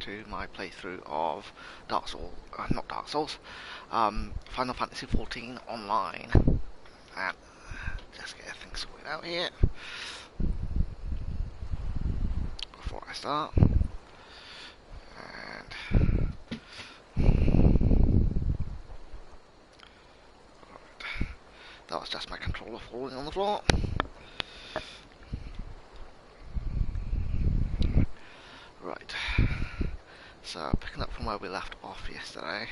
to my playthrough of Dark Souls, not Dark Souls, Final Fantasy XIV Online. And just get things sorted out here before I start. And that was just my controller falling on the floor. Right, so picking up from where we left off yesterday,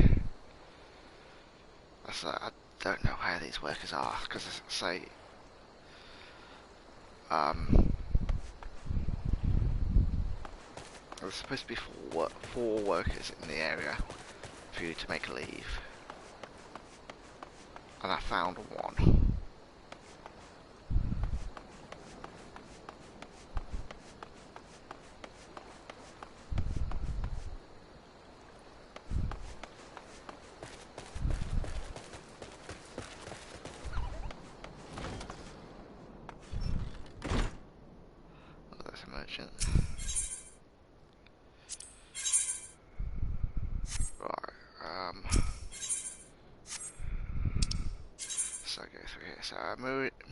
I don't know where these workers are, because say, there's supposed to be four workers in the area for you to make a leave, and I found one. Merchant. Right, so go through here. So a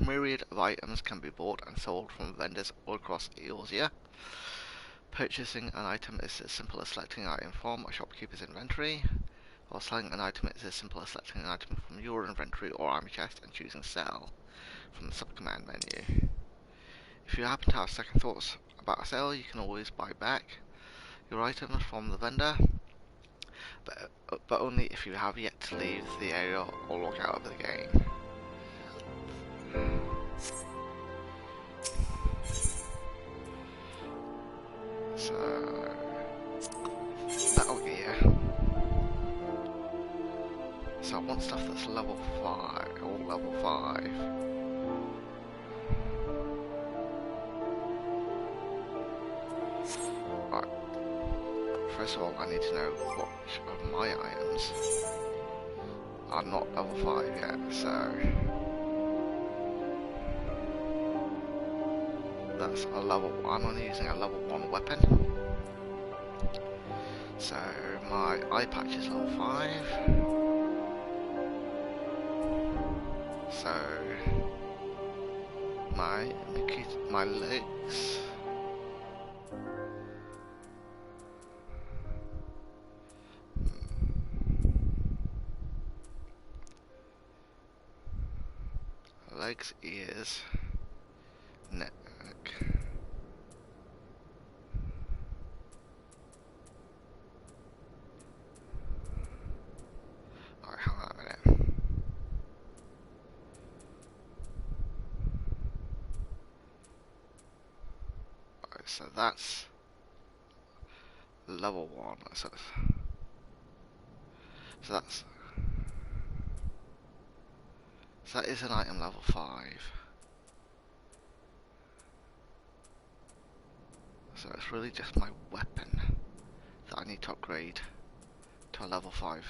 myriad of items can be bought and sold from vendors all across Eorzea. Purchasing an item is as simple as selecting an item from a shopkeeper's inventory, while selling an item is as simple as selecting an item from your inventory or army chest and choosing sell from the sub-command menu. If you happen to have second thoughts about a sale, you can always buy back your item from the vendor, but only if you have yet to leave the area or log out of the game. So, Battle Gear. So I want stuff that's level 5, or level 5. Right. First of all, I need to know which of my items are not level 5 yet, so that's a level, I'm only using a level 1 weapon. So my eye patch is level 5. So my legs, ears, neck. Alright, hang on a minute. Alright, so that's level 1. So that is an item level 5. So it's really just my weapon that I need to upgrade to a level 5.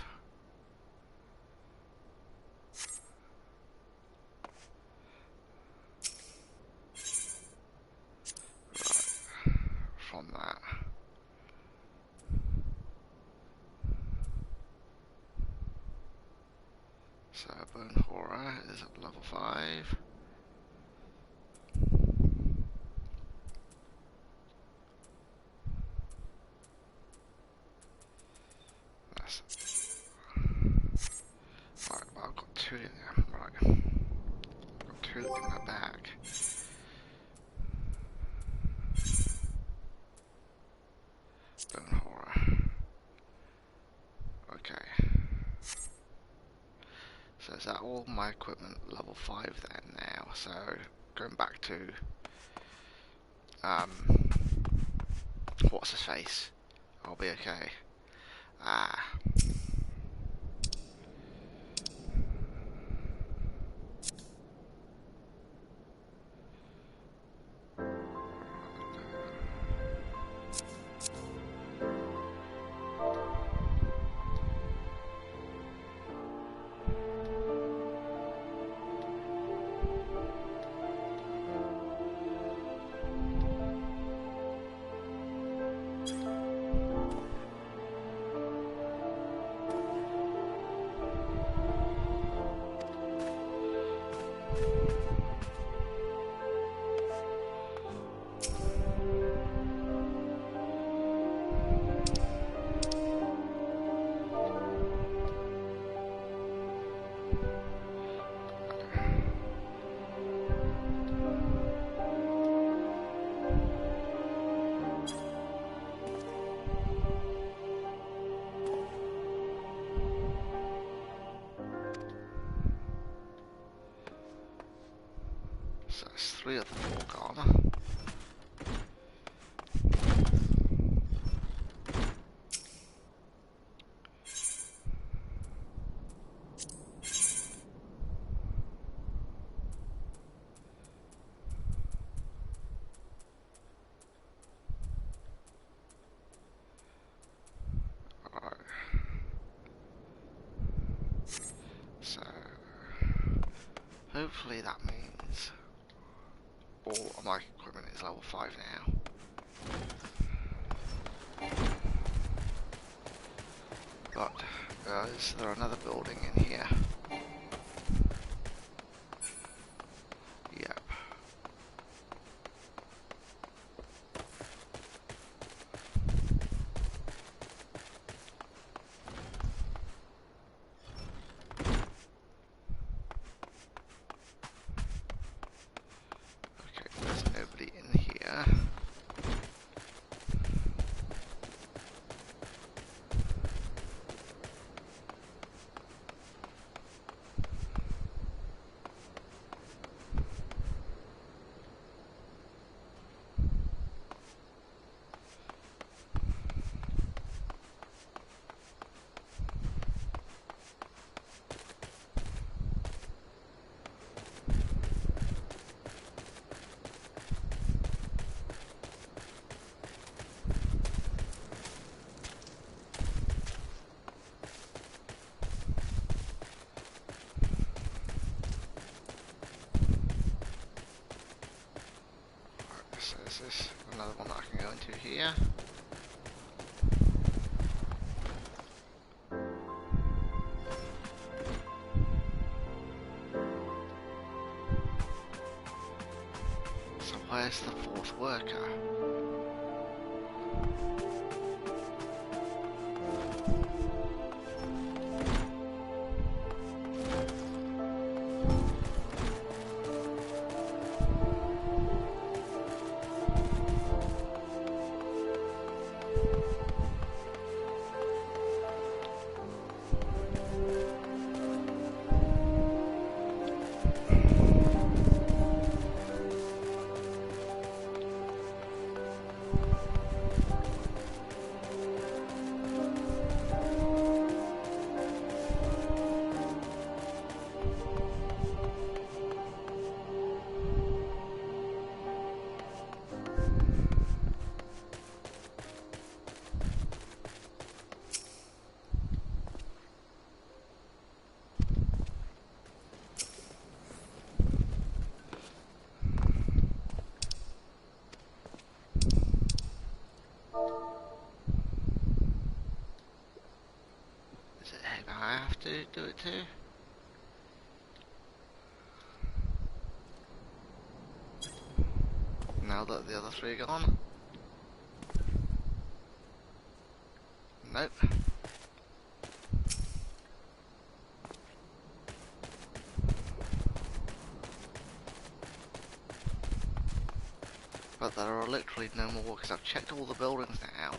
Right, from that. So Bone Horror is at level 5. Right, well, I've got 2 in there. Right, I've got 2 in my bag. Bone Horror. Okay. So is that all my equipment level 5 then now? So going back to what's his face? I'll be okay. That's 3 of the 4 gone. So hopefully that means all of my equipment is level 5 now. But is there another building in here? Yep. Okay, there's nobody in here. So is this another one that I can go into here? So where's the 4th worker? Is it him I have to do it to? Now that the other 3 are gone? Nope. But there are literally no more because I've checked all the buildings now.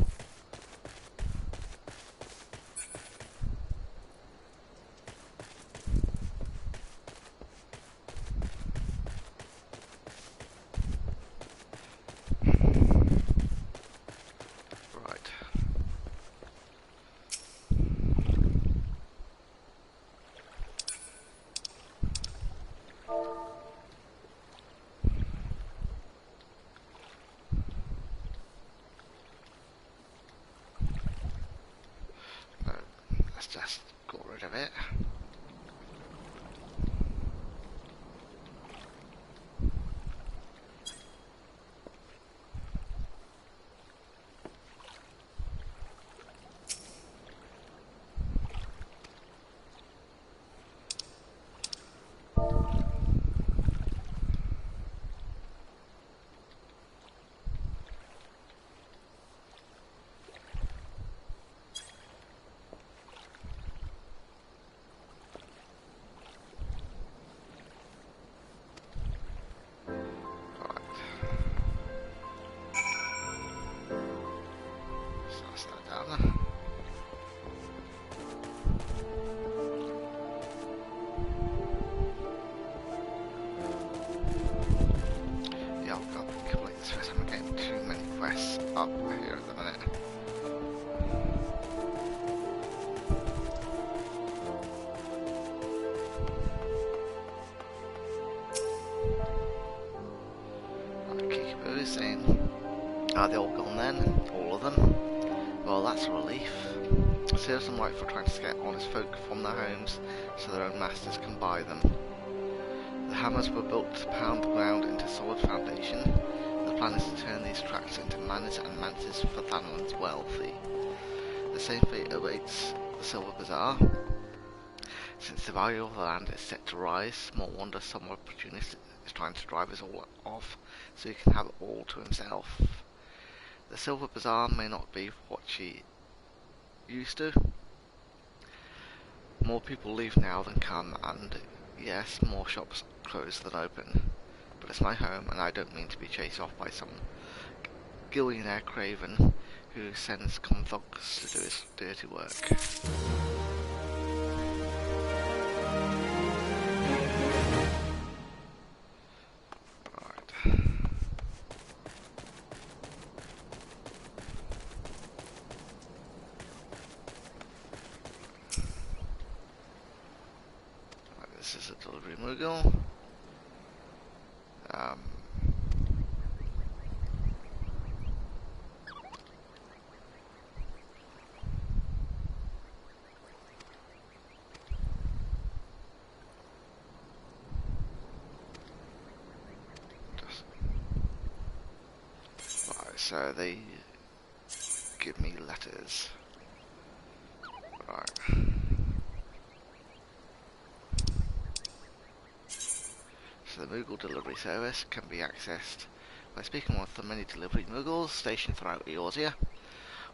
Just got rid of it. Are they all gone then? All of them? Well, that's a relief. It serves them right for trying to scare honest folk from their homes so their own masters can buy them. The hammers were built to pound the ground into solid foundation. The plan is to turn these tracts into manors and manses for Thanalan's wealthy. The same fate awaits the Silver Bazaar. Since the value of the land is set to rise, small wonder some opportunist is trying to drive us all off so he can have it all to himself. The Silver Bazaar may not be what she used to. More people leave now than come, and yes, more shops close than open. But it's my home, and I don't mean to be chased off by some billionaire craven who sends common thugs to do his dirty work. This is a delivery Moogle. So they give me letters. Right. So the Moogle delivery service can be accessed by speaking with the many delivery Moogles stationed throughout Eorzea,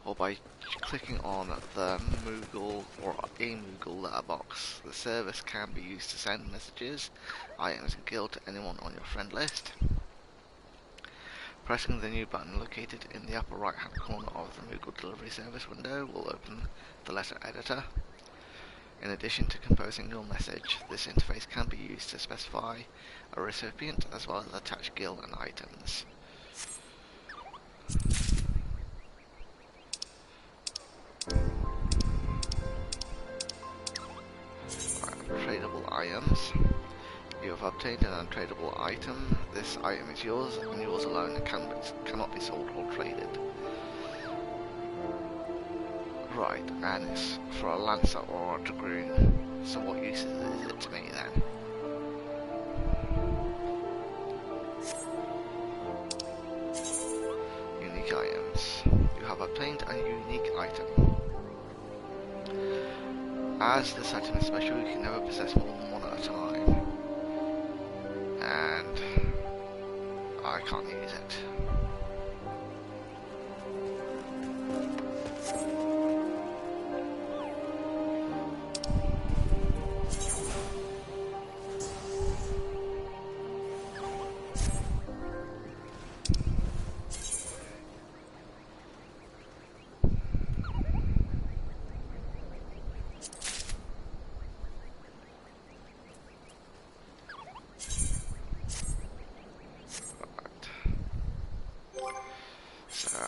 or by clicking on the Moogle or a Moogle letterbox. The service can be used to send messages, items and guild to anyone on your friend list. Pressing the new button located in the upper right hand corner of the Moogle delivery service window will open the letter editor. In addition to composing your message, this interface can be used to specify a recipient as well as attach guild and items. Tradable items. You have obtained an untradable item. This item is yours and yours alone and cannot be sold or traded. Right, and it's for a Lancer or a Dragoon. So what use is it to me then? Unique items. You have obtained a unique item. As this item is special, you can never possess more than one at a time. And I can't use it.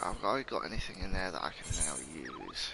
Have I got anything in there that I can now use?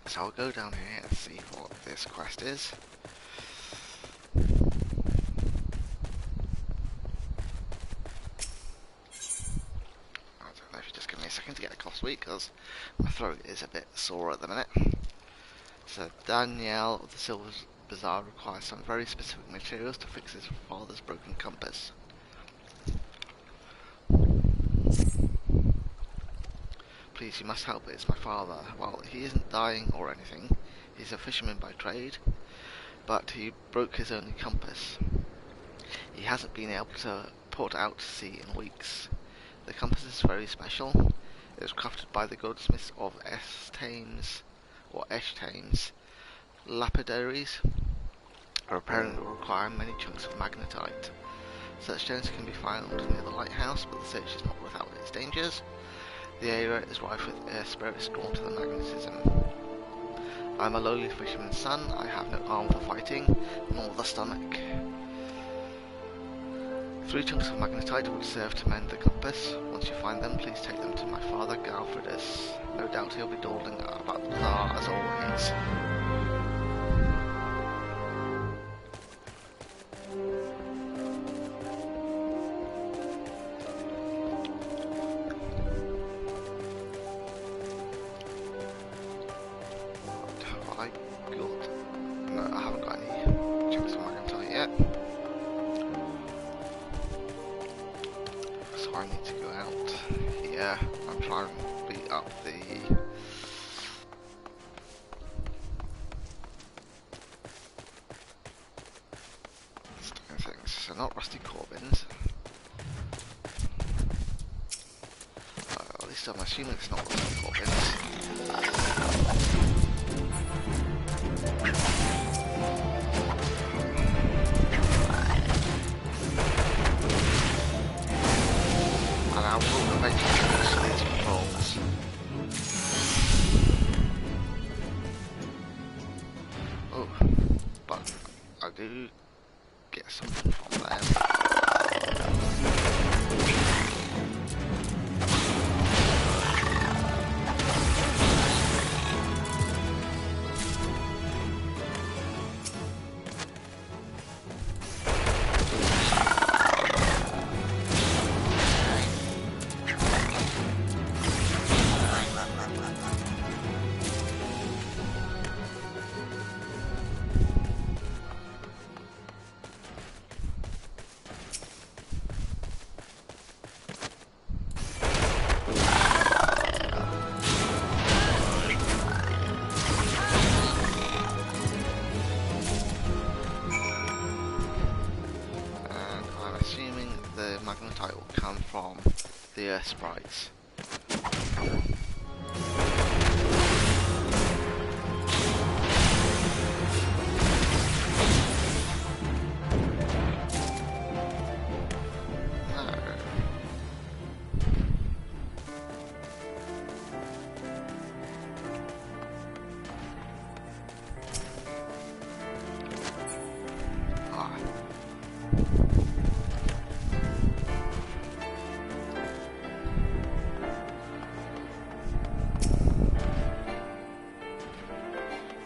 So I'll go down here and see what this quest is. I don't know if you just give me a second to get across the week because my throat is a bit sore at the minute. So Danielle of the Silver Bazaar requires some very specific materials to fix his father's broken compass. Please, you must help, it's my father. Well, he isn't dying or anything. He's a fisherman by trade, but he broke his only compass. He hasn't been able to put out to sea in weeks. The compass is very special. It was crafted by the goldsmiths of Estames, or Eshtames. Lapidaries are apparently requiring many chunks of magnetite. Such stones can be found near the lighthouse, but the search is not without its dangers. The area is rife with spirits drawn to the magnetism. I am a lowly fisherman's son. I have no arm for fighting, nor the stomach. 3 chunks of magnetite will serve to mend the compass. Once you find them, please take them to my father, Galfredus. No doubt he'll be dawdling about the bazaar as always. Have I got... No, I haven't got any chunks of magnetite yet. So I need to go out here and try and beat up the stone things. So not rusty corbins. At least I'm assuming it's not rusty corbins. And I will eventually fix these controls. Oh, but I do get something from them. Magnetite will come from the Earth sprites.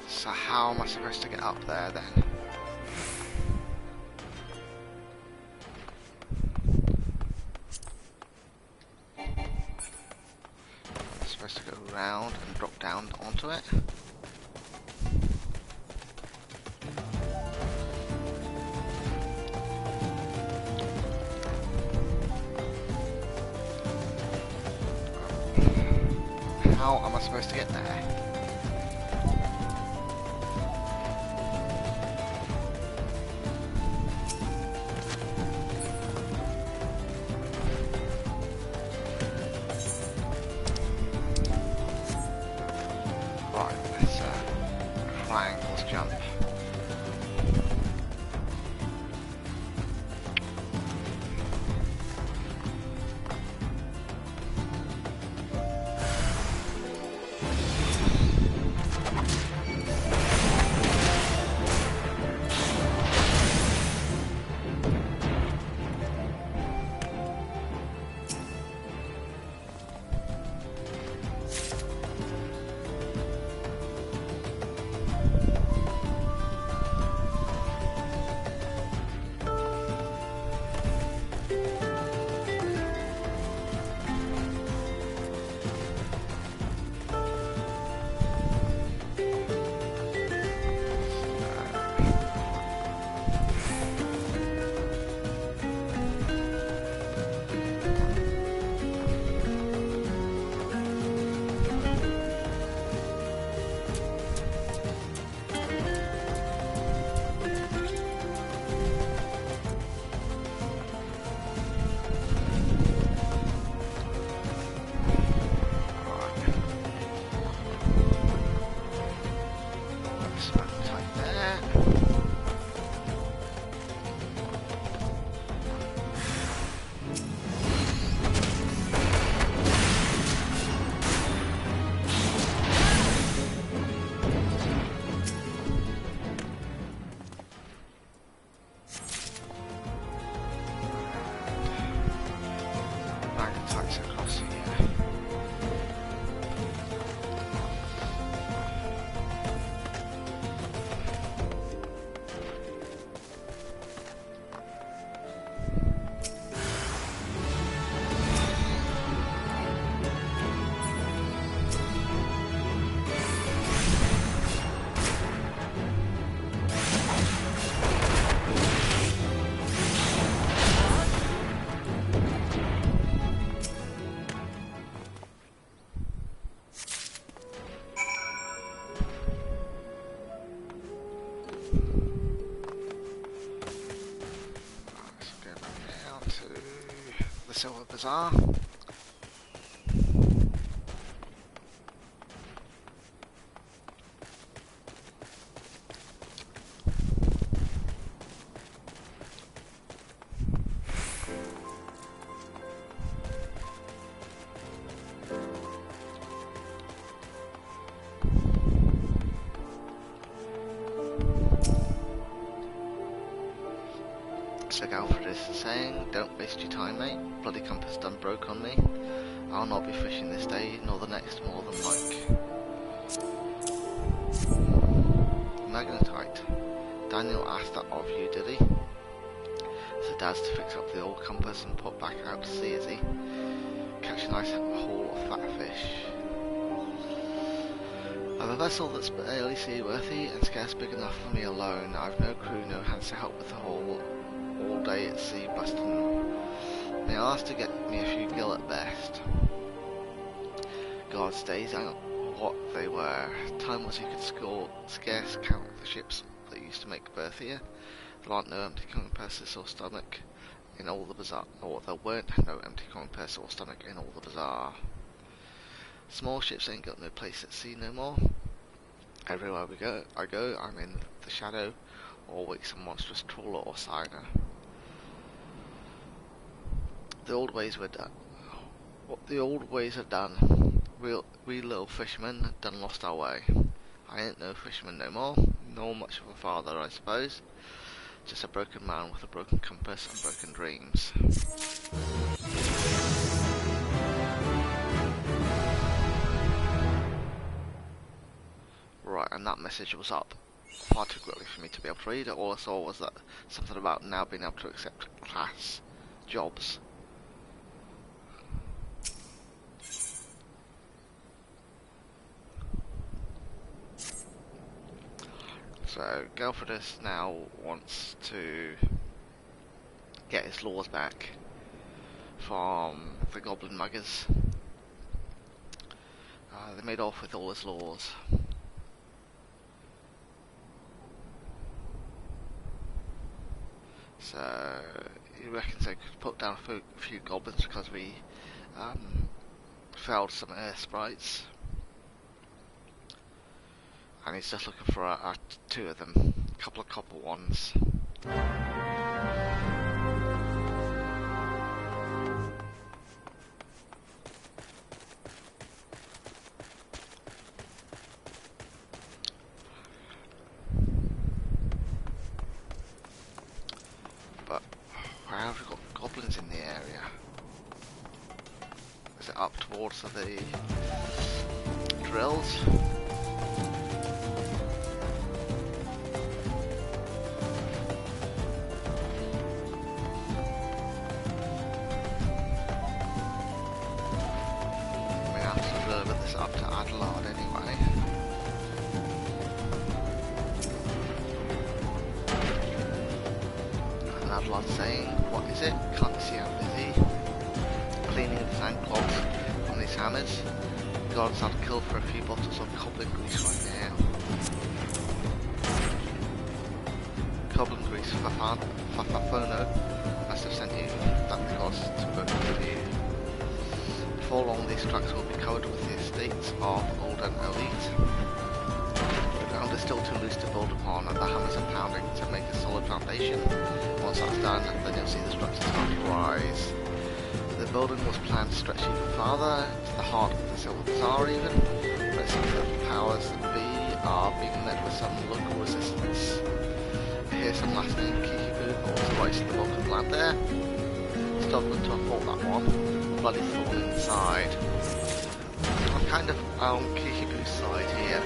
So how am I supposed to get up there then? I'm supposed to go around and drop down onto it. How am I supposed to get there? Triangles jump. Silver Bazaar. So Alfred is saying, don't waste your time, mate. Bloody compass done broke on me. I'll not be fishing this day, nor the next, more than like. Magnetite. Daniel asked that of you, did he? So Dad's to fix up the old compass and put back out to sea, is he? Catch a nice haul of fat fish. I've a vessel that's barely seaworthy and scarce big enough for me alone. I've no crew, no hands to help with the haul. All day at sea busting. May I ask to get me a few gill at best? God's days, and what they were. Time was you could scarce count the ships that used to make berth here. There aren't no empty common purses or stomach in all the bazaar, or there weren't no empty common purse or stomach in all the bazaar. Small ships ain't got no place at sea no more. Everywhere I go, I'm in the shadow, or wake some monstrous trawler or signer. The old ways were done. What the old ways are done. We little fishermen done lost our way. I ain't no fisherman no more, nor much of a father, I suppose. Just a broken man with a broken compass and broken dreams. Right, and that message was up far too quickly for me to be able to read. All I saw was that something about now being able to accept class jobs. So Gelfridus now wants to get his laws back from the Goblin Muggers. They made off with all his laws. So he reckons they could put down a few goblins because we failed some air sprites. And he's just looking for two of them, a couple of copper ones. But where have we got goblins in the area? Is it up towards the drills? Saying, what is it? Can't see how busy. Cleaning the sand clogs from these hammers. Gods, I'd kill for a few bottles of goblin grease right now. Goblin grease, Fafafono must have sent you that the gods to book with you. Before long, these tracks will be covered with the estates of old and elite. The ground is still too loose to build upon, and the hammers are pounding to make a solid foundation. Once that's done, then you'll see the structure start to rise. The building was planned to stretch even farther, to the heart of the Silver Bazaar even, but it seems that the powers that be are being met with some local resistance. I hear some last name Kikibu also rights in the bulk of the land there. Stubborn to have fought that one. Bloody thorn inside. I'm kind of on Kikibu's side here.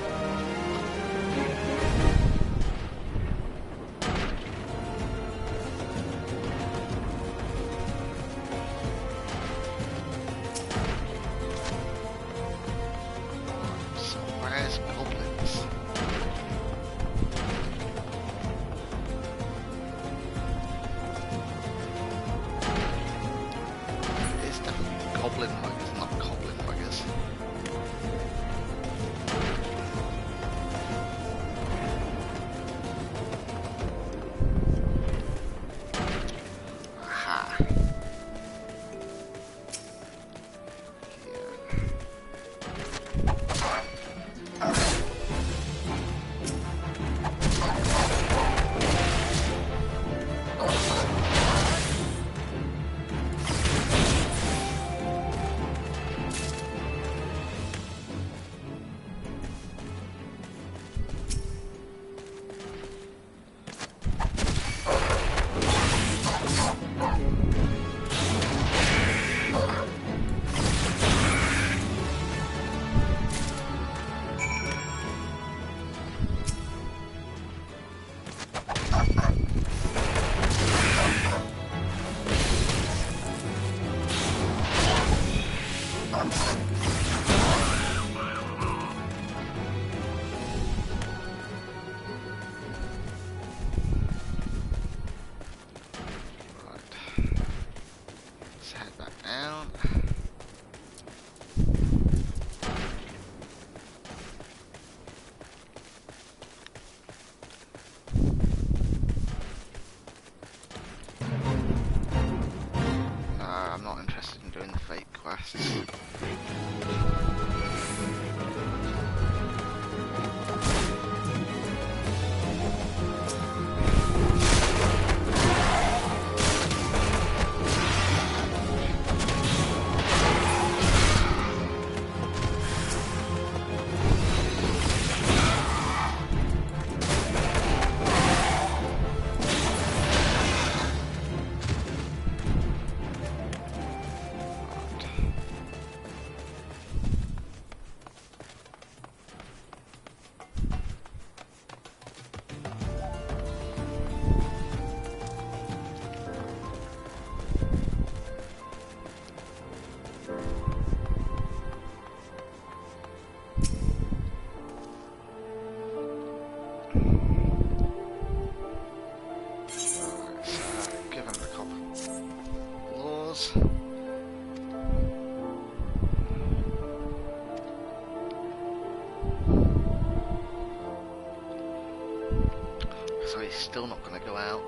still not going to go out.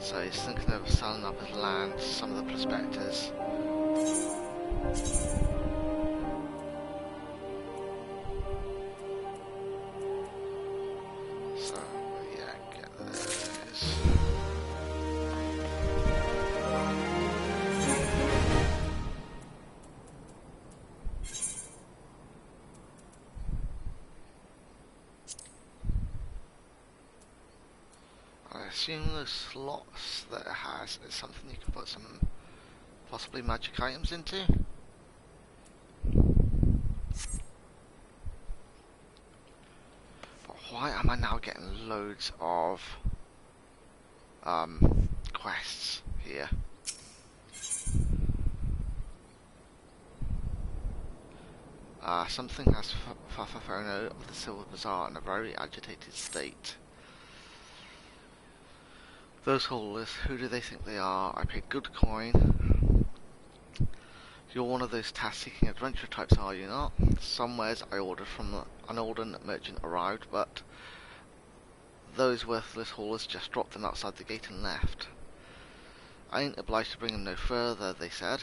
So he's thinking of selling up his land to some of the prospectors. So, yeah, get those. I assume those slots that it has is something you can put some possibly magic items into. But why am I now getting loads of quests here? Something has Fafafono of the Silver Bazaar in a very agitated state. Those haulers, who do they think they are? I paid good coin. You're one of those task-seeking adventure types, are you not? Some wares I ordered from an Alden merchant arrived, but those worthless haulers just dropped them outside the gate and left. I ain't obliged to bring them no further, they said.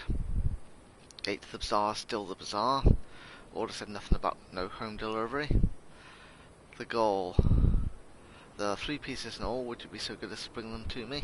Gate to the bazaar, still the bazaar. Order said nothing about no home delivery. The goal. There are 3 pieces in all. Would you be so good as to bring them to me?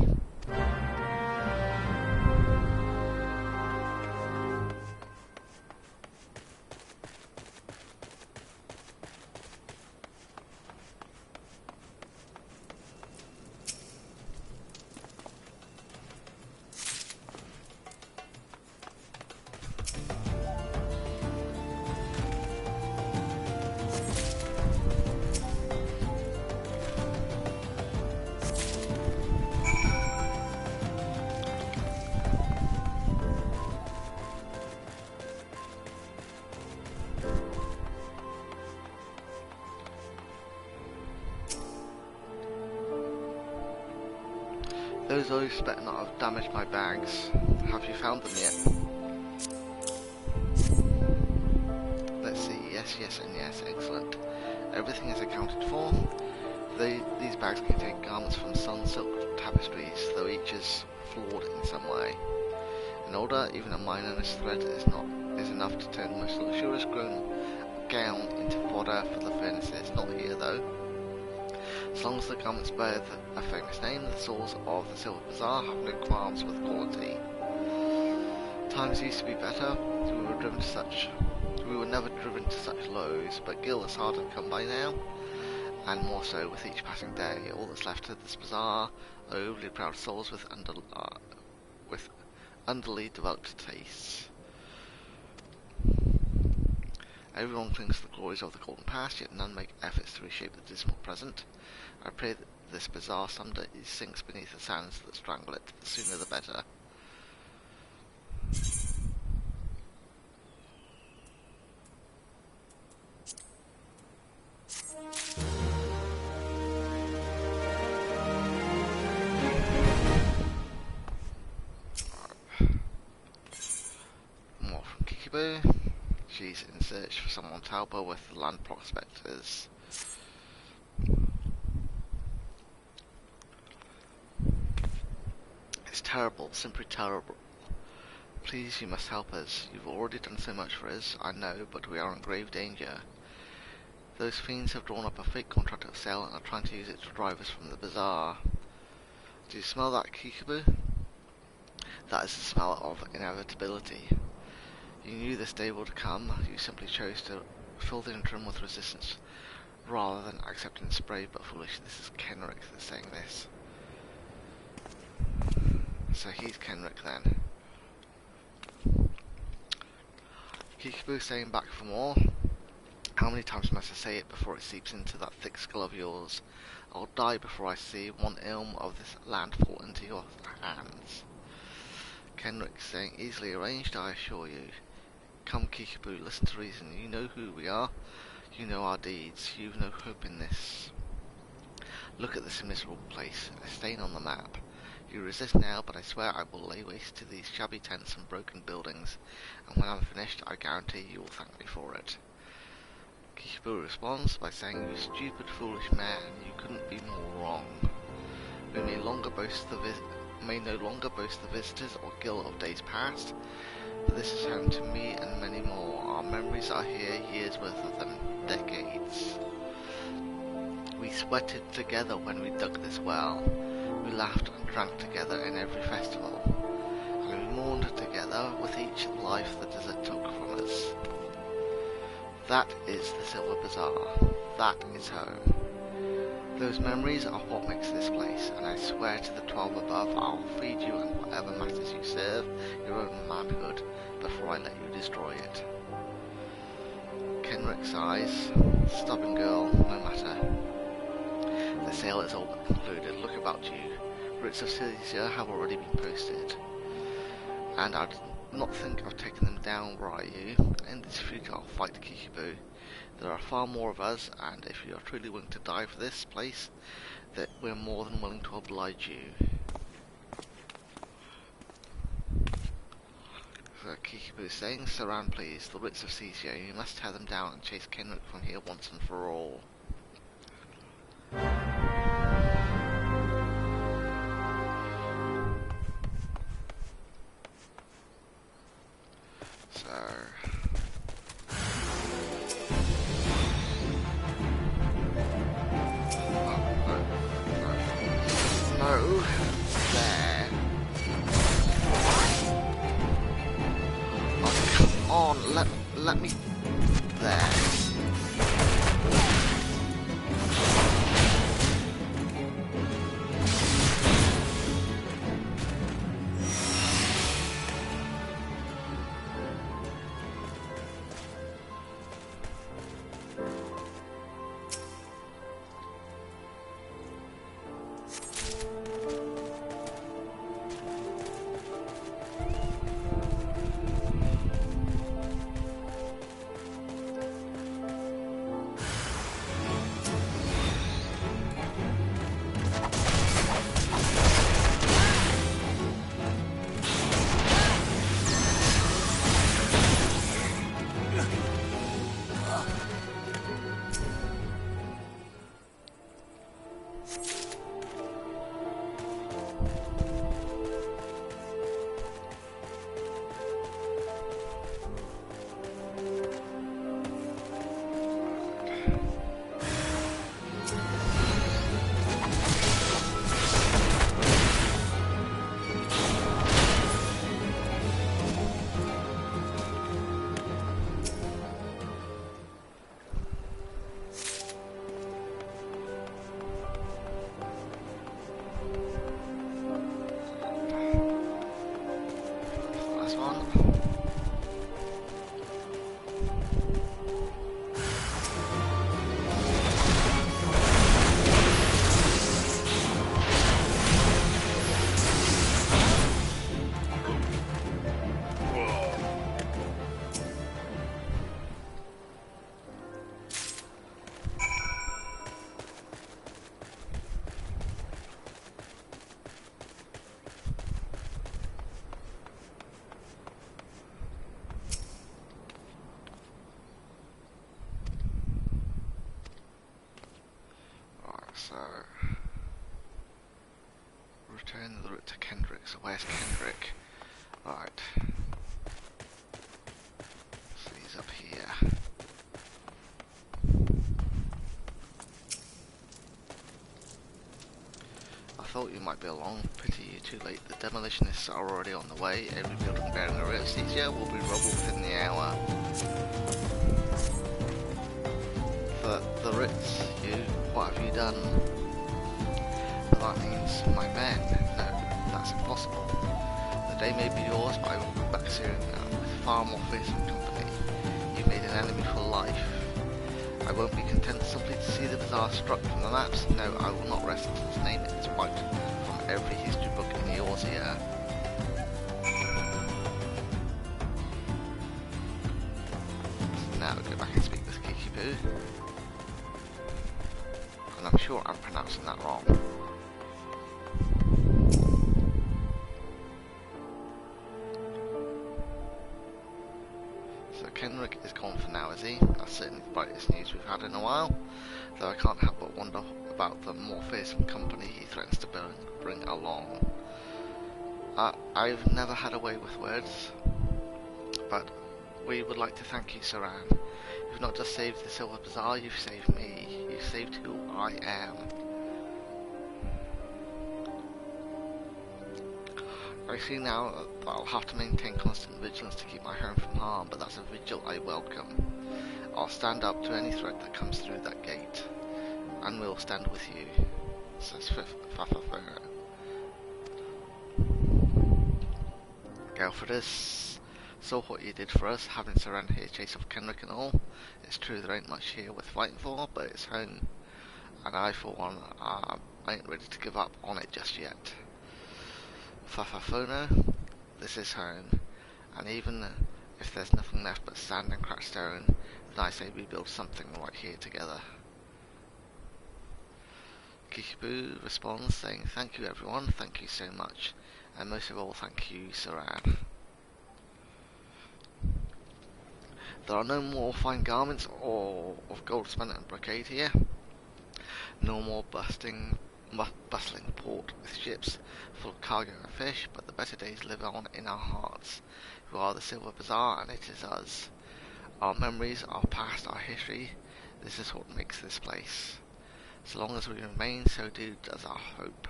Those oaths better not have damaged my bags. Have you found them yet? Let's see. Yes, yes, and yes. Excellent. Everything is accounted for. These bags contain garments from sun silk tapestries, though each is flawed in some way. In order, even a minor's thread is enough to turn the most luxurious grown gown into fodder for the furnaces. Not here, though. As long as the garments bear a famous name, the souls of the Silver Bazaar have no qualms with quality. Times used to be better. We were never driven to such lows, but Gil is harder to come by now, and more so with each passing day. All that's left of this bazaar are overly proud souls with underly developed tastes. Everyone clings to the glories of the golden past, yet none make efforts to reshape the dismal present. I pray that this bazaar someday sinks beneath the sands that strangle it. The sooner the better. More from Kikibu. She's in search for someone to help her with the land prospectors. It's terrible, simply terrible. Please, you must help us. You've already done so much for us, I know, but we are in grave danger. Those fiends have drawn up a fake contract of sale and are trying to use it to drive us from the bazaar. Do you smell that, Kikibu? That is the smell of inevitability. You knew this day would come, you simply chose to fill the interim with resistance rather than accepting this brave but foolish. This is Kenrick that's saying this. So he's Kenrick then. Kikibu saying back for more. How many times must I say it before it seeps into that thick skull of yours? I'll die before I see one elm of this land fall into your hands. Kenrick saying easily arranged, I assure you. Come, Kikibu, listen to reason. You know who we are. You know our deeds. You've no hope in this. Look at this miserable place, a stain on the map. You resist now, but I swear I will lay waste to these shabby tents and broken buildings, and when I'm finished, I guarantee you will thank me for it. Kikibu responds by saying, "You stupid, foolish man, you couldn't be more wrong. We may no longer boast the visitors or guilt of days past, but this is home to me and many more. Our memories are here, years worth of them, decades. We sweated together when we dug this well. We laughed and drank together in every festival, and we mourned together with each life the desert took from us. That is the Silver Bazaar. That is home. Those memories are what makes this place, and I swear to the 12 above I'll feed you and whatever matters you serve your own manhood before I let you destroy it." Kenrick sighs. "Stubborn girl, no matter. The sale is all but concluded. Look about you. Writs of seizure have already been posted, and I did not think of taking them down were I you. In this futile fight, Kikibu, there are far more of us, and if you are truly willing to die for this place, that we're more than willing to oblige you." So Kikibu is saying, "Surround please, the writs of seizure. You must tear them down and chase Kenrick from here once and for all." Let me there. So, return the route to Kendrick. So where's Kendrick? Right. So he's up here. I thought you might be along. Pity you're too late. The demolitionists are already on the way. Every building bearing a route seizure will be rubble within the hour. The Ritz, you, what have you done? Well, that means my men. No, that's impossible. The day may be yours, but I will be back soon with far more fearsome company. You made an enemy for life. I won't be content simply to see the bazaar struck from the maps. No, I will not rest until its name is wiped from every history book in Eorzea. So now go back and speak with Kikibu. And I'm sure I'm pronouncing that wrong. brightest news we've had in a while, though I can't help but wonder about the more fearsome company he threatens to bring along. I've never had a way with words, but we would like to thank you, Saran. You've not just saved the Silver Bazaar, you've saved me. You've saved who I am. I see now that I'll have to maintain constant vigilance to keep my home from harm, but that's a vigil I welcome. I'll stand up to any threat that comes through that gate, and we'll stand with you, says FFXIV. Gelfridus, saw what you did for us, having Saran here chase off Kenrick and all. It's true there ain't much here worth fighting for, but it's home, and I for one, I ain't ready to give up on it just yet. FFXIV, this is home, and even if there's nothing left but sand and cracked stone, then I say we build something right here together. Kikibu responds saying, thank you everyone, thank you so much, and most of all thank you, Saran. There are no more fine garments or of goldsmith and brocade here. No more bustling port with ships full of cargo and fish, but the better days live on in our hearts, who are the Silver Bazaar, and it is us. Our memories, our past, our history, this is what makes this place. So long as we remain, so does our hope.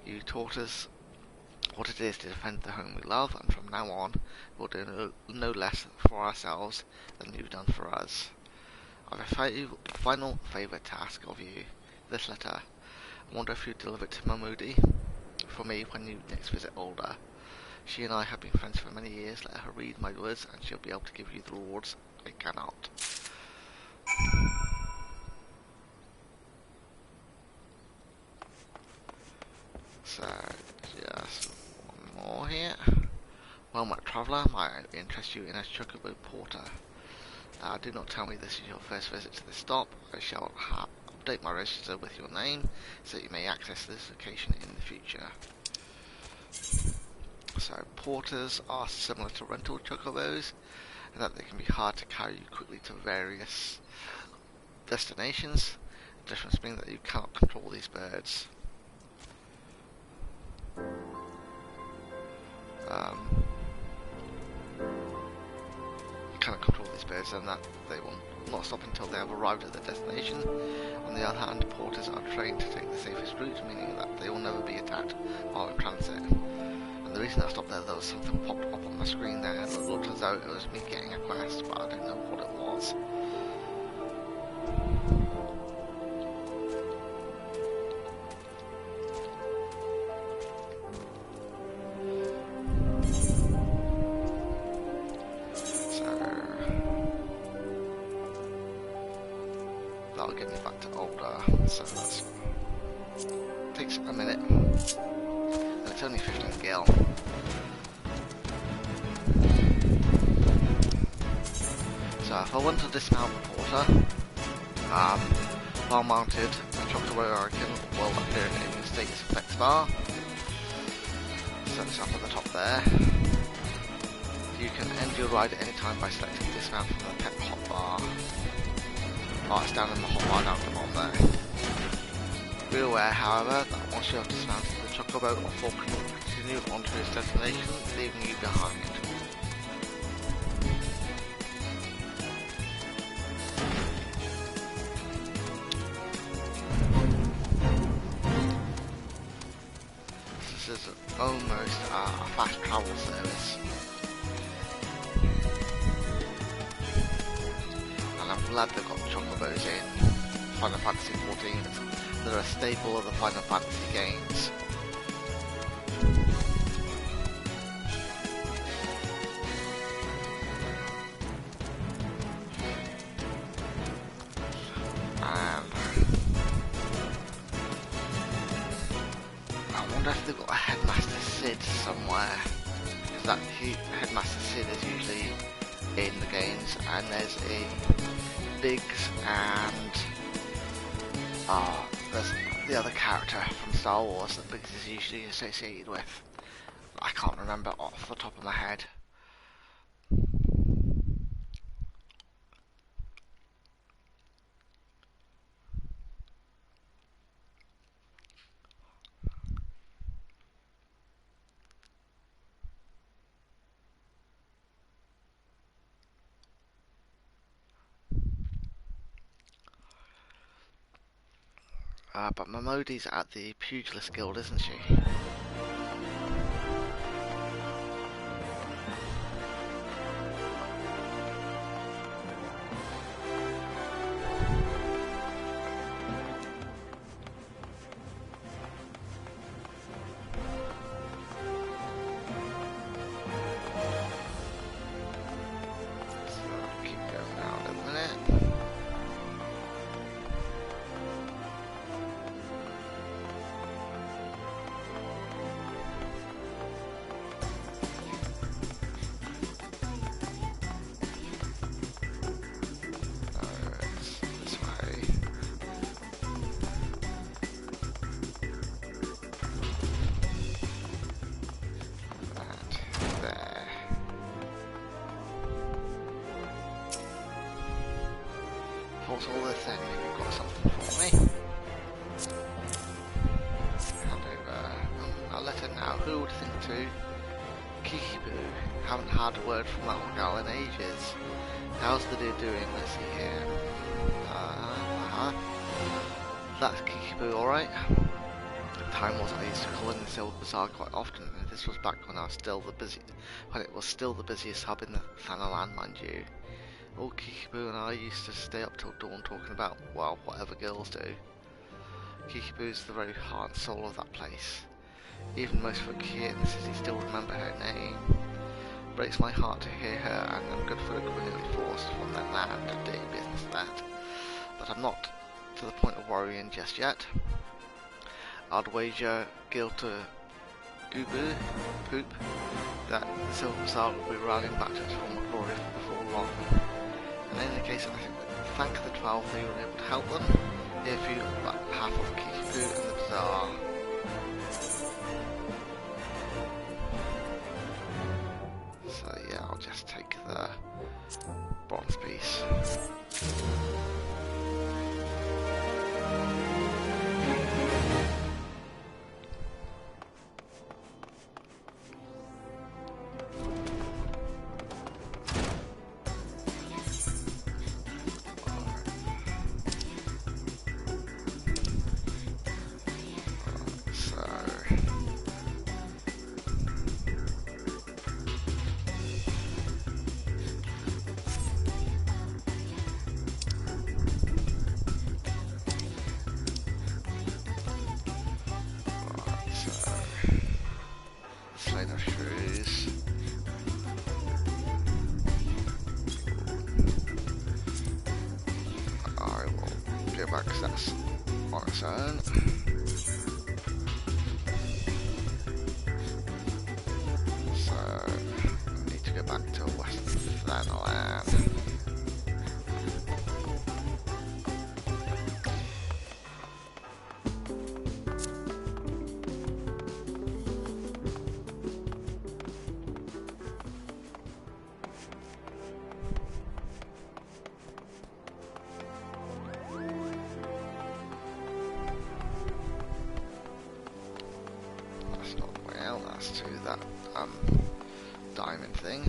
You taught us what it is to defend the home we love, and from now on, we'll do no less for ourselves than you've done for us. I've a final favour to ask of you. This letter. I wonder if you'd deliver it to Mahmoudi for me when you next visit Older. She and I have been friends for many years. Let her read my words, and she'll be able to give you the rewards I cannot. So, just one more here. Well met traveller, might I interest you in a chocobo porter. Do not tell me this is your first visit to this stop. I shall update my register with your name, so that you may access this location in the future. So, porters are similar to rental chocobos, in that they can be hard to carry you quickly to various destinations. The difference being that you cannot control these birds. You cannot control these birds, and that they will not stop until they have arrived at their destination. On the other hand, porters are trained to take the safest route, meaning that they will never be attacked while in transit. And the reason I stopped there was something popped up on my screen there. It looked as though it was me getting a quest, but I don't know what it was. That'll get me back to Older, so that takes a minute, and it's only 15 gil. So if I want to dismount the porter, while mounted, a chocobo icon will appear in the status effects bar, so it's up at the top there. You can end your ride at any time by selecting dismount from the pet hotbar. It's down in the hotbar down at the bottom there. Be aware, however, that once you have dismounted the chocobo, a fork will continue on to its destination, leaving you behind. This is almost a fast travel service. And I'm glad they've got chocobos in Final Fantasy XIV. They're a staple of the Final Fantasy games. I wonder if they've got a Headmaster Sid somewhere. Because that Headmaster Sid is usually in the games, and there's a Biggs and there's the other character from Star Wars that Biggs is usually associated with. I can't remember off the top of my head. But Momodi's at the Pugilist Guild, isn't she? Pause all this in if you've got something for me. Hand over. I'll let her know. Who would think to? Kikiboo. Haven't had a word from that old gal in ages. How's the dear doing? Let's see here. That's Kikiboo, alright. Time was I used to call in this old bazaar quite often, and this was back when I was still when it was still the busiest hub in the Thanalan, mind you. Old Kikiboo and I used to stay up till dawn talking about, well, whatever girls do. Kikiboo's the very heart and soul of that place. Even most folk here in the city still remember her name. Breaks my heart to hear her and them good folk were nearly forced from their land and dirty business that. But I'm not to the point of worrying just yet. I'd wager Gilta Goobu Poop that the Silver Bazaar will be rallying back to its former glory before long. And in any case, I think thank the 12 they were able to help them. Here for you about half of Kikiboo and the Bazaar. So yeah, I'll just take the bronze piece. Because that's on its own. So I need to go back to West Thanalan. To that diamond thing.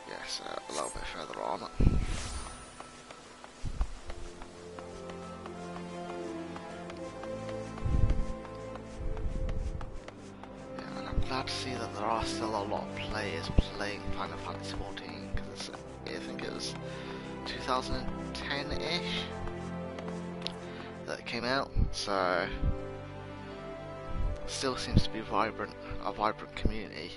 Yes, a little bit further on. Yeah, and I'm glad to see that there are still a lot of players playing Final Fantasy XIV, because I think it was 2010-ish that it came out, so still seems to be a vibrant community.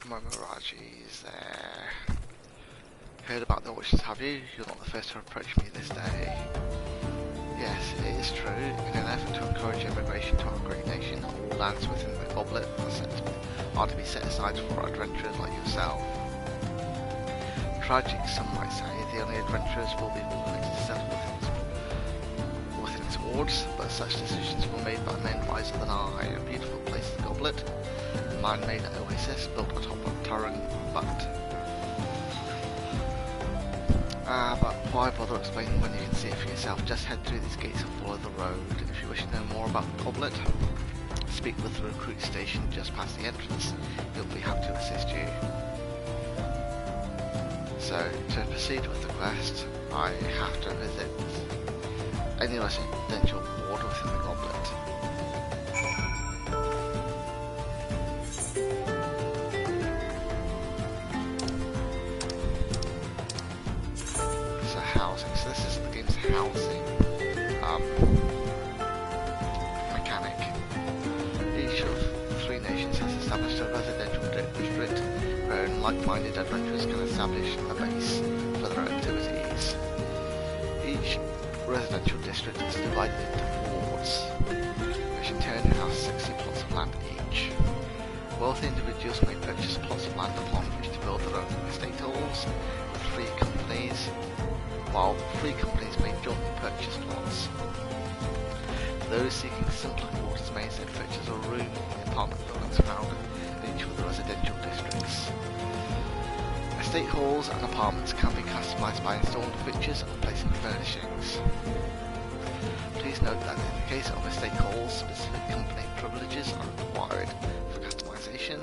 My Mirages. is there. Heard about the auctions, have you? You're not the first to approach me this day. Yes, it is true. In an effort to encourage immigration to our great nation, all lands within the goblet are to be set aside for adventurers like yourself. Tragic, some might say, the only adventurers will be permitted to settle within its wards, but such decisions were made by men wiser than I. A beautiful place, the goblet, a man-made oasis built atop of Turren, but why bother explaining when you can see it for yourself? Just head through these gates and follow the road. If you wish to know more about the goblet, speak with the recruit station just past the entrance. He'll be happy to assist you. So, to proceed with the quest, I have to visit any residential ward within the goblet. So housing, so this is the game's housing mechanic. Each of 3 nations has established a residential district wherein like-minded adventurers can establish a base for their activities. Each residential district is divided into wards, which in turn have 60 plots of land each. Wealthy individuals may purchase plots of land upon which to build their own estate halls with free companies, while free companies may jointly purchase plots. Those seeking simpler quarters may instead purchase a room in the apartment buildings found in each of the residential districts. Estate halls and apartments can be customised by installing fixtures and placing furnishings. Please note that in the case of estate halls, specific company privileges are required for customisation,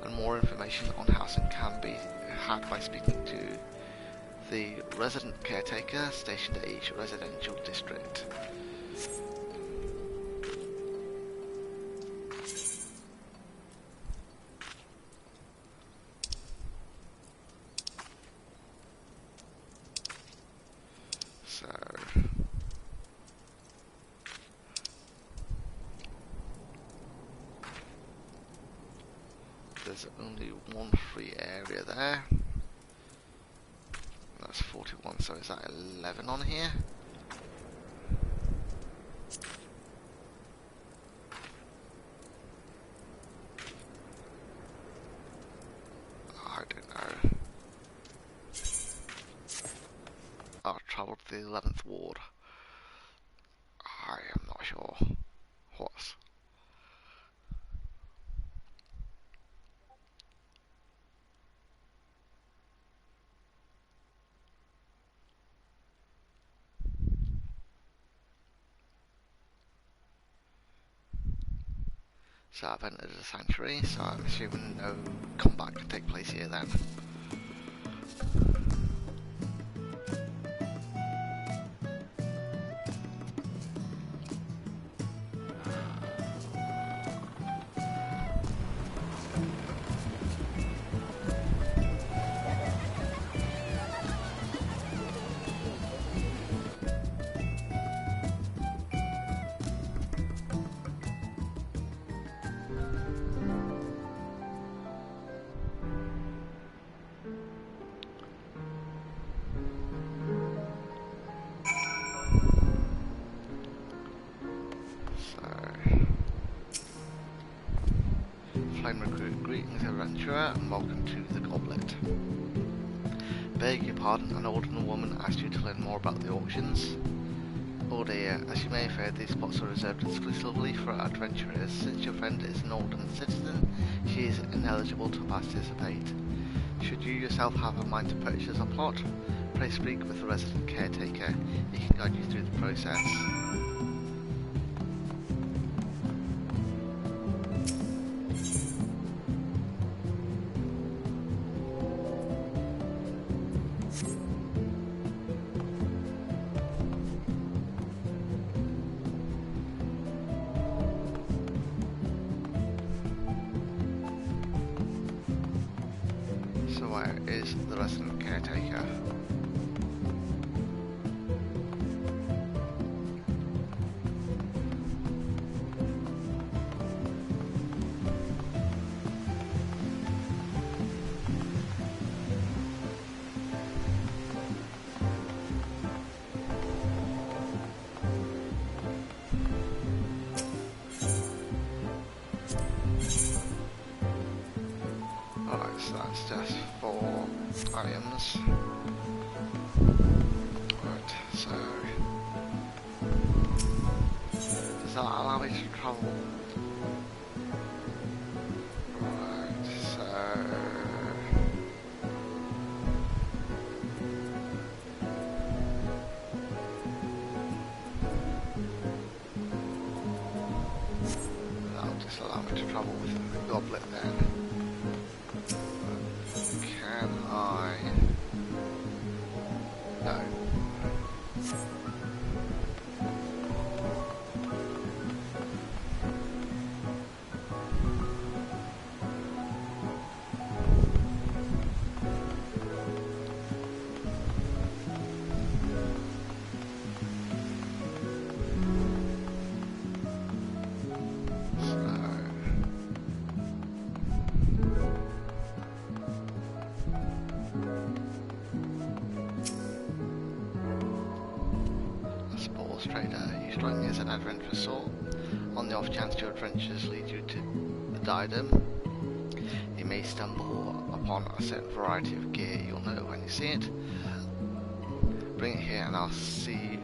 and more information on housing can be had by speaking to the resident caretaker stationed at each residential district. So there's only one free area there. That's 41, so is that 11 on here? I don't know. I've travelled to the 11th ward. I am not sure what's. So I've entered a sanctuary, so I'm assuming no combat can take place here then. Recruit, greetings adventurer and welcome to the goblet. Beg your pardon, an older woman asked you to learn more about the auctions. Oh dear, as you may have heard, these spots are reserved exclusively for adventurers. Since your friend is an Alden citizen, she is ineligible to participate. Should you yourself have a mind to purchase a plot, pray speak with the resident caretaker. He can guide you through the process. So where is the resident caretaker? So that's just 4 items. Right, so does that allow me to travel? Right, so that'll just allow me to travel with the goblet then. Can I? No. Trader, you strike me as an adventurous sort. On the off chance your adventures lead you to the diadem, you may stumble upon a certain variety of gear. You'll know when you see it. Bring it here and I'll see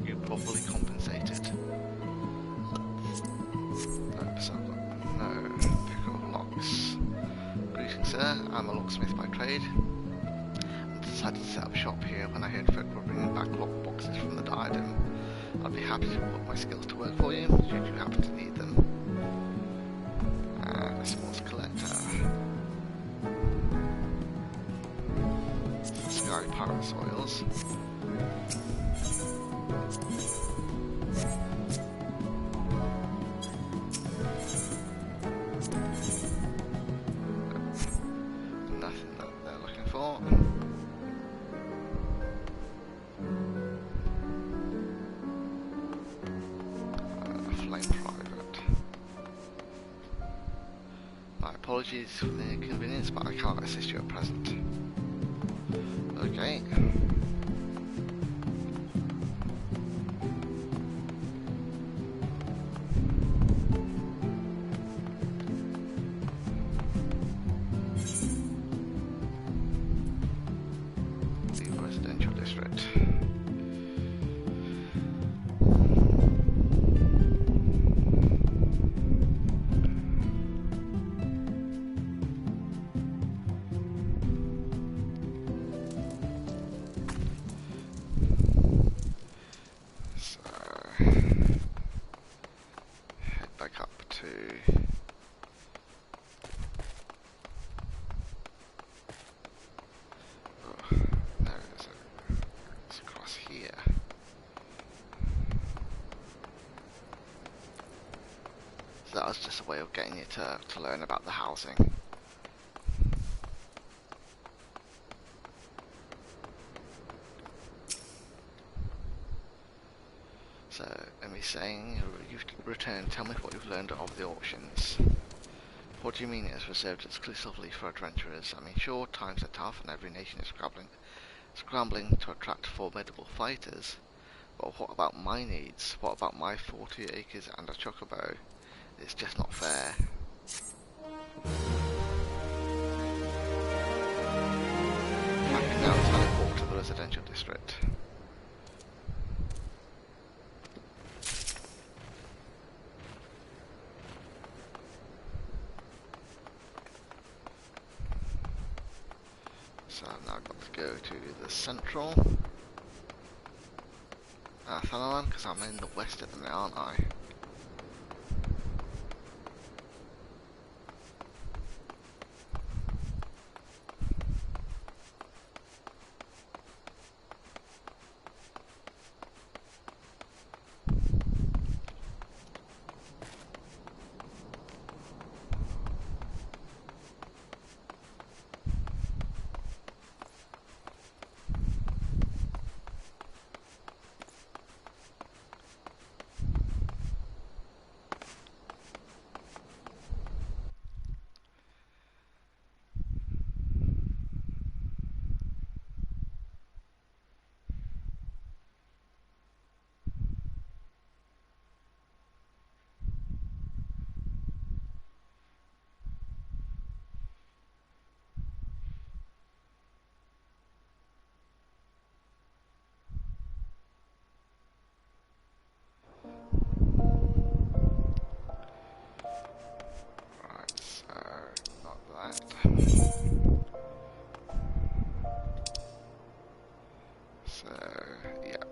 you properly compensated. Oops, I've got no pick of locks. Greetings sir, I'm a locksmith by trade. I decided to set up shop here when I heard folk were bringing back lock boxes from the diadem. I'd be happy to put my skills to work for you, should you happen to need them. And a sports collector. Sky Pirate Soils. Nothing that they're looking for. Apologies for the inconvenience, but I can't assist you at present. Okay. The residential district. That was just a way of getting you to learn about the housing. So, let me saying, you've returned, tell me what you've learned of the auctions. What do you mean it is reserved exclusively for adventurers? I mean, sure, times are tough and every nation is scrambling to attract formidable fighters. But what about my needs? What about my 40 acres and a chocobo? It's just not fair. I can now teleport to the residential district. So I've now got to go to the central Thanalan, because I'm in the west at the minute, aren't I?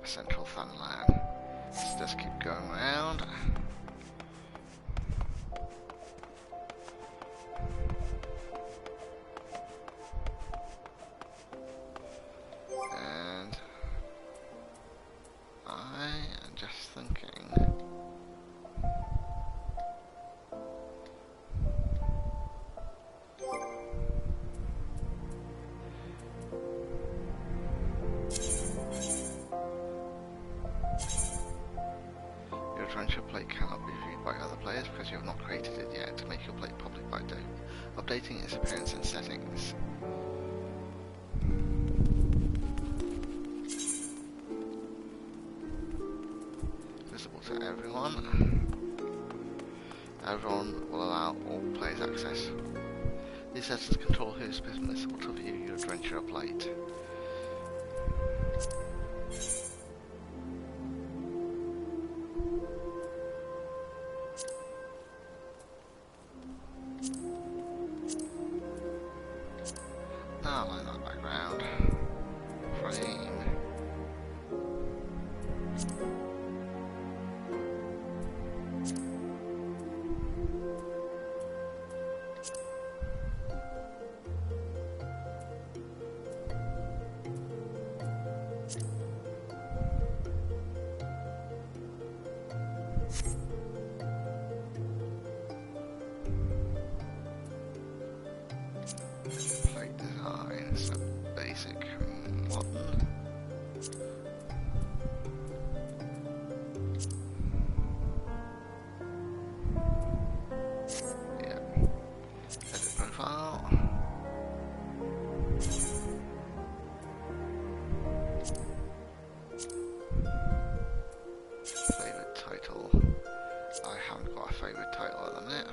central Thunderland. Let's just keep going around. And I am just thinking. Your adventure plate cannot be viewed by other players because you have not created it yet. To make your plate public by updating its appearance and settings. Visible to everyone. Everyone will allow all players access. These settings control who is permissible to view your adventure plate. I like that background frame. Plate design, so basic, modern. Yeah. Edit profile. Favorite title. I haven't got a favorite title at the minute.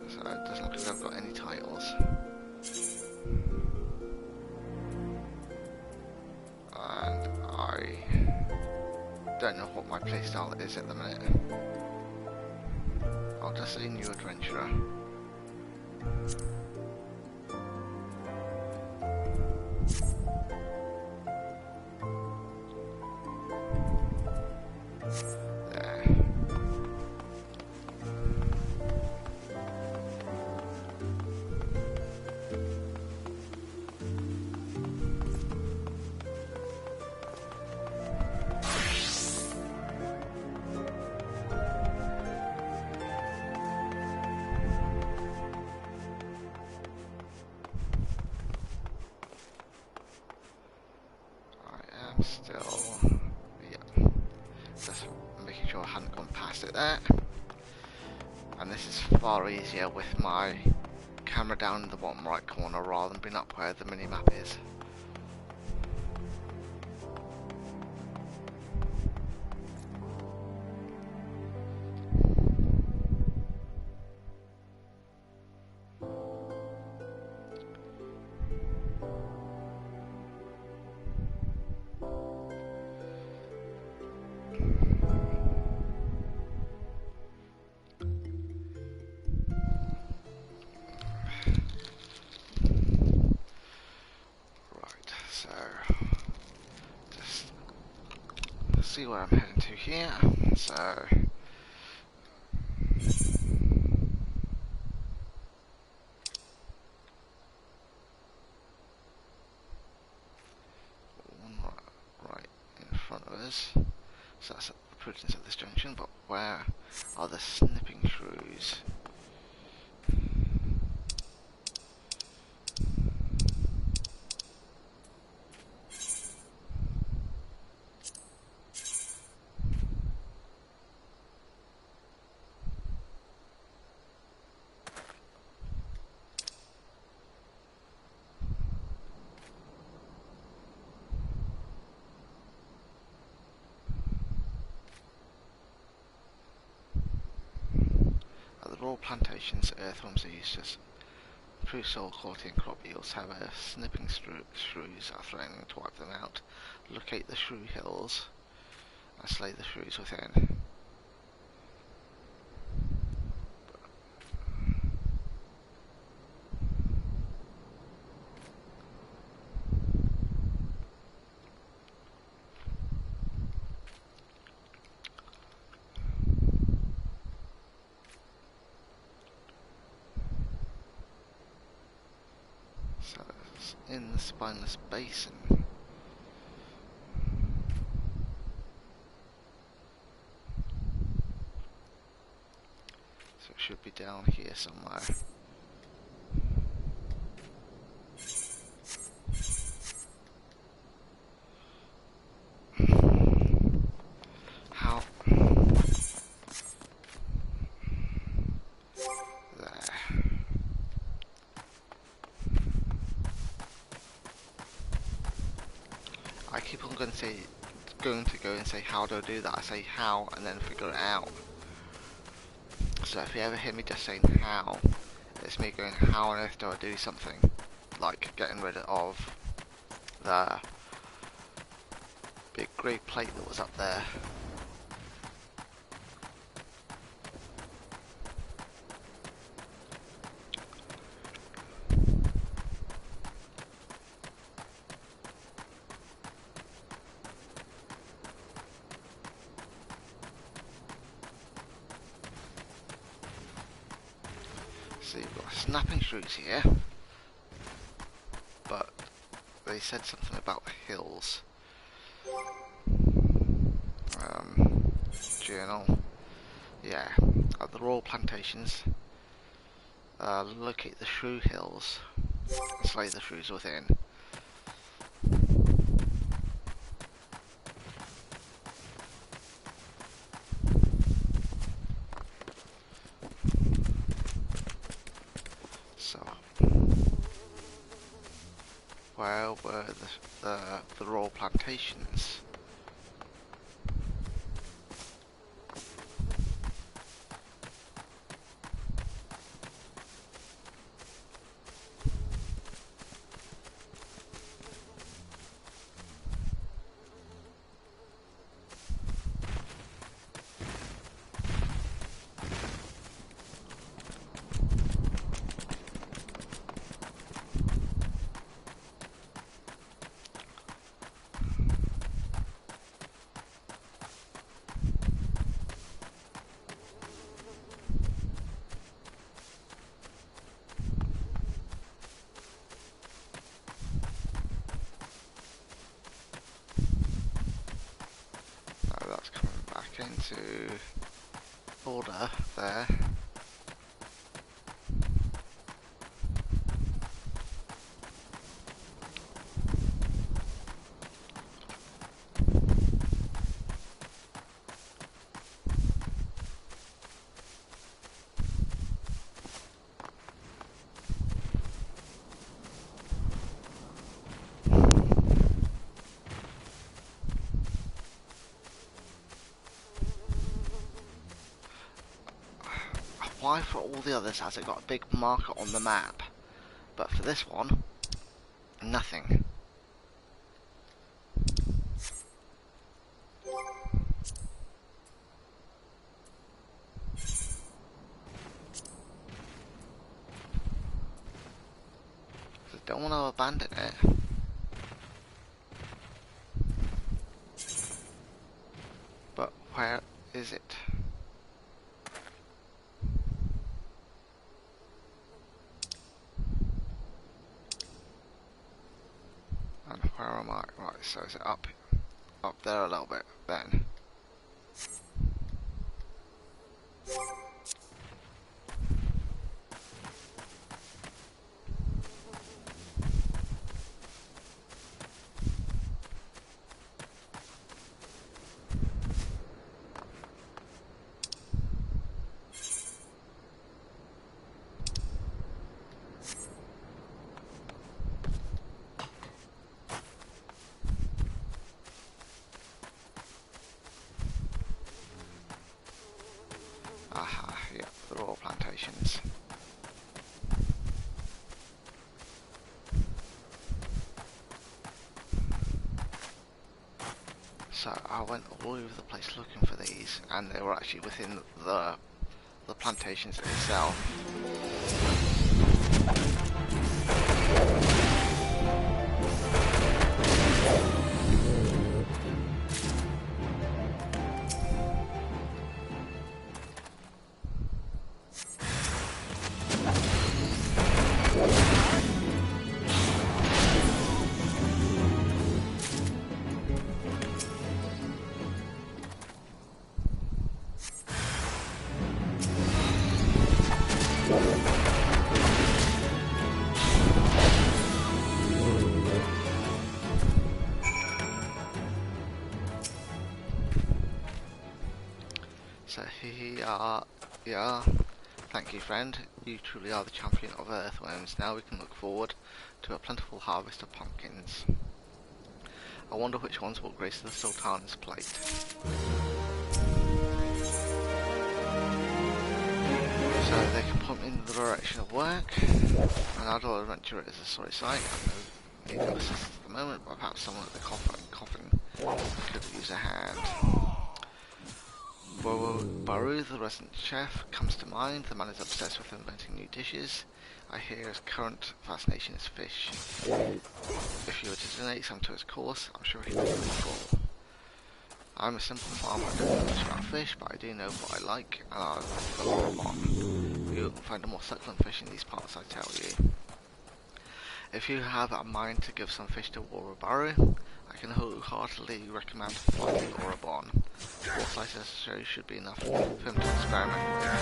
So it doesn't look as if I've got any titles. And I don't know what my playstyle is at the minute. I'll just say new adventurer. There. Still, yeah, just making sure I hadn't gone past it there. And this is far easier with my camera down in the bottom right corner rather than being up where the mini-map is. See where I'm heading to here. So one right in front of us. So that's the prudence at this junction, but where are the snipping shrews? All plantations, earthworms are useless. Improve soil quality and crop yields. However, snipping shrews are threatening to wipe them out. Locate the shrew hills and slay the shrews within. So it's in the spineless basin. So it should be down here somewhere. How? There. I keep on going to go and say how do I do that. I say how and then figure it out. So if you ever hear me just saying how, it's me going how on earth do I do something, like getting rid of the big grey plate that was up there. So you've got snapping shrews here, but they said something about hills. Journal. Yeah, at the Royal Plantations, locate the shrew hills and slay the shrews within. So, where were the Royal Plantations? That's coming back into order there. Why for all the others has it got a big marker on the map, but for this one, nothing? I don't want to abandon it. But where is it? And where am I? Right, so is it up there a little bit then? Aha, yeah, the Royal Plantations. So I went all over the place looking for these, and they were actually within the plantations itself. So here we are. Thank you, friend. You truly are the champion of earthworms. Now we can look forward to a plentiful harvest of pumpkins. I wonder which ones will grace the Sultan's plate. So they can point me in the direction of work. An adult adventurer is a sorry sight. I have no need of assistance at the moment, but perhaps someone at the coffin could use a hand. Baru, the resident chef, comes to mind. The man is obsessed with inventing new dishes. I hear his current fascination is fish. If you were to donate some to his course, I'm sure he'd be grateful. I'm a simple farmer, I don't know much about fish, but I do know what I like, and I'll go on. You'll find a more succulent fish in these parts, I tell you. If you have a mind to give some fish to Baru, I can wholeheartedly recommend finding Orabon. 4 slices should be enough for him to experiment with.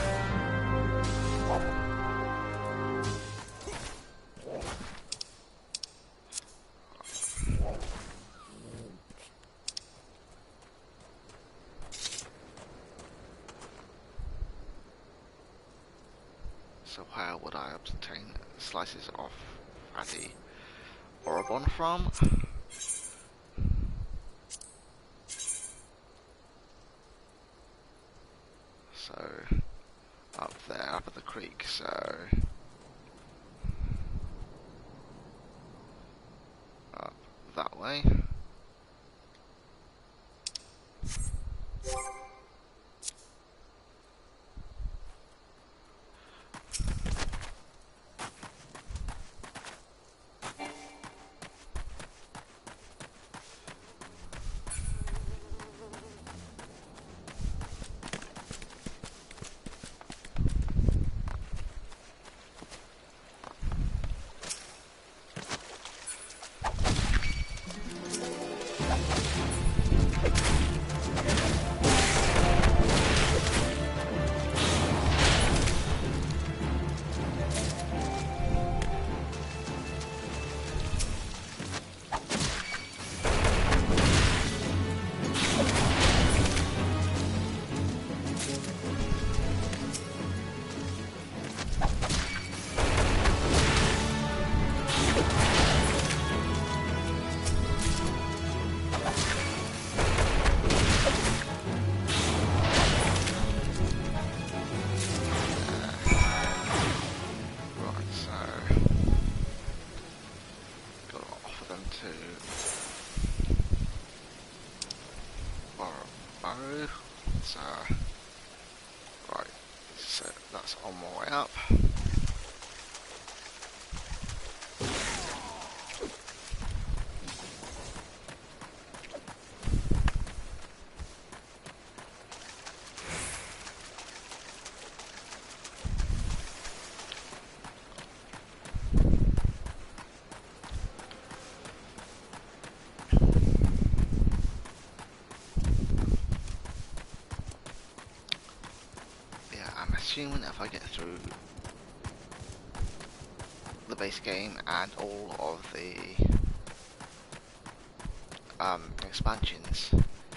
So where would I obtain slices of fatty Orabon from? So up there, up at the creek, so up that way. So, right, so that's on my way up. Assuming if I get through the base game and all of the expansions,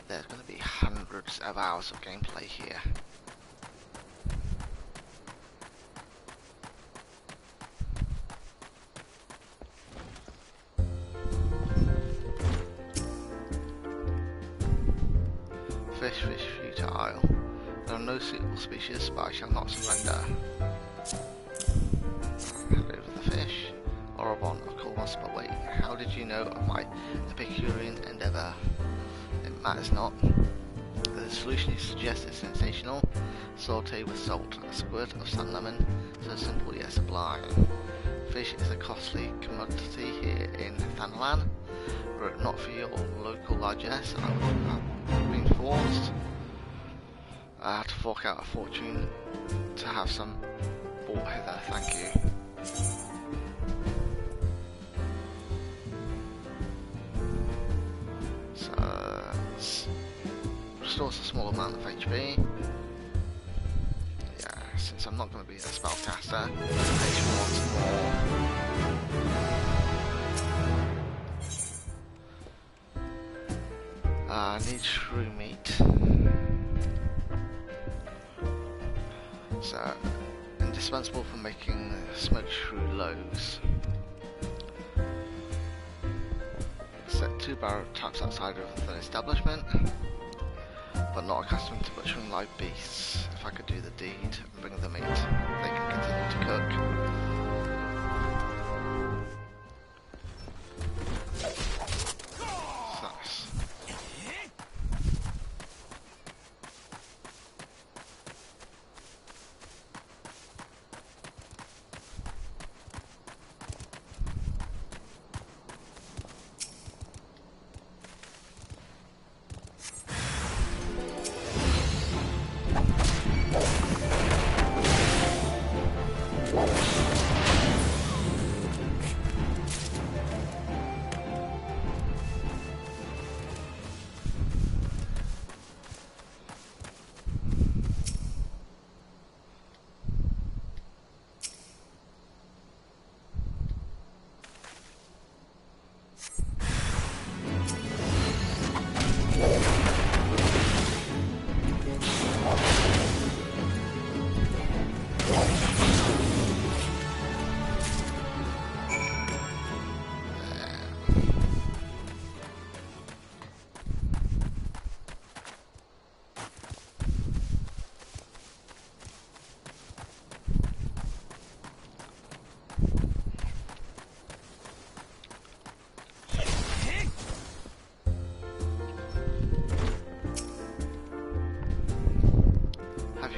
there's going to be hundreds of hours of gameplay here. Fish futile. There are no suitable species, but I shall not surrender. Hand over the fish. Orabon, of course, but wait, how did you know of my Epicurean endeavour? It matters not. The solution you suggest is sensational. Sauté with salt, a squirt of sun lemon, so simple yet sublime. Fish is a costly commodity here in Thanalan. Were it not for your local largesse, I would have been forced. I had to fork out a fortune to have some brought hither, thank you. So, restores a small amount of HP. Yeah, since I'm not going to be a spellcaster, HP wants more. I need shrew meat. So, indispensable for making smoke shrew loaves. Set 2 barrel traps outside of the establishment, but not accustomed to butchering live beasts. If I could do the deed and bring them meat, they can continue to cook. Nice.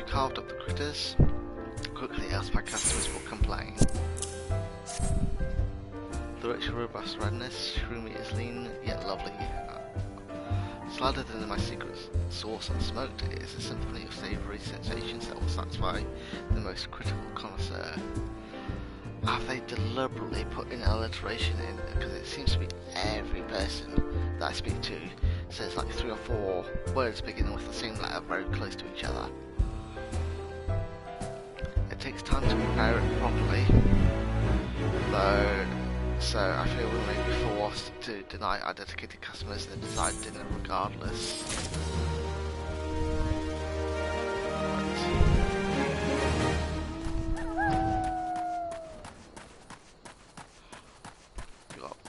Carved up the critters quickly, else my customers will complain. The rich robust redness, shrew meat is lean yet lovely. Slathered in my secret sauce and smoked, it is a symphony of savoury sensations that will satisfy the most critical connoisseur. Have they deliberately put in alliteration in? Because it seems to be every person that I speak to says like 3 or 4 words beginning with the same letter very close to each other. It takes time to prepare it properly, though, so I feel we may be forced to deny our dedicated customers the desired dinner regardless.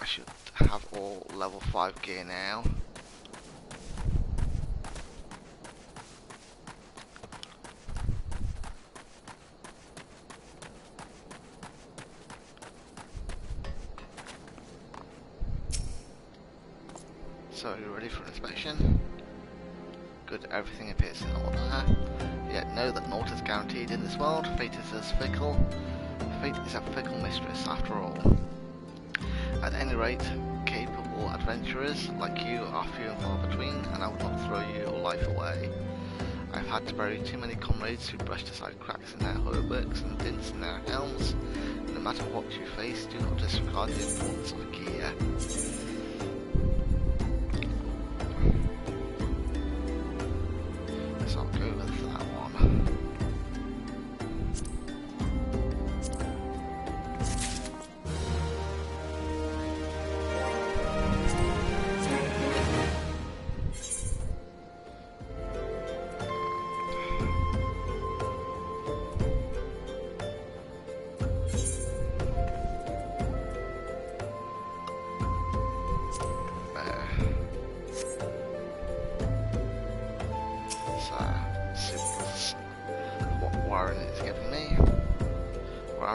I should have all level 5 gear now. So, you're ready for inspection? Good, everything appears in order. Yet know that naught is guaranteed in this world. Fate is as fickle. Fate is a fickle mistress after all. At any rate, capable adventurers like you are few and far between, and I would not throw your life away. I've had to bury too many comrades who brushed aside cracks in their hauberks and dints in their helms. No matter what you face, do not disregard the importance of gear. So I'll go with that one.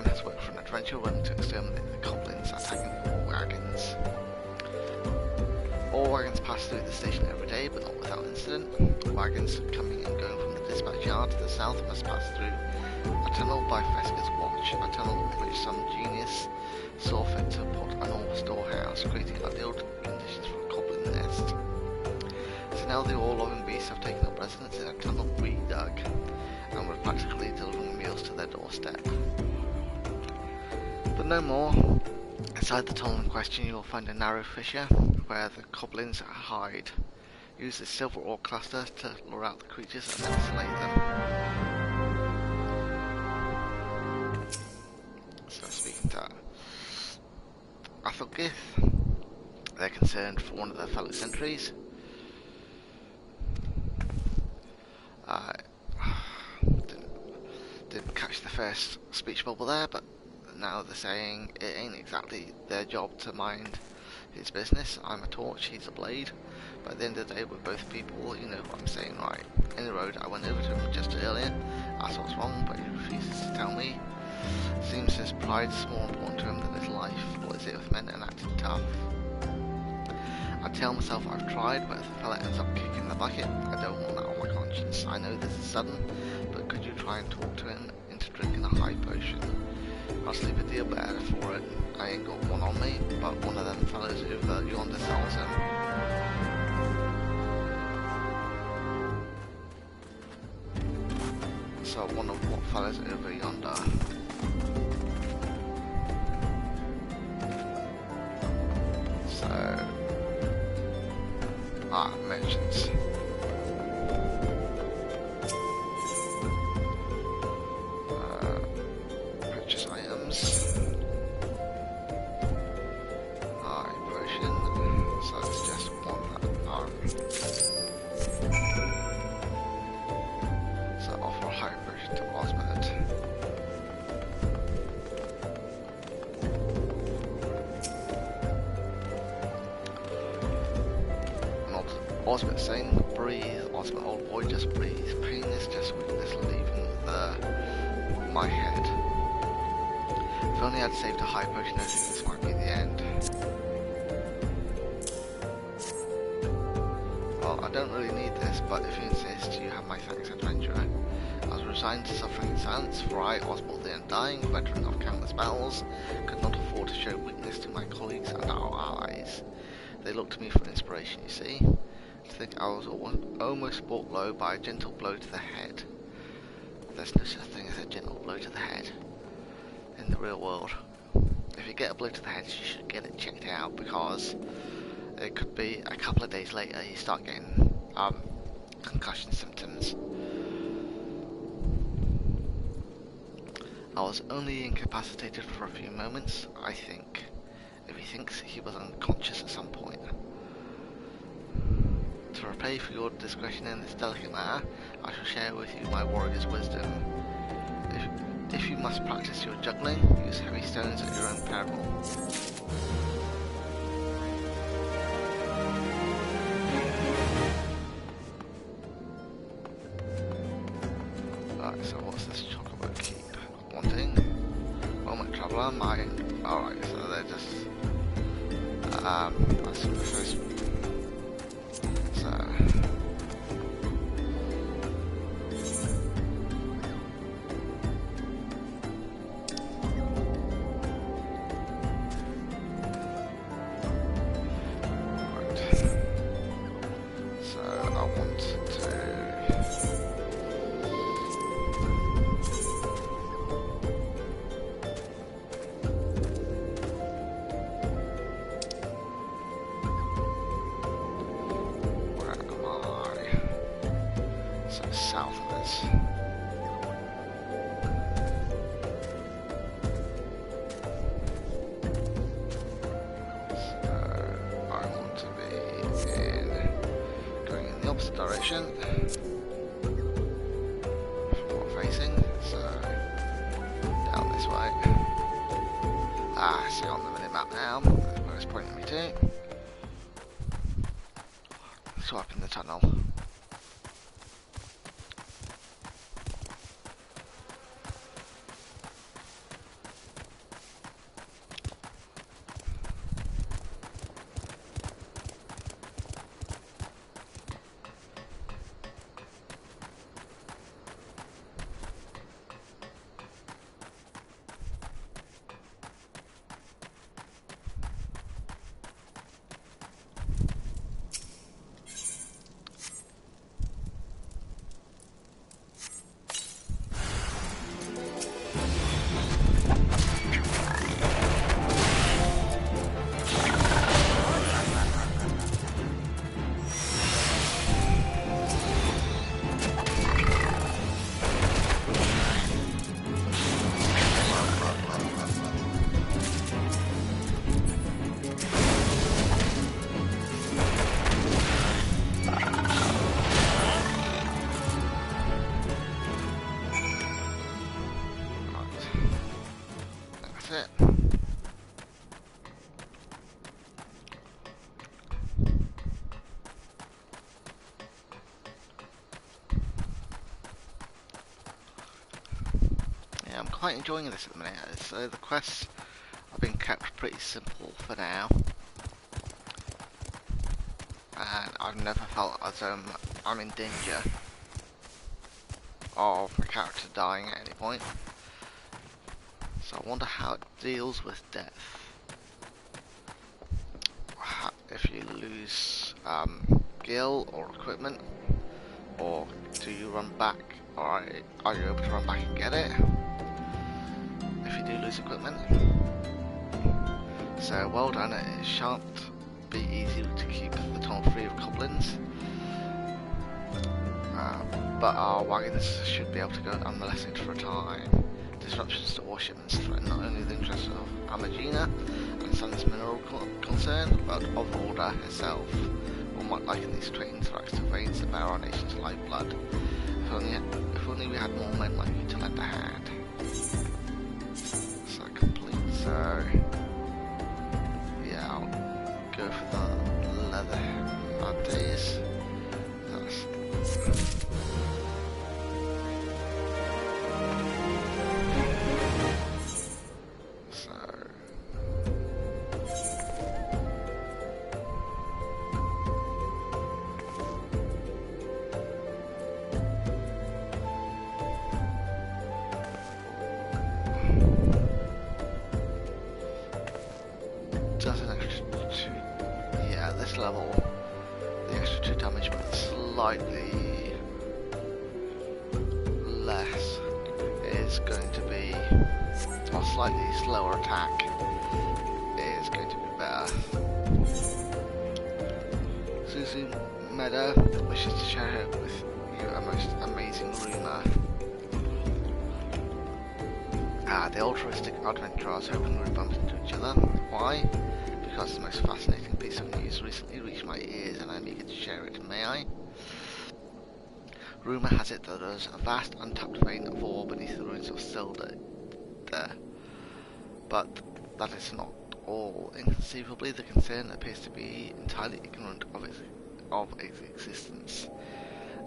Has worked for an adventure willing to exterminate the goblins attacking 4 wagons. All wagons pass through the station every day, but not without incident. Wagons coming and going from the dispatch yard to the south must pass through a tunnel by Fesca's watch, a tunnel in which some genius saw fit to put an old storehouse, creating ideal conditions for a goblin nest. So now the all-loving beasts have taken up residence in a tunnel redug, and we're practically delivering meals to their doorstep. But no more. Inside the tunnel in question you will find a narrow fissure where the goblins hide. Use the silver ore cluster to lure out the creatures and then slay them. So speaking to FFXIV, they're concerned for one of their fellow sentries. didn't catch the first speech bubble there, but now they're saying it ain't exactly their job to mind his business. I'm a torch, he's a blade. But at the end of the day, we're both people, you know what I'm saying, right? In the road, I went over to him just earlier, asked what's wrong, but he refuses to tell me. Seems his pride is more important to him than his life. What is it with men and acting tough? I tell myself I've tried, but if the fella ends up kicking the bucket, I don't want that on my conscience. I know this is sudden, but could you try and talk to him into drinking a high potion? I'll sleep a deal better for it. I ain't got one on me, but one of them fellas over yonder sells him. So I wonder what fellas over yonder. So merchants. Purchase items. High potion. So it's just one. So offer a high potion to Osmond. Osmond saying, breathe. Osmond, old boy, just breathe. Pain is just weakness leaving my head. If only I'd saved a high potion, I think this might be the end. Well, I don't really need this, but if you insist, you have my thanks, adventurer. I was resigned to suffering in silence, for I, Oswald the Undying, veteran of countless battles, could not afford to show weakness to my colleagues and our allies. They looked to me for inspiration, you see. To think I was almost brought low by a gentle blow to the head. There's no such thing as a gentle blow to the head in the real world. If you get a blow to the head, you should get it checked out, because it could be a couple of days later you start getting concussion symptoms. I was only incapacitated for a few moments, I think. If he thinks he was unconscious at some point. To repay for your discretion in this delicate matter, I shall share with you my warrior's wisdom. If you must practice your juggling, use heavy stones at your own peril. Right, so what's this chocobo keep wanting? Moment traveller, mine. Alright, so they're just that's the first. So I want to south of this. So I want to be going in the opposite direction from what I'm facing, so down this way. I see on the minimap now, that's where it's pointing me to. Swipe in the tunnel. quite enjoying this at the minute. So the quests have been kept pretty simple for now, and I've never felt as I'm in danger of my character dying at any point. So I wonder how it deals with death. If you lose gear or equipment, or do you run back, or are you able to run back and get it if you do lose equipment? So well done. It shan't be easy to keep the tunnel free of goblins, but our wagons should be able to go unmolested for a time. Disruptions to all shipments threaten not only the interests of Amagina and Sun's mineral concern, but of Order herself. One might liken these trains tracks to veins that bear our nation's lifeblood. If only we had more men like you to lend a hand. So complete. So yeah, I'll go for the leather days. Does an extra 2. Yeah, this level, the extra 2 damage, but slightly less is going to be, or slightly slower attack is going to be better. Suzu Meda wishes to share with you a most amazing rumour. The altruistic adventurers hoping we bump into each other. Why? Because the most fascinating piece of news recently reached my ears and I'm eager to share it. May I? Rumour has it that there is a vast untapped vein of ore beneath the ruins of Silda there. But that is not all. Inconceivably, the concern appears to be entirely ignorant of its existence.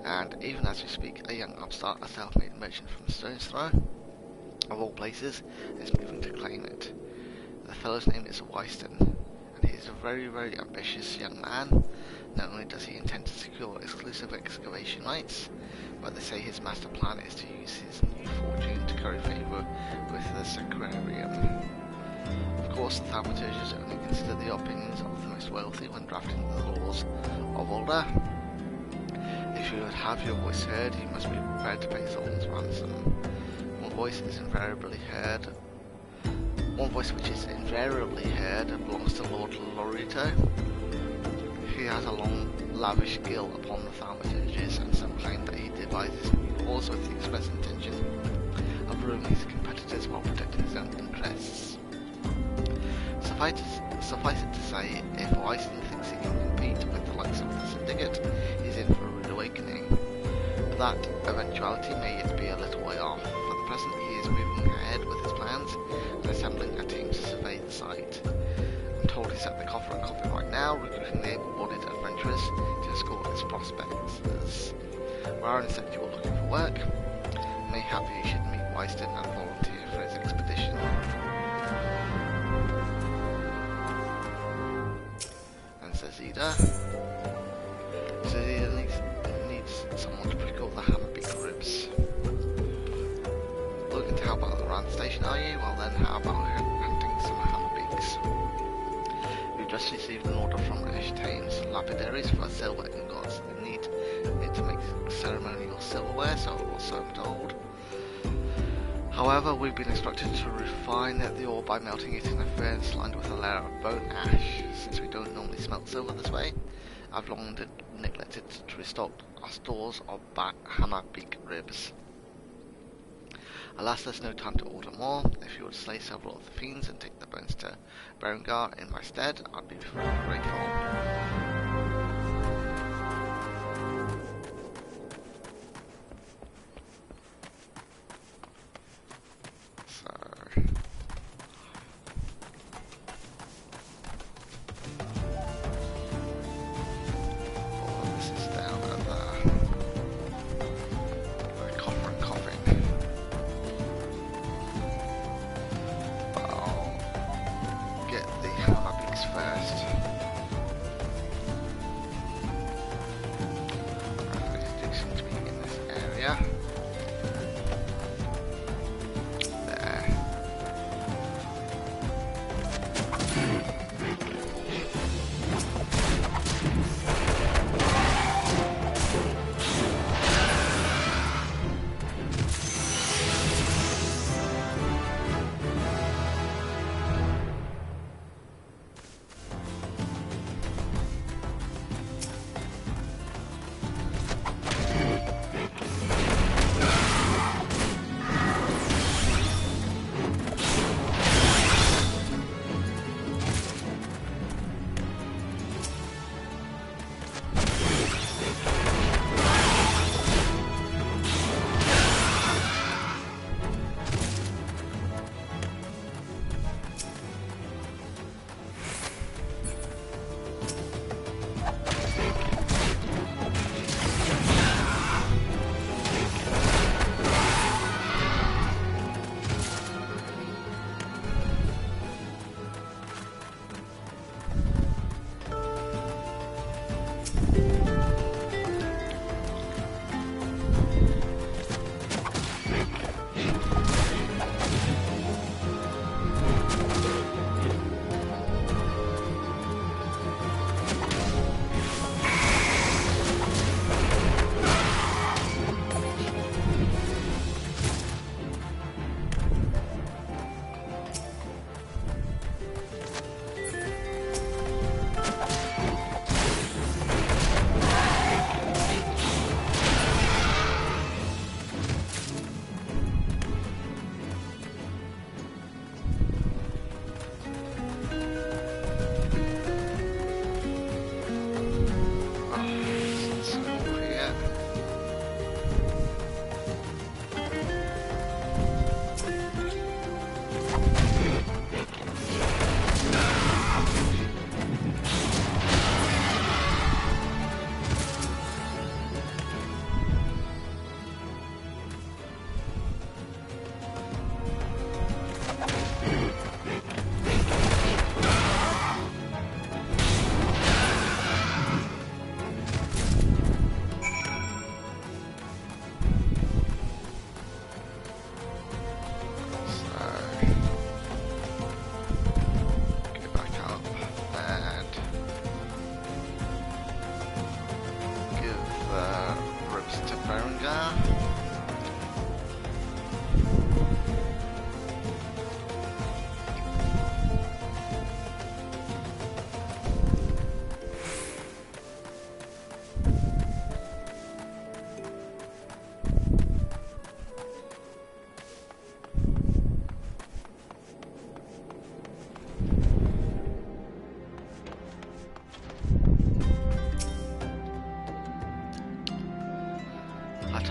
And even as we speak, a young upstart, a self-made merchant from Stone's Throw, of all places, is moving to claim it. The fellow's name is Wyston, and he is a very, very ambitious young man. Not only does he intend to secure exclusive excavation rights, but they say his master plan is to use his new fortune to curry favour with the Sacrarium. Of course, the thaumaturges only consider the opinions of the most wealthy when drafting the laws of Order. If you would have your voice heard, you must be prepared to pay Solon's ransom. One voice which is invariably heard belongs to Lord Lorito. He has a long, lavish skill upon the thaumaturges, and some claim that he devises new laws with the express intention of ruining his competitors while protecting his own interests. Suffice it to say, if Wyston thinks he can compete with the likes of the Syndicate, he's in for a rude awakening. But that eventuality may yet be a little way off. For the present, he is moving ahead with his plans and assembling a team to survey the site. I'm told he's at the Coffer and Coffee right now, recruiting the able-bodied adventurers to escort his prospects. Warren said you were looking for work. Mayhap you should meet Wyston and volunteer for his expedition. And Zazida needs someone to prickle the hammerbeak ribs. Looking to help out at the Rand station, are you? Well then, how about hunting some hammerbeaks? We've just received an order from Ashtane's lapidaries for silver ingots. They need it to make ceremonial silverware, so I'm told. However, we've been instructed to refine the ore by melting it in a furnace lined with a layer of bone ash. Since we don't normally smelt silver this way, I've long neglected to restock our stores of hammerbeak ribs. Alas, there's no time to order more. If you would slay several of the fiends and take the bones to Berengar in my stead, I'd be grateful.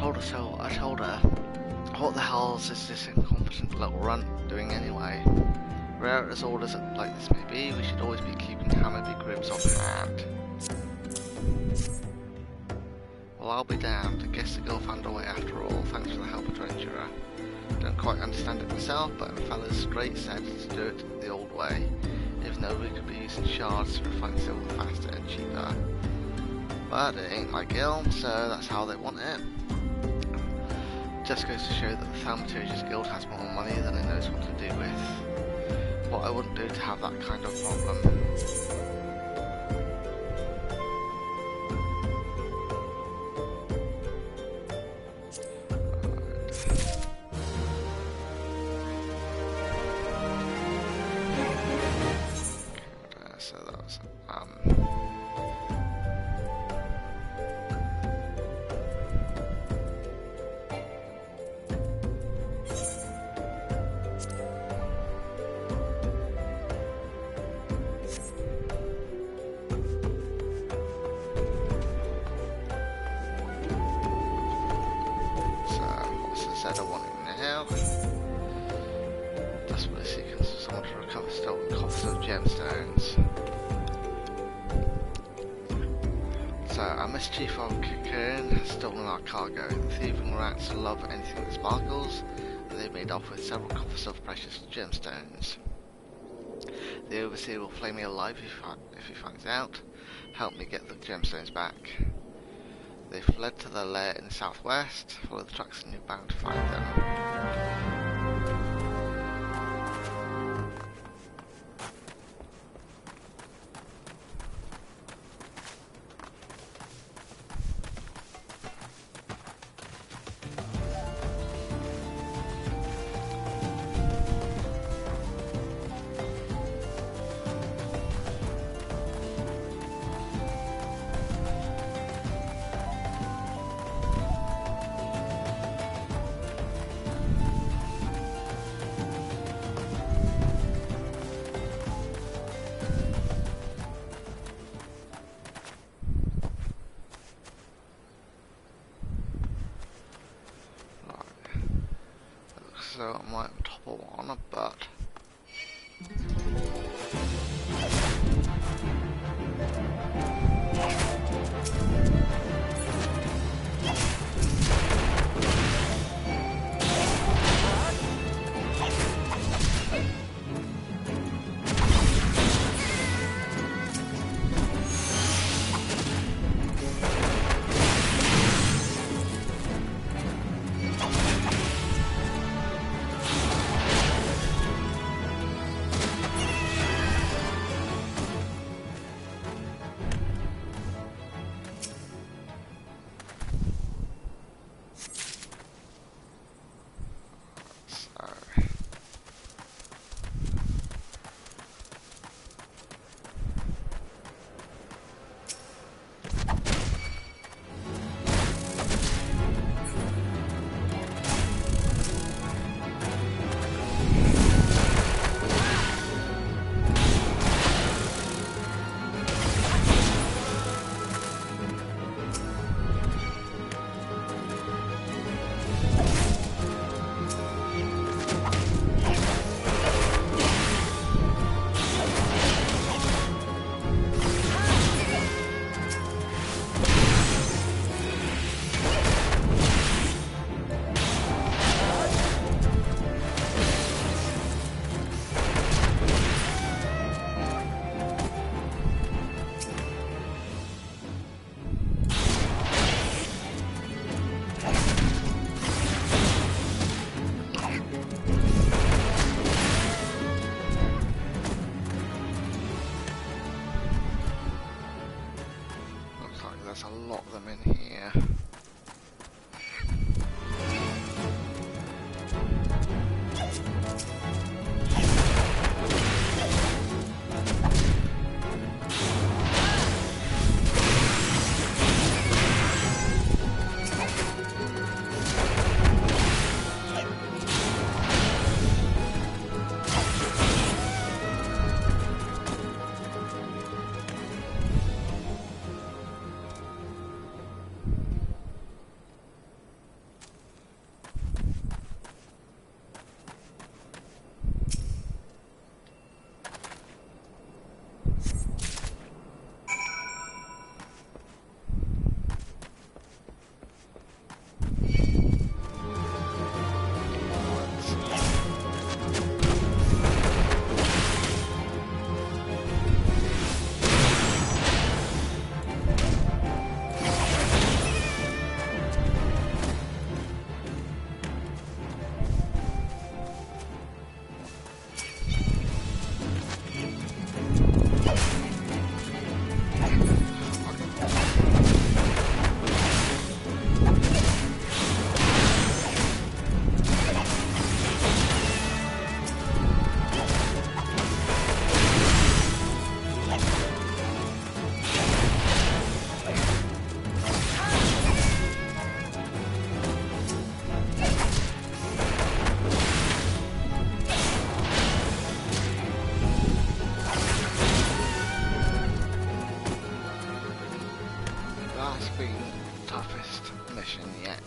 I told her, what the hell is this incompetent little runt doing anyway? Rare as orders like this may be, we should always be keeping hammer-big ribs on hand. Well, I'll be damned. I guess the girl found her way after all, thanks for the help, adventurer. Don't quite understand it myself, but a fella's straight said to do it the old way, even though we could be using shards to refine silver faster and cheaper. But it ain't my guild, so that's how they want it. Just goes to show that the Thaumaturgist Guild has more money than it knows what to do with. What I wouldn't do to have that kind of problem. So that was I want it now. Desperately seeking someone to recover stolen coffers of gemstones. So, a mischief of Cocoon has stolen our cargo. The thieving rats love anything that sparkles, and they made off with several coffers of precious gemstones. The overseer will flay me alive if he finds out. Help me get the gemstones back. They fled to their lair in the southwest. Follow the tracks and you're bound to find them. So I might topple one, but there's a lot of them in here. has been the toughest mission yet.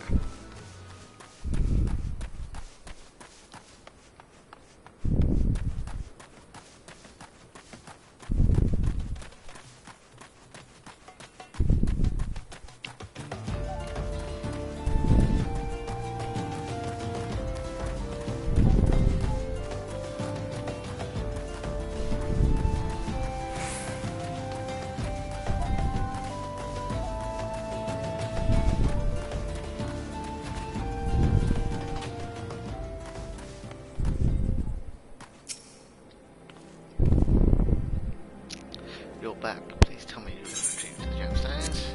You're back. Please tell me you retrieved the gemstones.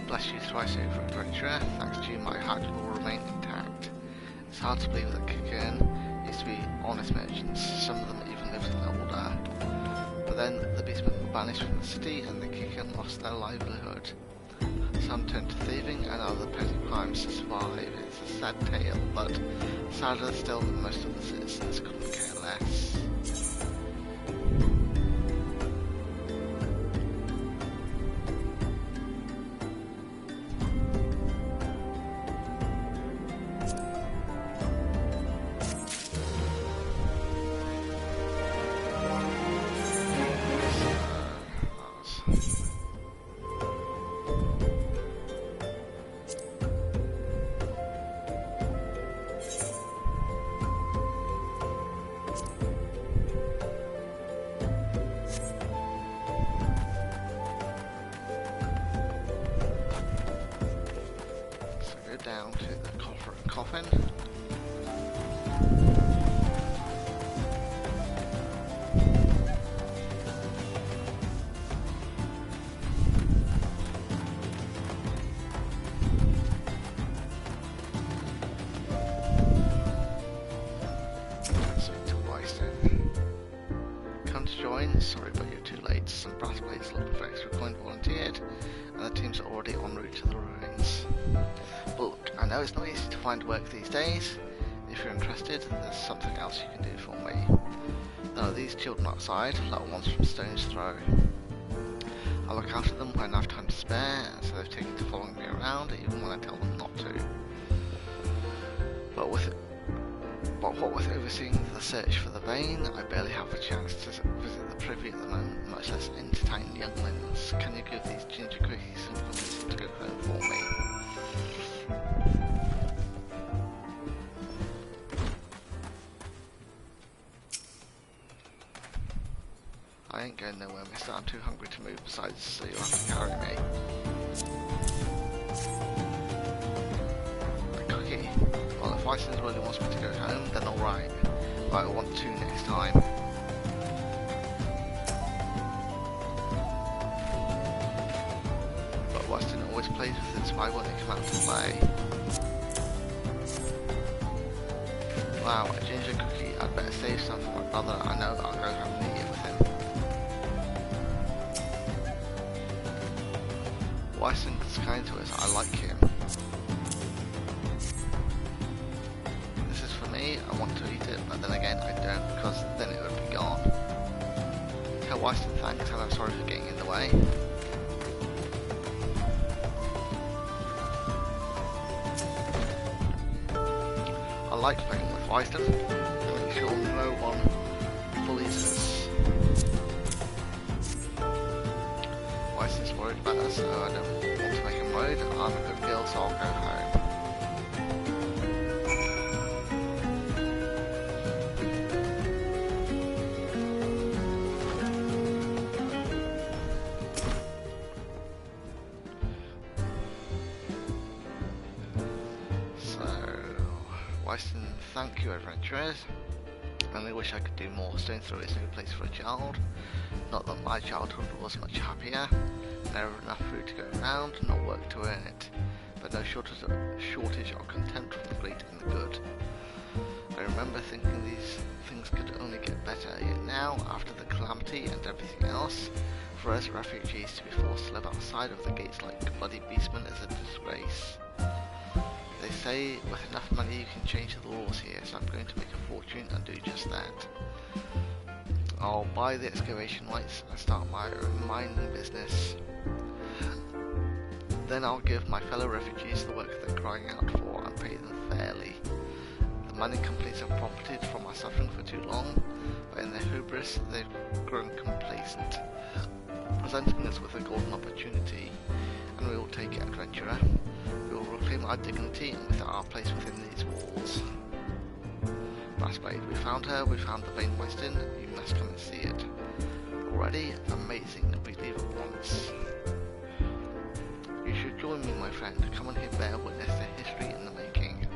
Bless you thrice over, adventurer. Thanks to you, my heart will remain intact. It's hard to believe that Kicken used to be honest merchants. Some of them even lived in order. But then the beastmen were banished from the city, and the Kicken lost their livelihood. Some turned to thieving, and other petty crimes to survive. It's a sad tale, but sadder still that most of the citizens couldn't care less. Down to the coffin. Sweet to Wyston. Come to join? Sorry, but you're too late. Some brass blades looking for extra coin volunteered, and the teams are already en route to the ruins. But I know it's not easy to find work these days. If you're interested, there's something else you can do for me. There are these children outside, little ones from stone's throw. I look after them when I have time to spare, so they've taken to following me around, even when I tell them not to. But what with overseeing the search for the vein, I barely have a chance to visit the privy at the moment, much less entertain younglings. Can you give these ginger cookies some permission to go home for me? I ain't going nowhere, mister. I'm too hungry to move, besides, so you'll have to carry me. A cookie? Well, if Wyston really wants me to go home, then alright. But I want to next time. But Wyston always plays with it, so I won't come out to play. Wow, a ginger cookie. I'd better save some for my brother. I know I'll go home and eat it with him. Wyston's kind to us, I like him. This is for me, I want to eat it, but then again I don't, because then it would be gone. Tell Wyston thanks, and I'm sorry for getting in the way. I like playing with Wyston, to make sure no one bullies us. Wyston's worried about us, so I don't want to make him worried. I'm a good girl, so I'll go home. So, Wyston, thank you, adventurers. I only wish I could do more. Stone Throw is no place for a child. Not that my childhood was much happier. Never enough food to go around, nor work to earn it. But no shortage or contempt from the great and the good. I remember thinking these things could only get better, yet now, after the calamity and everything else, for us refugees to be forced to live outside of the gates like bloody beastmen is a disgrace. They say with enough money you can change the laws here, so I'm going to make a fortune and do just that. I'll buy the excavation rights and start my own mining business. Then I'll give my fellow refugees the work they're crying out for and pay them fairly. The mining companies have profited from our suffering for too long, but in their hubris they've grown complacent, presenting us with a golden opportunity, and we will take it, adventurer. We will reclaim our dignity and with our place within these walls. Brassblade, we found her, we found the vein Weston, you must come and see it. Already? Amazing, we leave at once. You should join me, my friend, come and bear witness to history in the making.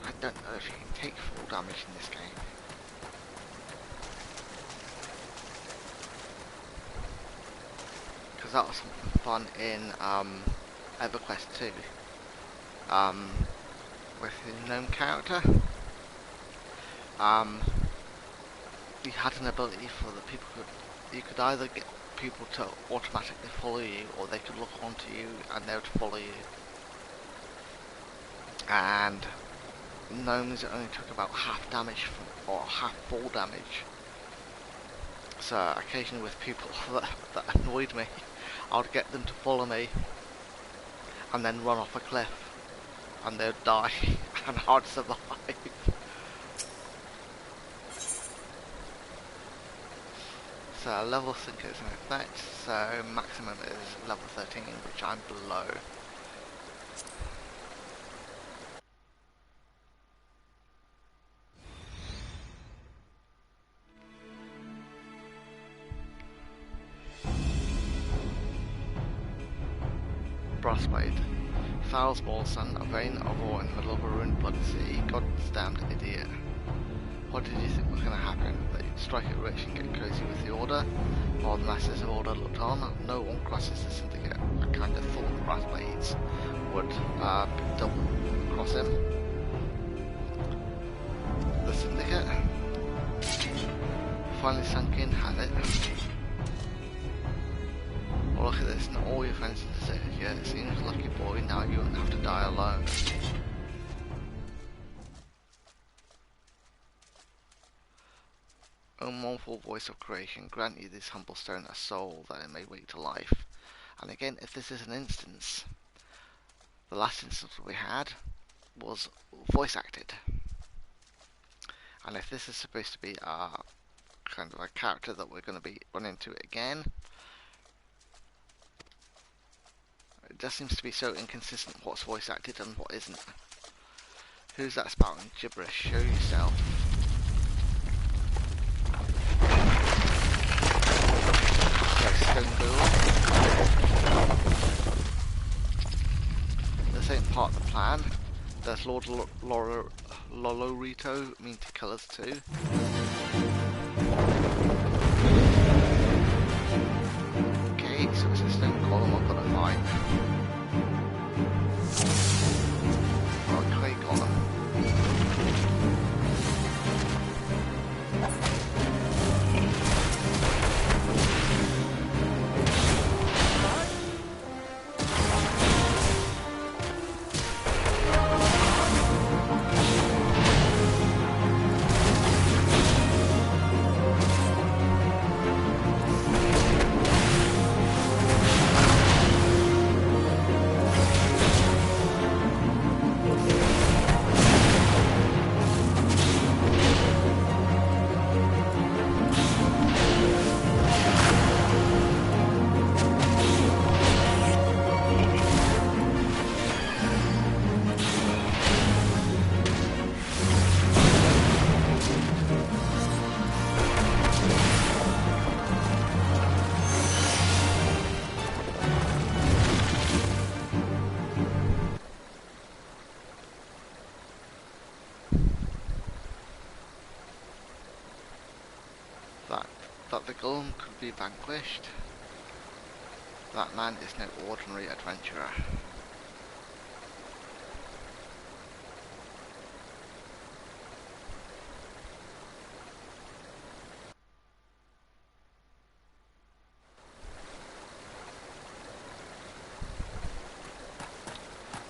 I don't know if you can take full damage in this game. Because that was something fun in FFXIV 2. With the gnome character. You had an ability for the people you could either get people to automatically follow you, or they could look onto you and they would follow you. And gnomes only took about half damage or half full damage. So occasionally with people that annoyed me, I would get them to follow me and then run off a cliff and they'd die and I'd survive. So level sync is in effect, so maximum is level 13, which I'm below. Brassblade. Foul small son, a vein of ore in the middle of a ruined blood sea. Goddamned idiot. What did you think was going to happen? That you'd strike it rich and get cozy with the Order? While the Masters of Order looked on, no one crosses the Syndicate. I kind of thought Brassblades would double cross him. The Syndicate finally sunk in, had it. Well, look at this, not all your friends deserted you. It seems lucky boy, now you won't have to die alone. O mournful voice of creation, grant you this humble stone a soul, that it may wake to life. And again, if this is an instance, the last instance we had was voice acted. And if this is supposed to be a kind of a character that we're going to be running into again, it just seems to be so inconsistent what's voice acted and what isn't. Who's that spouting gibberish? Show yourself. Okay, Stone Ghoul. This ain't part of the plan. Does Lord Lolorito mean to kill us too? Okay, so it's a stone column I've got to find. Or a clay column. golem could be vanquished. That man is no ordinary adventurer.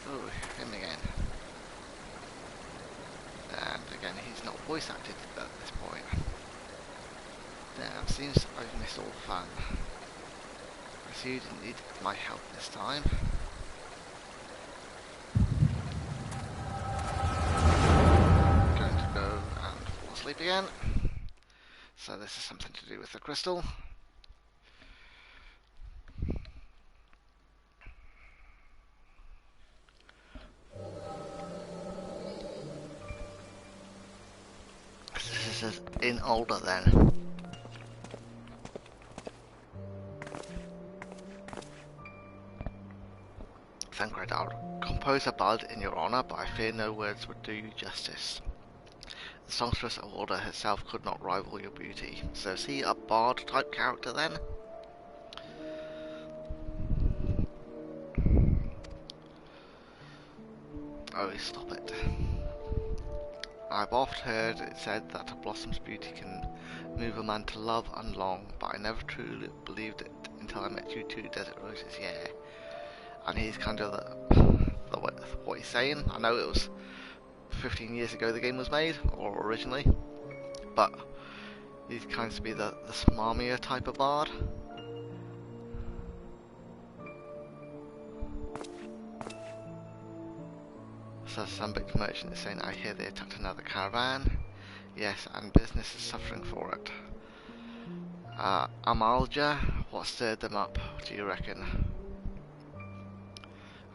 Oh, him again. And again, he's not voice acted at this point. Damn, seems I've missed all the fun. I see you didn't need my help this time. Going to go and fall asleep again. So this is something to do with the crystal. This is in older then. Thank God, I'll compose a ballad in your honour, but I fear no words would do you justice. The songstress of Order herself could not rival your beauty. So is he a bard type character then? Oh, stop it. I've oft heard it said that a blossom's beauty can move a man to love and long, but I never truly believed it until I met you two desert roses, yeah. And he's kind of what he's saying. I know it was 15 years ago the game was made, or originally, but he kinds to be the smarmier type of bard. So Sambik merchant is saying, I hear they attacked another caravan. Yes, and business is suffering for it. Amalja, what stirred them up, do you reckon?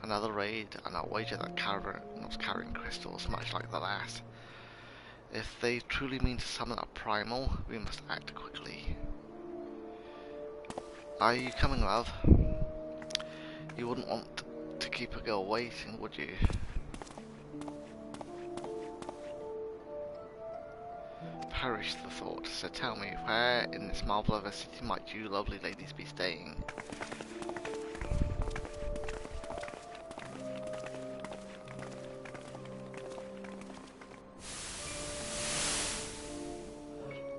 Another raid, and I'll wager that caravan was carrying crystals, much like the last. If they truly mean to summon a primal, we must act quickly. Are you coming, love? You wouldn't want to keep a girl waiting, would you? Perish the thought. So tell me, where in this marvel of a city might you lovely ladies be staying?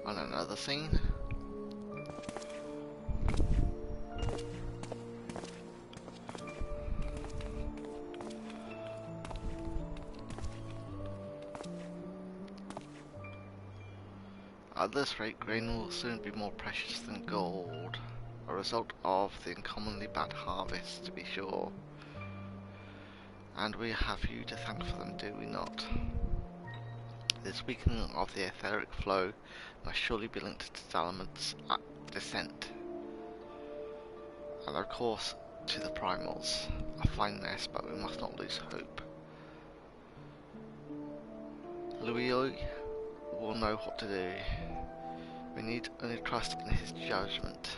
On another scene. At this rate, grain will soon be more precious than gold, a result of the uncommonly bad harvest, to be sure. And we have you to thank for them, do we not? This weakening of the etheric flow must surely be linked to Salaman's descent, and of course to the primals. A fine mess, but we must not lose hope. Louis will know what to do. We need only trust in his judgment.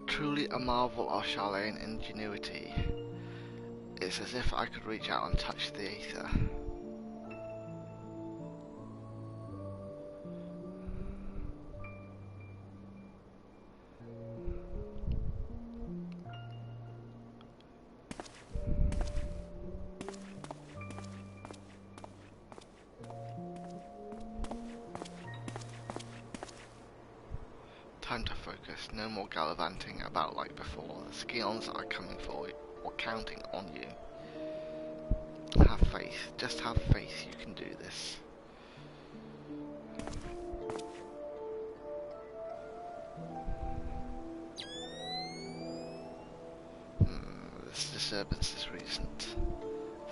Truly a marvel of Charlene ingenuity. It's as if I could reach out and touch the ether. Time to focus, no more gallivanting about like before. The Scions are coming for you, or counting on you. Have faith, just have faith you can do this. This disturbance is recent.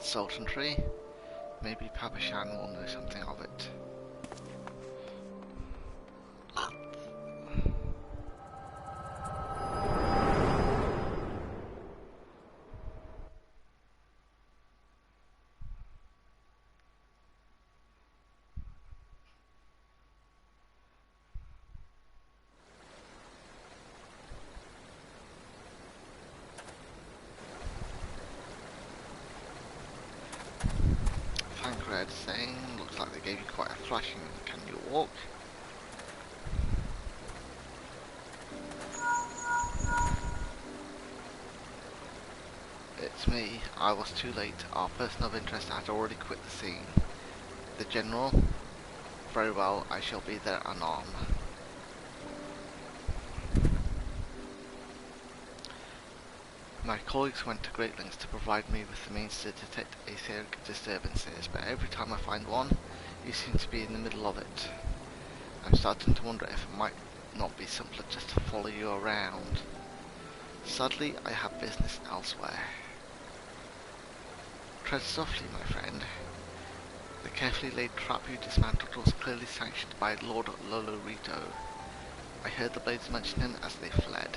Sultanry? Maybe Papashan will know something of it. Tancred saying, looks like they gave you quite a thrashing. Can you walk? It's me. I was too late. Our person of interest had already quit the scene. The General? Very well, I shall be there anon. My colleagues went to great lengths to provide me with the means to detect etheric disturbances, but every time I find one, you seem to be in the middle of it. I'm starting to wonder if it might not be simpler just to follow you around. Sadly, I have business elsewhere. Tread softly, my friend. The carefully laid trap you dismantled was clearly sanctioned by Lord Lolorito. I heard the blades mention him as they fled.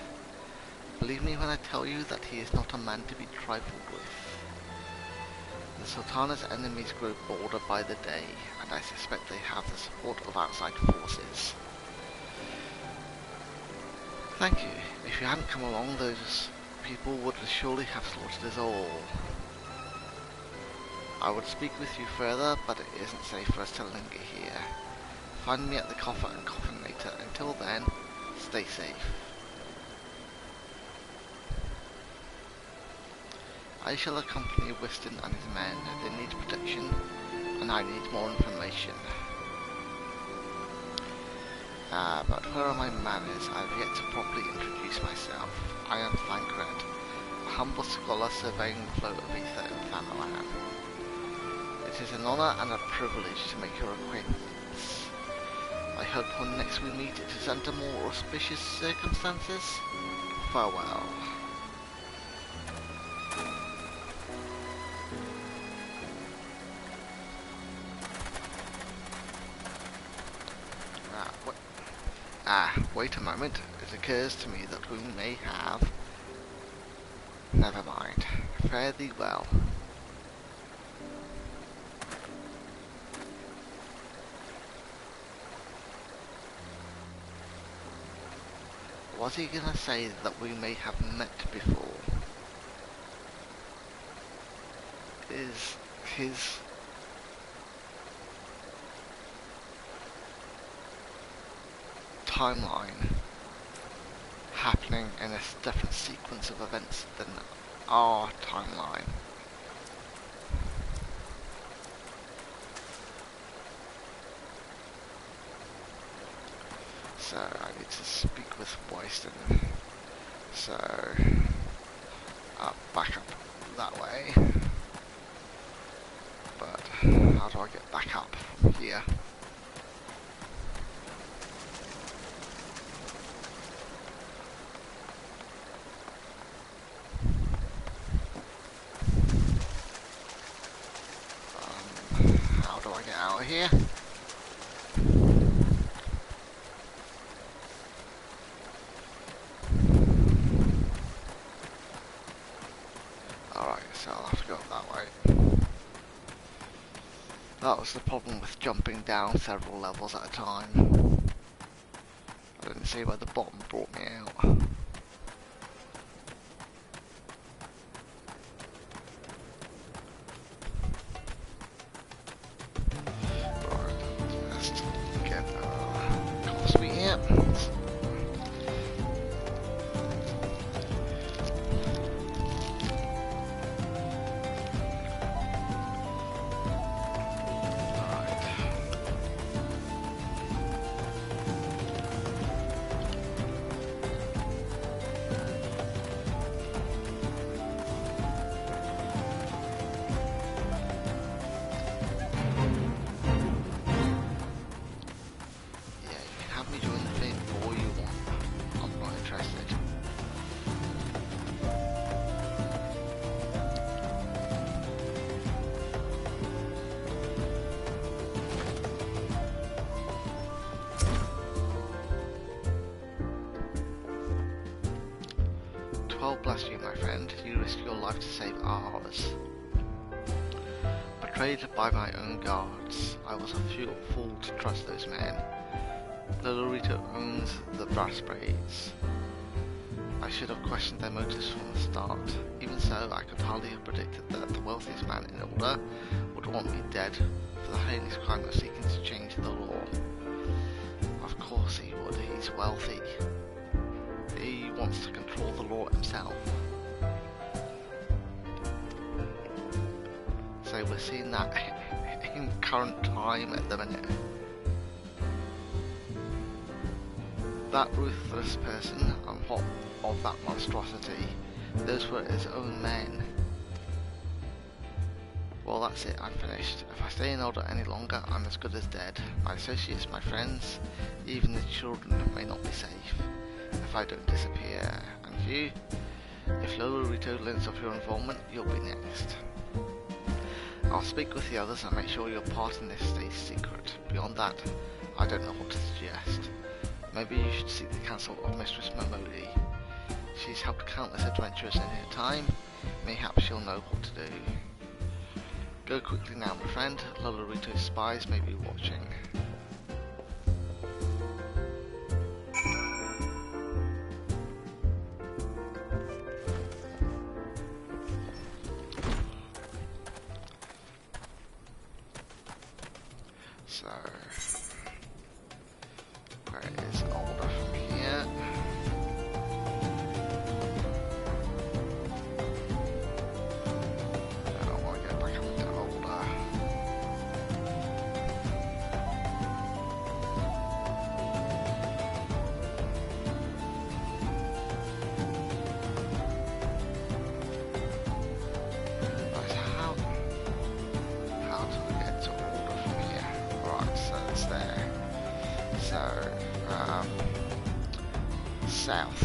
Believe me when I tell you that he is not a man to be trifled with. The Sultana's enemies grow bolder by the day, and I suspect they have the support of outside forces. Thank you. If you hadn't come along, those people would surely have slaughtered us all. I would speak with you further, but it isn't safe for us to linger here. Find me at the coffer and coffin later. Until then, stay safe. I shall accompany Whiston and his men. They need protection, and I need more information. But where are my manners? I have yet to properly introduce myself. I am Thancred, a humble scholar surveying the flow of ether in Thanalan. It is an honour and a privilege to make your acquaintance. I hope when next we meet it is under more auspicious circumstances. Farewell. Wait a moment. It occurs to me that we may have... Never mind. Fare thee well. Was he gonna say that we may have met before? Is his... timeline happening in a different sequence of events than our timeline? So I need to speak with Wyston. So back up that way. But how do I get back up from here? How do I get out of here? Alright, so I'll have to go up that way. That was the problem with jumping down several levels at a time. I didn't see where the bottom brought me out. Bless you, my friend. You risk your life to save ours. Betrayed by my own guards, I was a fool to trust those men. Lolorito owns the brass braids. I should have questioned their motives from the start. Even so, I could hardly have predicted that the wealthiest man in order would would want me dead for the heinous crime of seeking to change the law. Of course he would, he's wealthy. He wants to control the law himself. So we're seeing that in current time at the minute. That ruthless person on top of that monstrosity, those were his own men. Well, that's it, I'm finished. If I stay in order any longer, I'm as good as dead. My associates, my friends, even the children may not be safe if I don't disappear. And you? If Lolorito learns of your involvement, you'll be next. I'll speak with the others and make sure your part in this stays secret. Beyond that, I don't know what to suggest. Maybe you should seek the counsel of Mistress Momodi. She's helped countless adventurers in her time. Mayhaps she'll know what to do. Go quickly now, my friend. Lolorito's spies may be watching. So, where is Older from here? I don't want to go back up to Older. Right, how do we get to Older from here? Right, so it's there. So, south.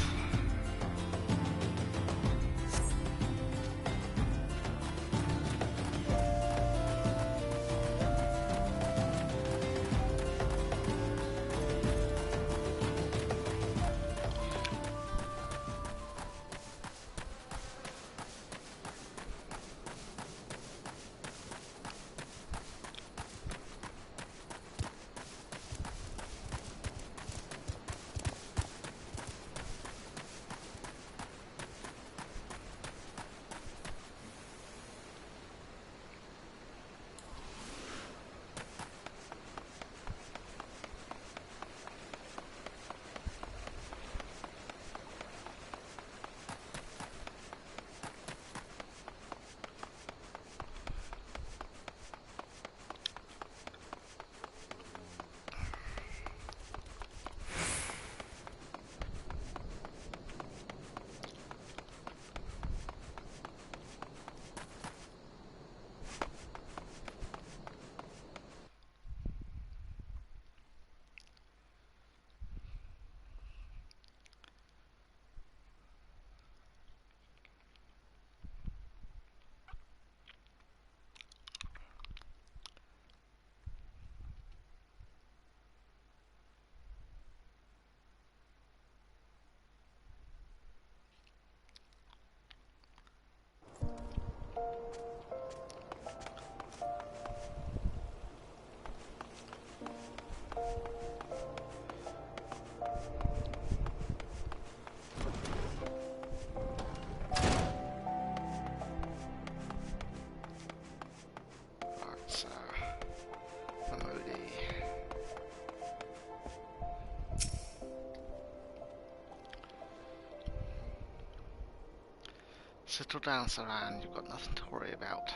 Settle down, Saran, you've got nothing to worry about.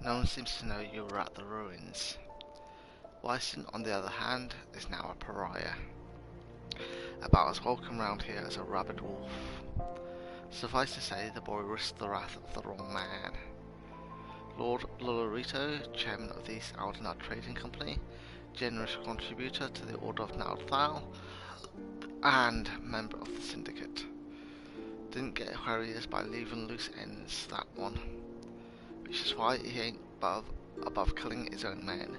No one seems to know you were at the ruins. Wyson, on the other hand, is now a pariah. About as welcome round here as a rabid wolf. Suffice to say, the boy risked the wrath of the wrong man. Lord Lolorito, chairman of the East Aldenard Trading Company, generous contributor to the Order of Naldthal, and member of the Syndicate. Didn't get warriors by leaving loose ends, that one. Which is why he ain't above killing his own men.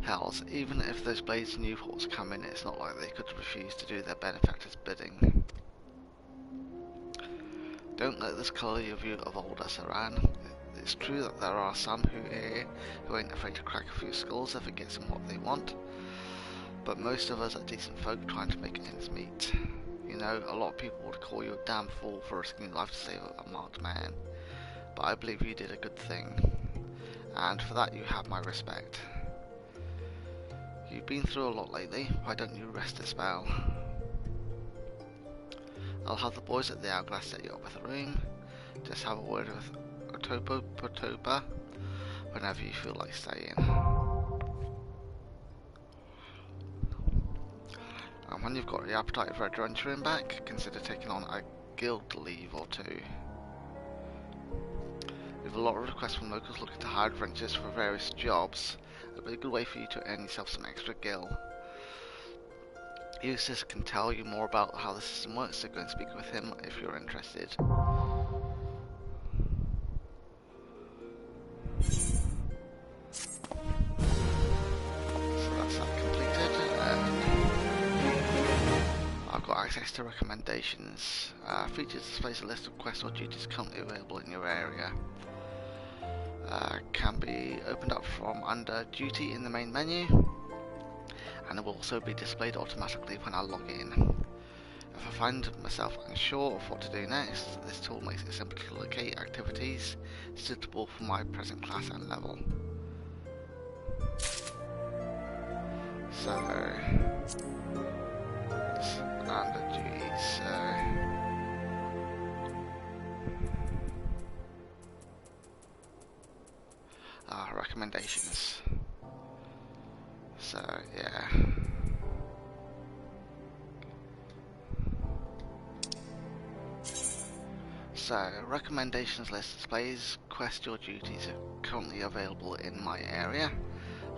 Hells, even if those blades and U-Hawks come in, it's not like they could refuse to do their benefactor's bidding. Don't let this colour your view of Older, Saran. It's true that there are some who ain't afraid to crack a few skulls if it gets them what they want, but most of us are decent folk trying to make ends meet. You know, a lot of people would call you a damn fool for risking your life to save a marked man, but I believe you did a good thing, and for that you have my respect. You've been through a lot lately, why don't you rest a spell? I'll have the boys at the Hourglass set you up with a room. Just have a word with Otopa whenever you feel like staying. And when you've got the appetite for adventuring back, consider taking on a guild leave or two. With a lot of requests from locals looking to hire adventurers for various jobs, it'll be a good way for you to earn yourself some extra gil. Eustace can tell you more about how the system works, so go and speak with him if you're interested. So that's that completed. I've got access to recommendations. Features displays a list of quests or duties currently available in your area. Can be opened up from under duty in the main menu, and it will also be displayed automatically when I log in. If I find myself unsure of what to do next, this tool makes it simple to locate activities suitable for my present class and level. So, it's under duties, so recommendations. So, yeah. So, recommendations list displays quests or duties are currently available in my area.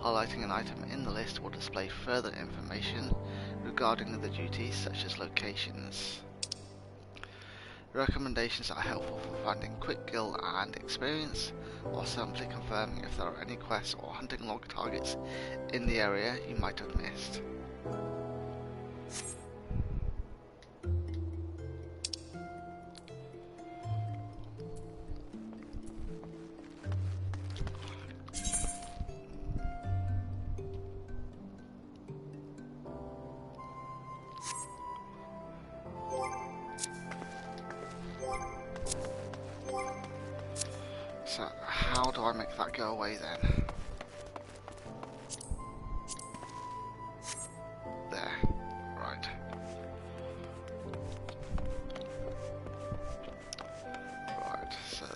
Highlighting an item in the list will display further information regarding the duties, such as locations. Recommendations are helpful for finding quick gil and experience, or simply confirming if there are any quests or hunting log targets in the area you might have missed. So, how do I make that go away then? There. Right. Right, so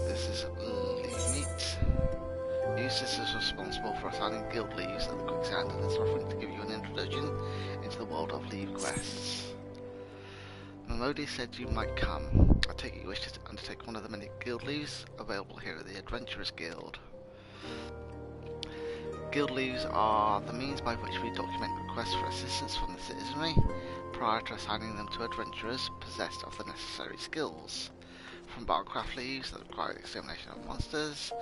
this is leave meat. Eustace is responsible for assigning guild leaves at the quicksand and is offering to give you an introduction into the world of leave quests. Melody said you might come. I take it you wish to undertake one of the many guild leaves available here at the Adventurers Guild. Guild leaves are the means by which we document requests for assistance from the citizenry prior to assigning them to adventurers possessed of the necessary skills. From battlecraft leaves that require the extermination of monsters,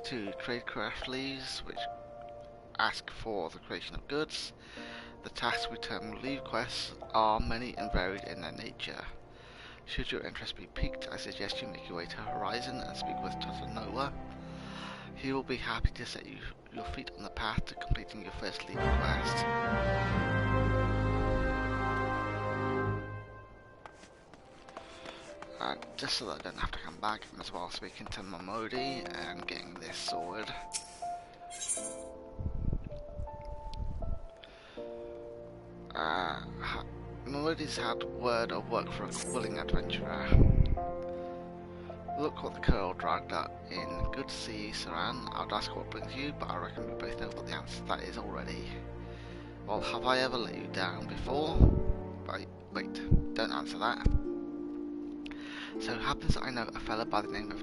to tradecraft leaves which ask for the creation of goods, the tasks we term leave quests are many and varied in their nature. Should your interest be piqued, I suggest you make your way to Horizon and speak with Totanoa. He will be happy to set your feet on the path to completing your first leave quest. Just so that I don't have to come back, I'm as well speaking to Momodi and getting this sorted. Momodi's had word of work for a willing adventurer. Look what the girl dragged up in. Good to see you, Saran. I'd ask what brings you, but I reckon we both know what the answer to that is already. Well, have I ever let you down before? Wait, don't answer that. So it happens that I know a fella by the name of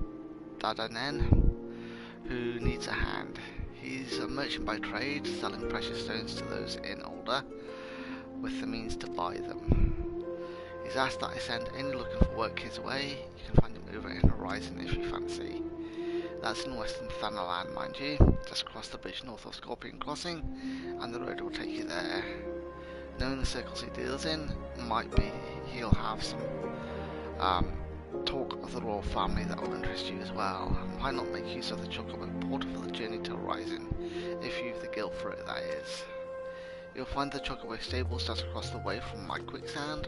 Dadanen who needs a hand. He's a merchant by trade, selling precious stones to those in order with the means to buy them. He's asked that I send any looking for work his way. You can find him over in Horizon if you fancy. That's in Western Thanalan, mind you. Just cross the bridge north of Scorpion Crossing, and the road will take you there. Knowing the circles he deals in, might be he'll have some talk of the royal family that will interest you as well. Why not make use of the chocobo portal for the journey to Horizon, if you've the guild for it, that is. You'll find the Chocobo stables just across the way from my quicksand.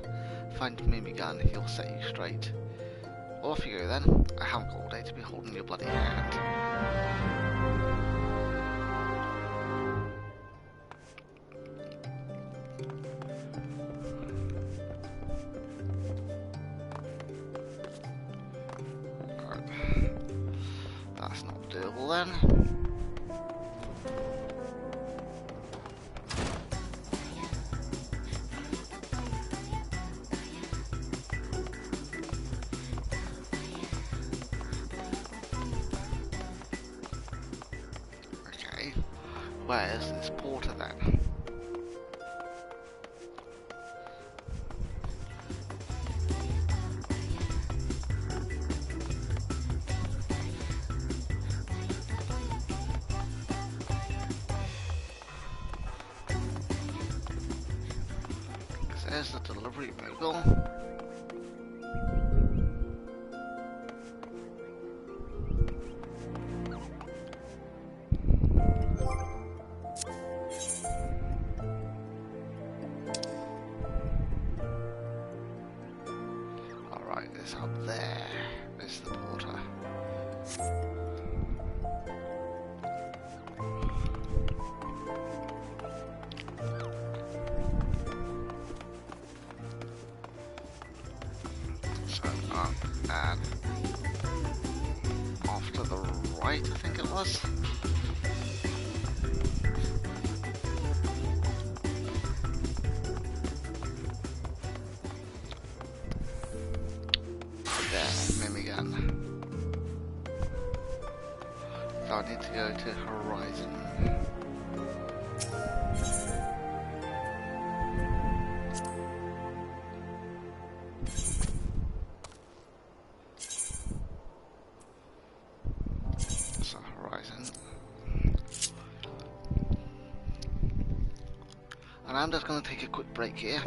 Find Mimigan, he'll set you straight. Well, off you go then. I haven't got all day to be holding your bloody hand. That's not doable then. Okay, where's this porter then? There's the delivery mogul. Alright, it's up there. It's the porter. And off to the right, I think it was. There, Mimigan. So I need to go to Horizon. And I'm just going to take a quick break here,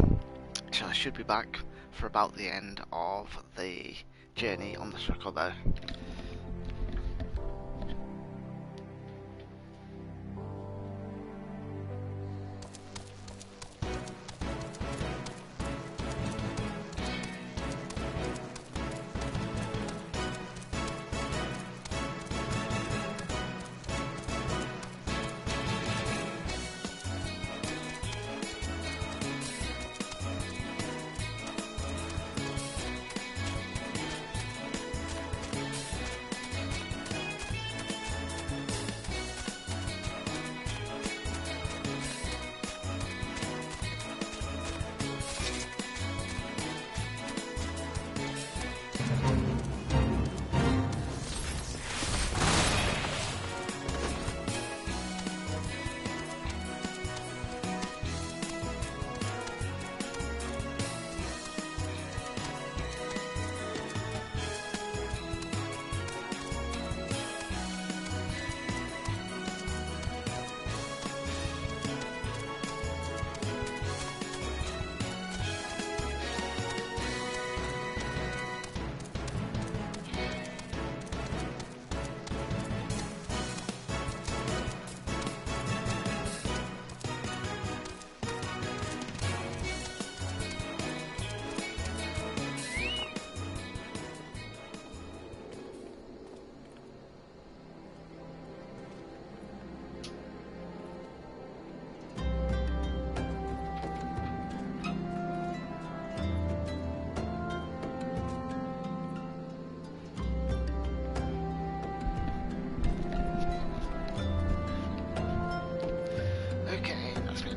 so I should be back for about the end of the journey on the Chocobo.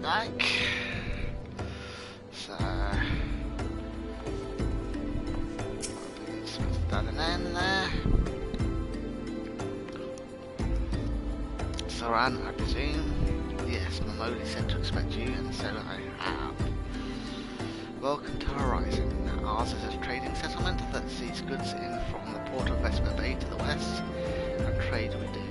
Back. So switch that an end there. Saran, I presume. Yes, Mamoli said to expect you, and so I have. Welcome to Horizon. Ours is a trading settlement that sees goods in from the port of Vesper Bay to the west, and trade we do.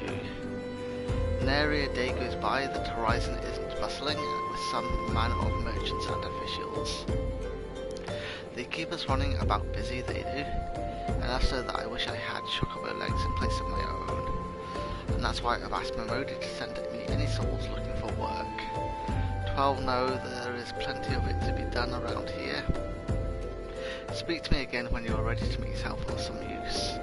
Nary a day goes by that Horizon isn't bustling with some manner of merchants and officials. They keep us running about busy, they do, enough so that I wish I had Chocobo legs in place of my own. And that's why I've asked Mamodi to send me any souls looking for work. FFXIV know there is plenty of it to be done around here. Speak to me again when you are ready to make yourself of some use.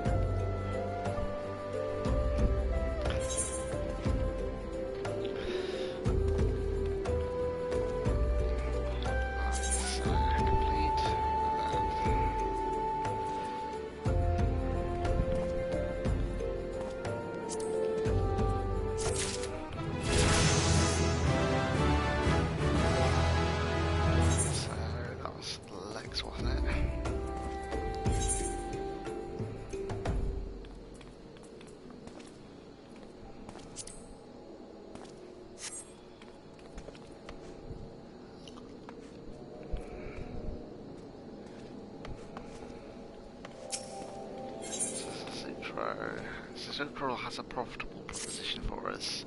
Citro has a profitable proposition for us.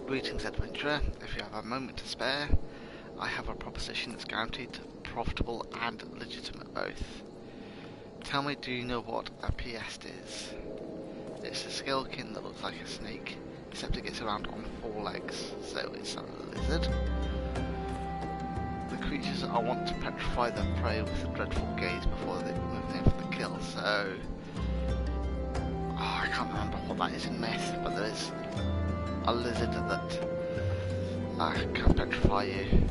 Greetings, adventurer. If you have a moment to spare, I have a proposition that's guaranteed profitable and legitimate both. Tell me, do you know what a Piest is? It's a skeleton that looks like a snake, except it gets around on 4 legs, so it's a lizard. The creatures I want to petrify their prey with a dreadful gaze before they move in for the kill, so... I can't remember what that is in myth, but there is a lizard that can petrify you.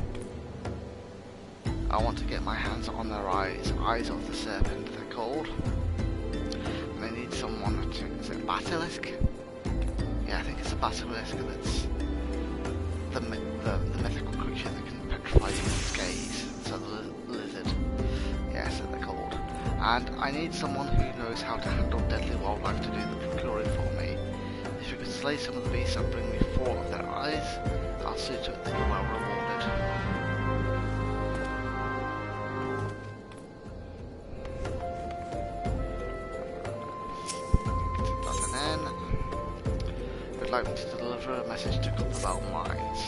I want to get my hands on their eyes of the serpent they're called. And I need someone to, is it a basilisk? Yeah, I think it's a basilisk that's the mythical creature that can petrify you with its gaze. So the lizard, yeah, so they're called. And I need someone who knows how to handle deadly wildlife to do the procuring for me. If you could slay some of the beasts and bring me 4 of their eyes, I'll see to it that you're well rewarded. And then, would like me to deliver a message to Copperbell Mines.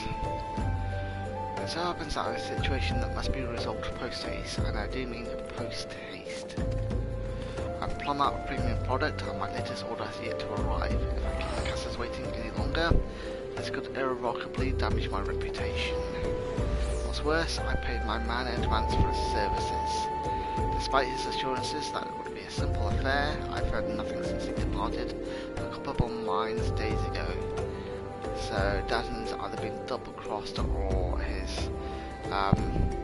It so happens that it's a situation that must be resolved post-haste, and I do mean post-haste. I've plumbed out a premium product and my latest order has yet to arrive. If I keep the customers waiting any longer, this could irrevocably damage my reputation. What's worse, I paid my man in advance for his services. Despite his assurances that it would be a simple affair, I've heard nothing since he departed the Copperbell Mines days ago. So Dasn's either been double-crossed or his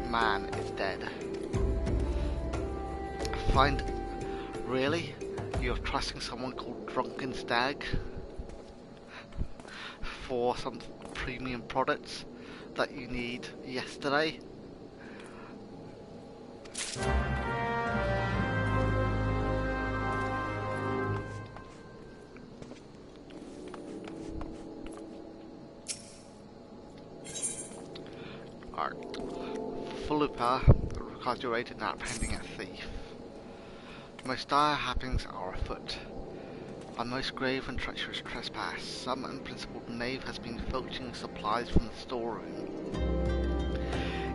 man is dead. Really? You're trusting someone called Drunken Stag for some premium products that you need yesterday? Fulupa records your aid in apprehending a thief. Most dire happenings are afoot. A most grave and treacherous trespass. Some unprincipled knave has been filching supplies from the storeroom.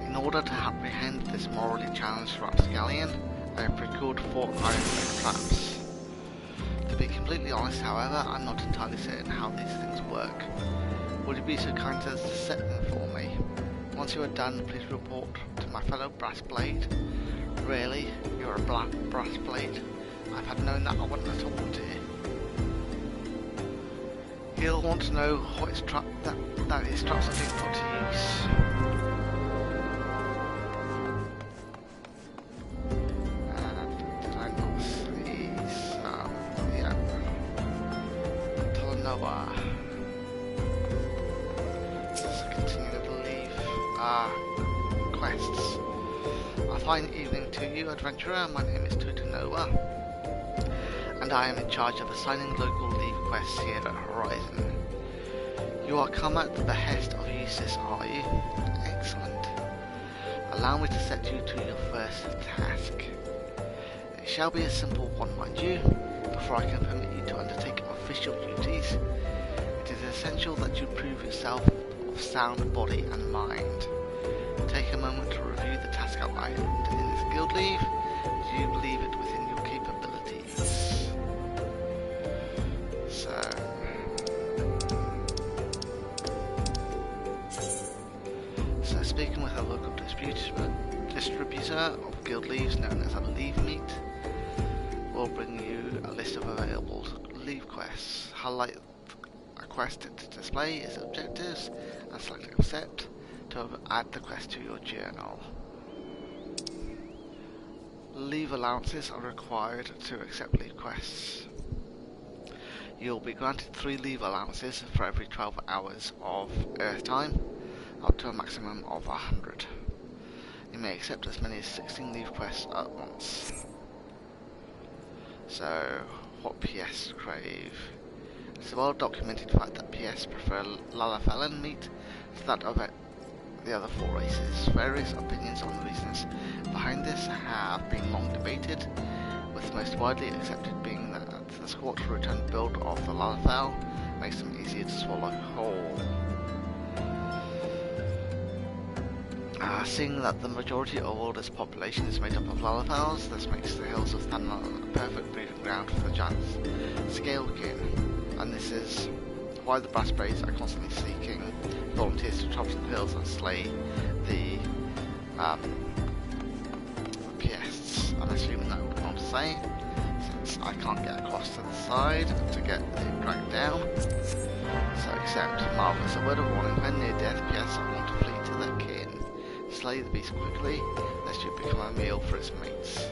In order to apprehend this morally challenged rapscallion, I have procured 4 iron leg traps. To be completely honest, however, I'm not entirely certain how these things work. Would you be so kind as to set them for me? Once you are done, please report to my fellow Brassblade. Really? You're a Brassblade? I've had known that I wouldn't at all, dear. He'll want to know what his that his traps are being put to use. And did I not see some? Yeah. Talanoa. Let's continue to leave quests. A fine evening to you, adventurer. My name is Tutanoa, and I am in charge of assigning local leave quests here at Horizon. You are come at the behest of Eustace, are you? Excellent. Allow me to set you to your first task. It shall be a simple one, mind you. Before I can permit you to undertake official duties, it is essential that you prove yourself of sound body and mind. Take a moment to review the task outlined in this guild leave. Do you believe it within your capabilities? So, Speaking with a local distributor of guild leaves known as a leave meet will bring you a list of available leave quests. Highlight a quest to display its objectives and select accept to add the quest to your journal. Leave allowances are required to accept leave quests. You'll be granted 3 leave allowances for every 12 hours of Earth time, up to a maximum of 100. You may accept as many as 16 leave quests at once. So, what PS crave? It's a well documented fact that PS prefer Lalafell meat to that of the other 4 races. Various opinions on the reasons behind this have been long debated, with the most widely accepted being that the squat return build of the Lalafell makes them easier to swallow whole. Seeing that the majority of Order's population is made up of Lalafells, this makes the hills of Thanma a perfect breeding ground for the giant scalekin, and this is why the Brassbrays are constantly seeking volunteers to travel to the hills and slay the Piests. I'm assuming that would want to say, since I can't get across to the side to get the drag down. So accept. Marvellous. A word of warning: when near death, Piests want to flee to their kin. Slay the beast quickly, lest you become a meal for its mates.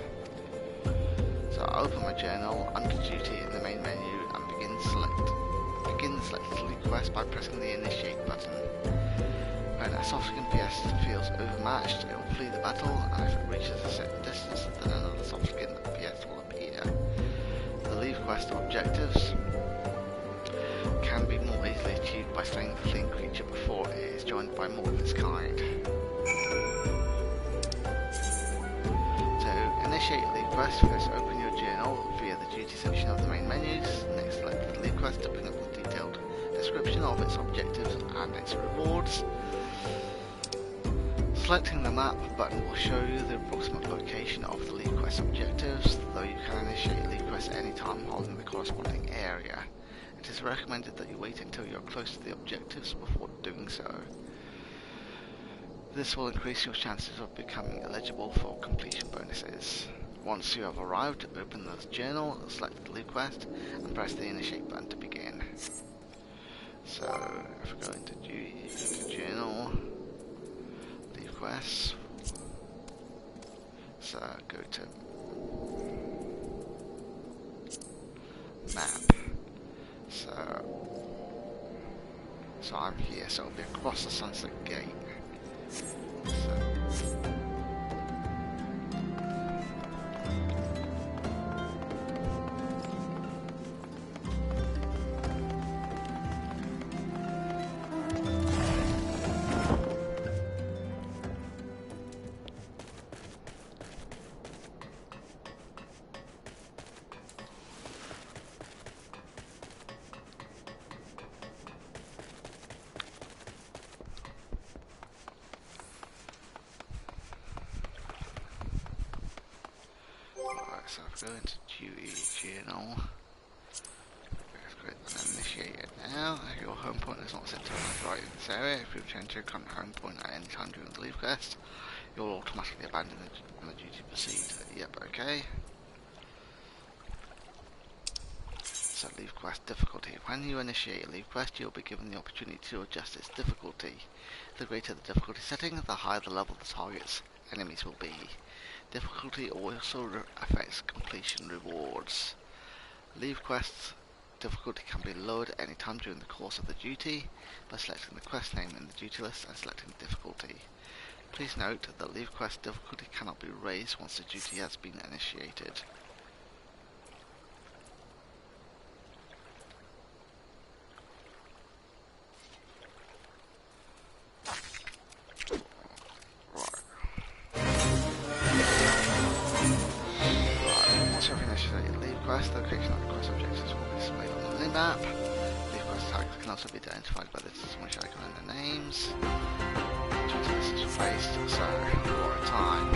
So I open my journal under duty in the main menu and begin the select lead quest by pressing the initiate button. When a soft-skin PS feels overmatched, it will flee the battle, and if it reaches a certain distance, then another soft-skin PS will appear. The leave quest objectives can be more easily achieved by slaying the fleeing creature before it is joined by more of its kind. Initiate a leave quest. First open your journal via the duty section of the main menus. Next select the leave quest to bring up the detailed description of its objectives and its rewards. Selecting the map button will show you the approximate location of the leave quest objectives, though you can initiate a leave quest any time holding the corresponding area. It is recommended that you wait until you are close to the objectives before doing so. This will increase your chances of becoming eligible for completion bonuses. Once you have arrived, open the journal, select the leave quest, and press the initiate button to begin. So, if we go into journal, leave quests, so go to map. So I'm here, so it'll be across the Sunset Gate. So if I go into duty journal, and initiate it now. Your home point is not set to right in this area. If you return to your current home point at any time during the leave quest, you'll automatically abandon the duty to proceed. Yep, okay. So leave quest difficulty. When you initiate a leave quest, you'll be given the opportunity to adjust its difficulty. The greater the difficulty setting, the higher the level the target's enemies will be. Difficulty also affects completion rewards. Leave quests difficulty can be lowered at any time during the course of the duty by selecting the quest name in the duty list and selecting difficulty. Please note that leave quest difficulty cannot be raised once the duty has been initiated. The location of the quest objectives will be displayed on the mini-map. Leave quest tags can also be identified by the distinguish icon and the names. Due to this is placed, so for a time.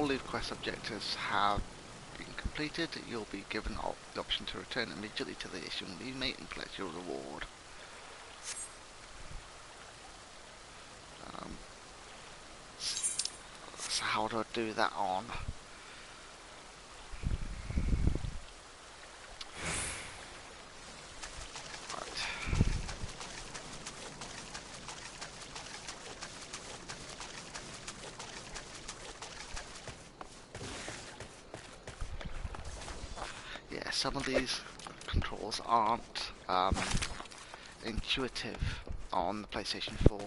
leave quest objectives have been completed, you'll be given the option to return immediately to the issuing leave mate and collect your reward. So how do I do that on? Yeah, some of these controls aren't intuitive on the PlayStation 4.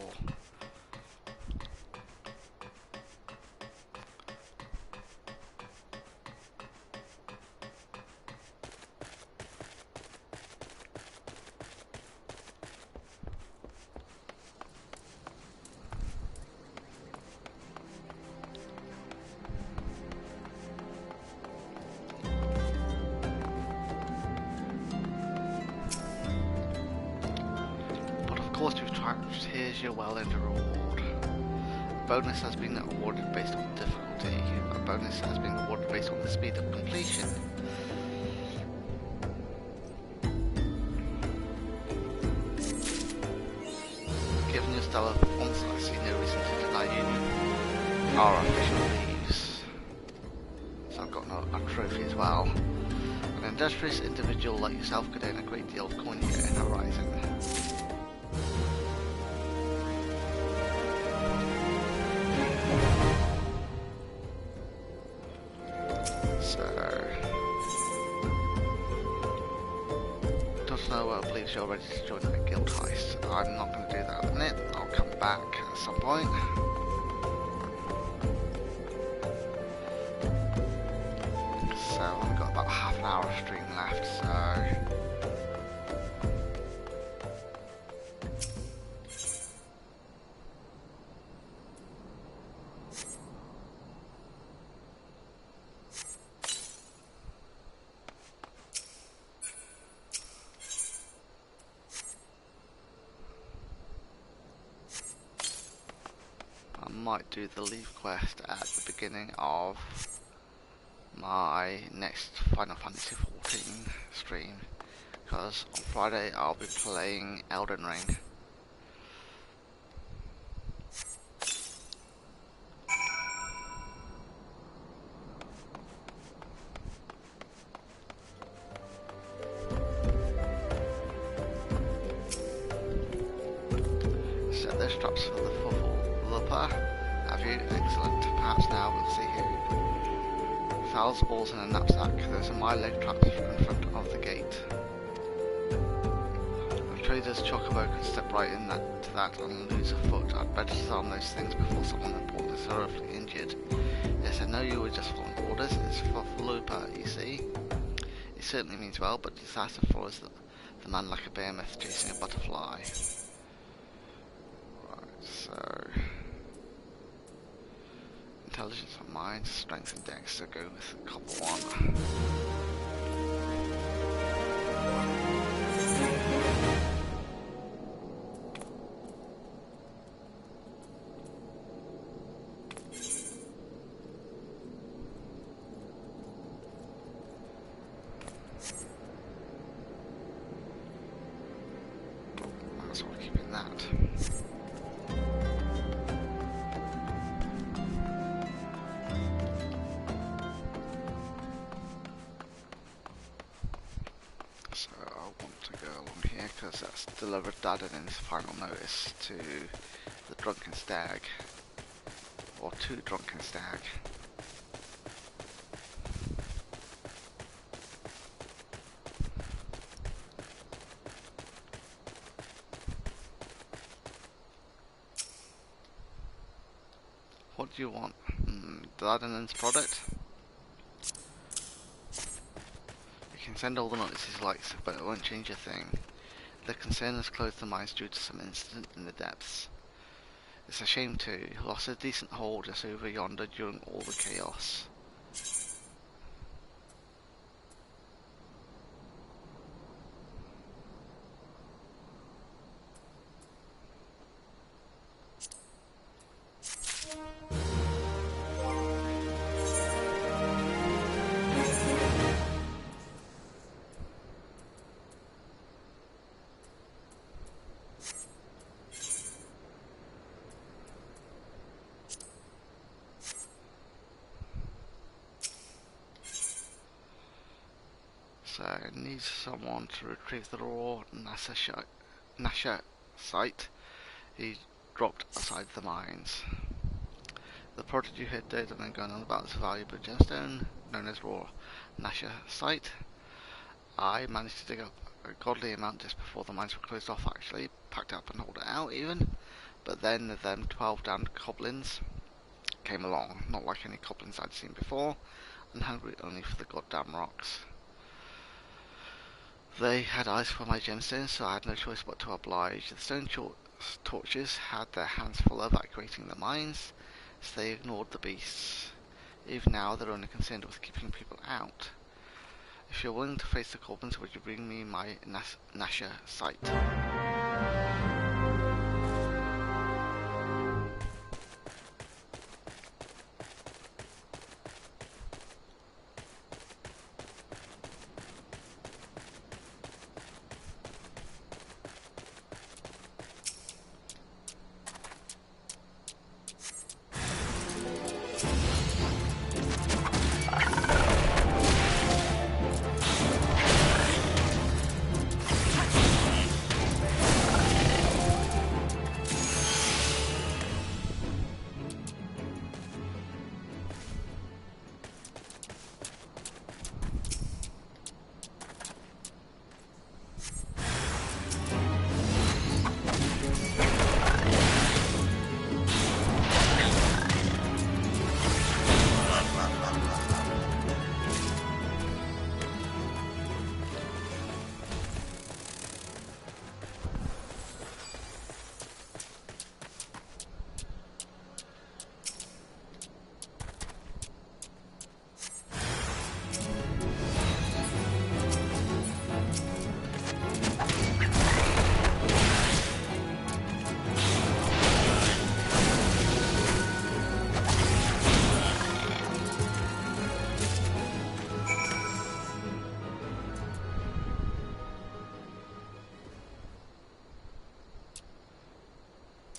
Of course you've triumphed, here's your well-earned reward. A bonus has been awarded based on difficulty. A bonus has been awarded based on the speed of completion. Given your stellar performance, I see no reason to deny you our official leaves. So I've got a trophy as well. An industrious individual like yourself could earn a great deal of coin here in Horizon. I believe you're ready to join the guild heist. I'm not going to do that at the minute. I'll come back at some point. So I've only got about half an hour of stream left, so might do the leave quest at the beginning of my next Final Fantasy XIV stream, because on Friday I'll be playing Elden Ring. Set those traps for the Looper. Have you? Excellent. Perhaps now we'll see who. Fowls, balls in a knapsack. There's a my leg trap in front of the gate. The trader's chocobo could step right in to that and lose a foot. I'd better disarm those things before someone important is horribly injured. Yes, I know you were just following orders. It's for Looper, you see. It certainly means well, but disaster follows the man like a behemoth chasing a butterfly. Right, so intelligence of mind, strength and dex, so go with the copper one. That's what we're keeping that. Because that's delivered Daden's final notice to the Drunken Stag, or to Drunken Stag. What do you want? Daden's product? You can send all the notices you like, but it won't change a thing. The concern has closed the mines due to some incident in the depths. It's a shame too, lost a decent haul just over yonder during all the chaos. So it needs someone to retrieve the raw Nasha site he dropped aside the mines. The prodigy had dead and then gone on about this valuable gemstone known as raw Nasha site. I managed to dig up a godly amount just before the mines were closed off, actually, packed up and hauled it out even. But then them 12 damned goblins came along, not like any goblins I'd seen before, and hungry only for the goddamn rocks. They had eyes for my gemstones, so I had no choice but to oblige. The stone torches had their hands full evacuating the mines, so they ignored the beasts. Even now, they're only concerned with keeping people out. If you're willing to face the goblins, would you bring me my Nasha site?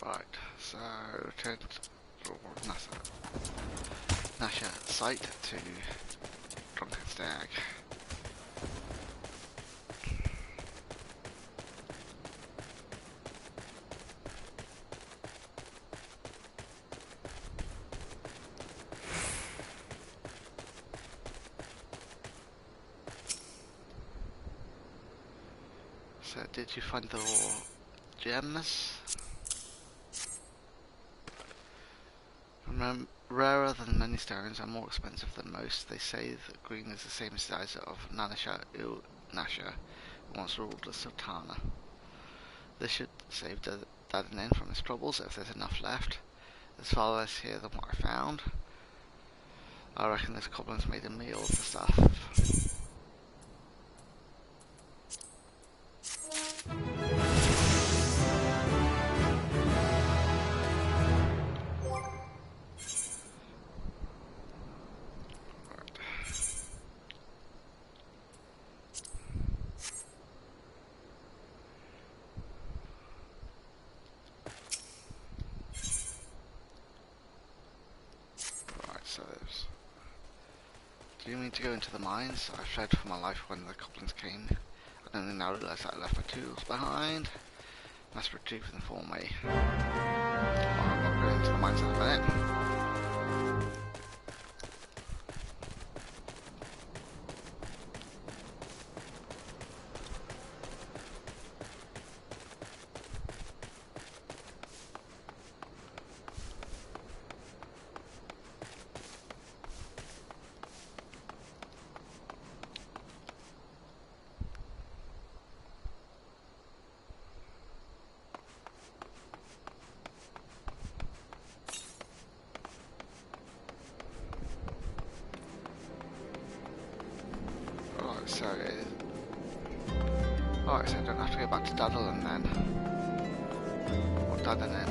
Right, so return to Nasha site to Drunken Stag. So did you find the raw gems? Rarer than many stones and more expensive than most, they say that green is the same size of Nasha, who once ruled the Sultana. This should save Dadanin from his troubles if there's enough left. There's far less here than what I found. I reckon this goblin's made a meal of the stuff. Do you mean to go into the mines? I fled for my life when the goblins came. I only now realise that I left my tools behind. Must retrieve them for me. Well, I'm not going into the mines in a minute. Alright, so I don't have to go back to Daddlen then. Or Dadanin.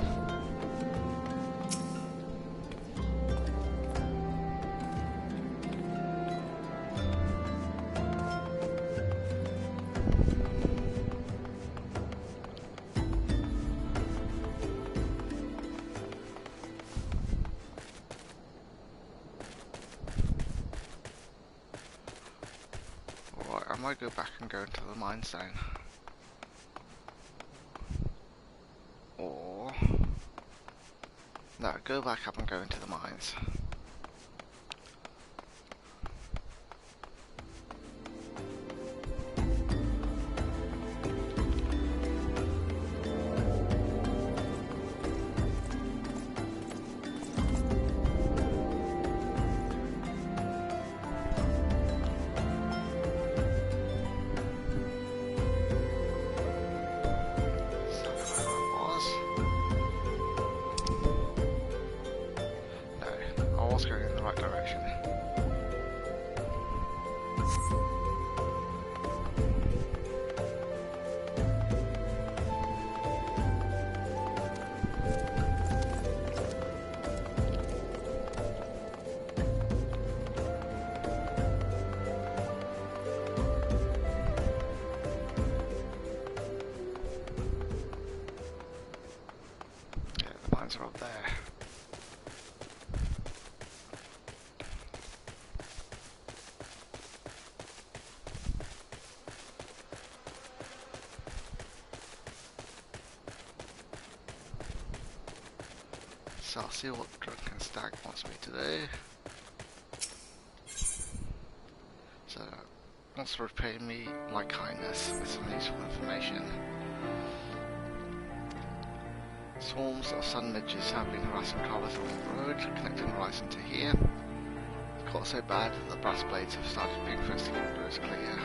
Am I go back and go into the mine zone? Or... no, go back up and go into the mines. Going in the right direction. Yeah, the mines are up there. So I'll see what Drunken Stag wants me to do. So, wants to repay me my kindness with some useful information. Swarms of sun midges have been harassing travelers along the road, connecting the horizon to here. It's got so bad that the brass blades have started being forced to keep the roads clear.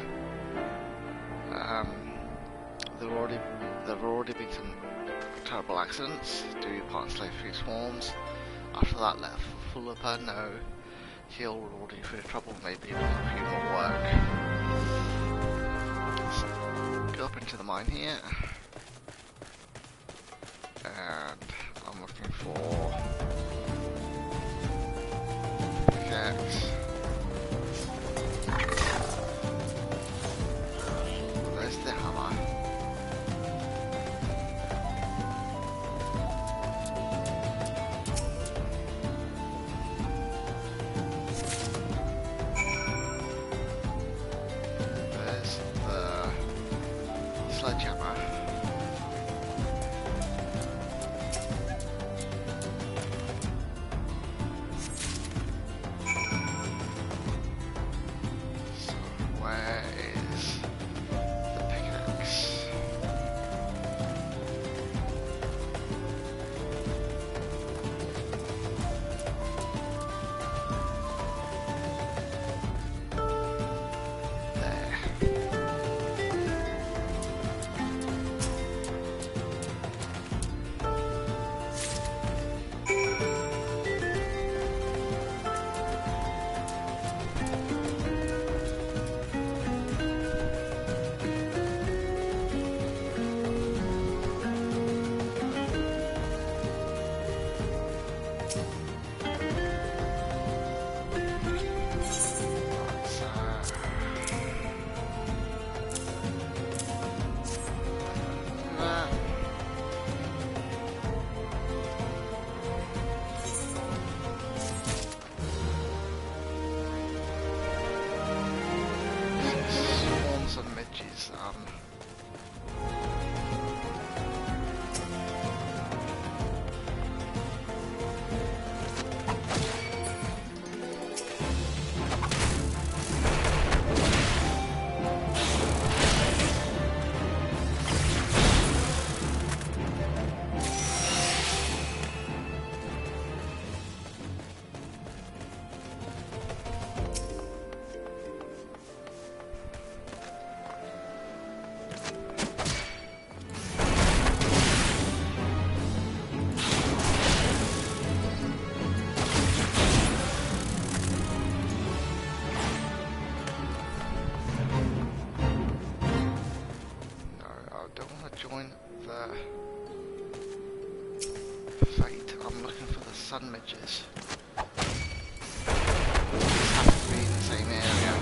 There have already been some terrible accidents due to part slave free swarms. After that, let Fullerper know he'll reward you for your trouble, maybe even a few more work. So, go up into the mine here, and I'm looking for pickaxe. There's the hammer. sun midges. These have to be in the same area.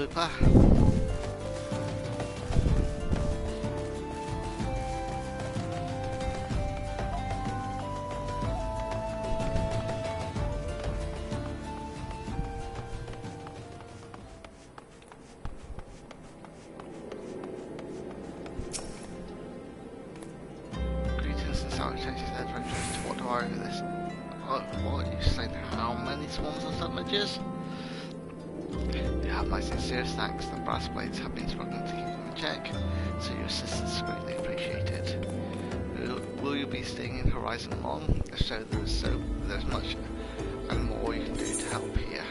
looper. Greetings and salutations, adventurers, to what do I owe this? Oh, what? You saying how many swarms of damages? You have my sincerest thanks. The brass blades have been struggling to keep them in check, so your assistance is greatly appreciated. Will you be staying in Horizon long? If so, there's much and more you can do to help here.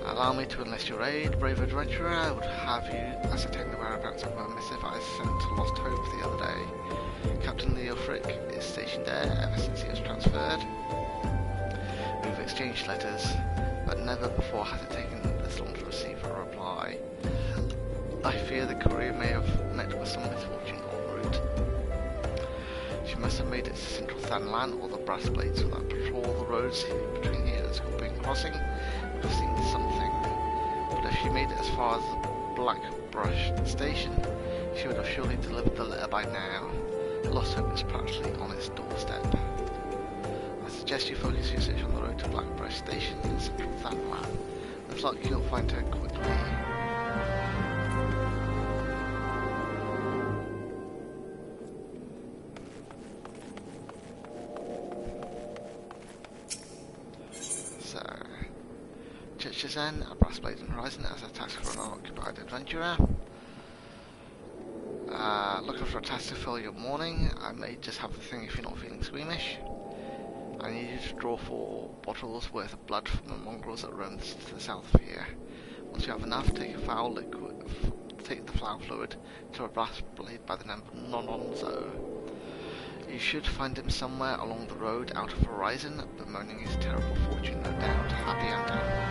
Allow me to enlist your aid, brave adventurer. I would have you ascertain the whereabouts of a missive I sent to Lost Hope the other day. Captain Leo Frick is stationed there ever since he was transferred. We've exchanged letters, but never before has it taken this long to receive a reply. I fear the courier may have met with some misfortune en route. She must have made it to Central Thanlan or the Brass Blades, so that patrol the roads between here and Scorpion Crossing would have seen something. But if she made it as far as the Black Brush station, she would have surely delivered the letter by now. Lost Hope is practically on its doorstep. I suggest you focus your search on the road to Black Brush station in Central Thanlan. With luck, you'll find her quickly. Church's End, a Brass Blades and Horizon as a task for an unoccupied adventurer. Looking for a task to fill your morning. I may just have the thing if you're not feeling squeamish. I need you to draw 4 bottles worth of blood from the mongrels that roam to the south of here. Once you have enough, take the flower fluid to a brass blade by the name of Nononzo. You should find him somewhere along the road out of Horizon, bemoaning his terrible fortune, no doubt. Happy Anton.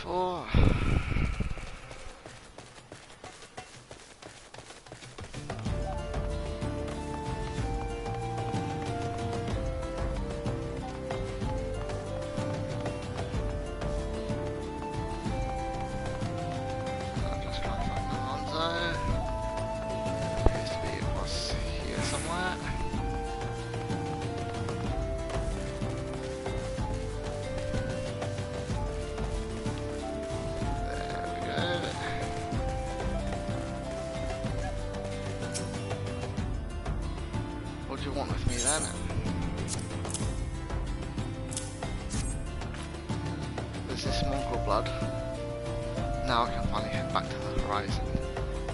for. I'm just trying to find the Monzo. Appears to be across here somewhere. What do you want with me then? There's this mongrel blood. Now I can finally head back to the horizon.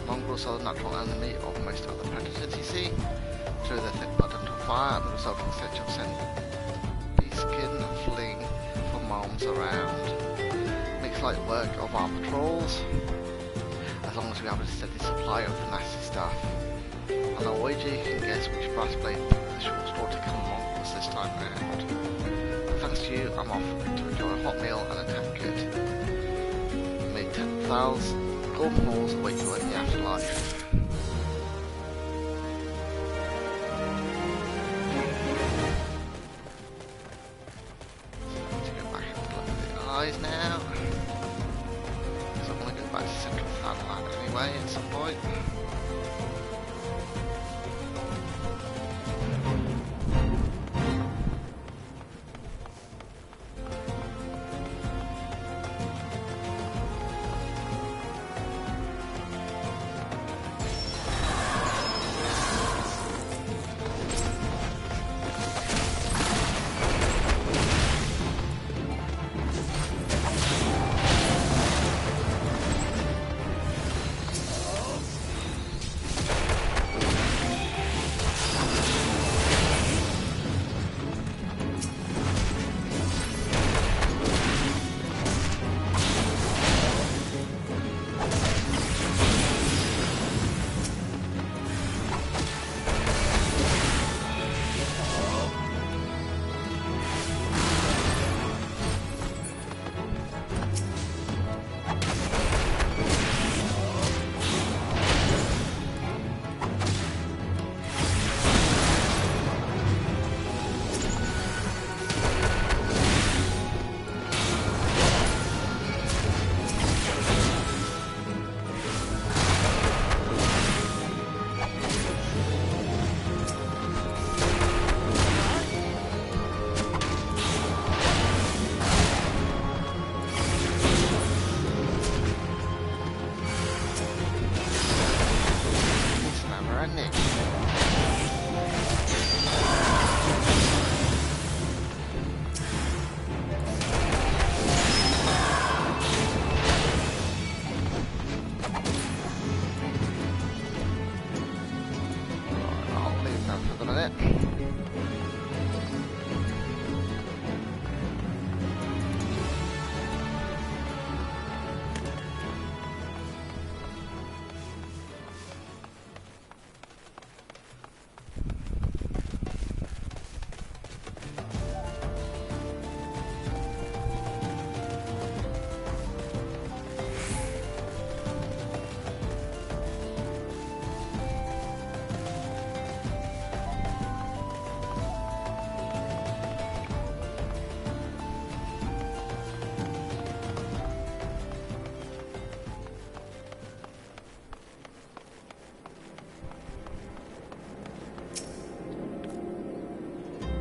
Mongrels are the natural enemy of most other predators you see. Throw their thick blood into fire and the resulting stench of scent skin fleeing from arms around. Makes light work of our patrols, as long as we have a steady supply of the nasty stuff. And I'll wager you can guess which brass blade picked the short straw to kill mongrels this time round. But thanks to you, I'm off to enjoy a hot meal and a tankard. May 10,000 golden balls await you in the afterlife. Let's go back and look at the eyes now. Because I want to go back to Central Thailand anyway at some point.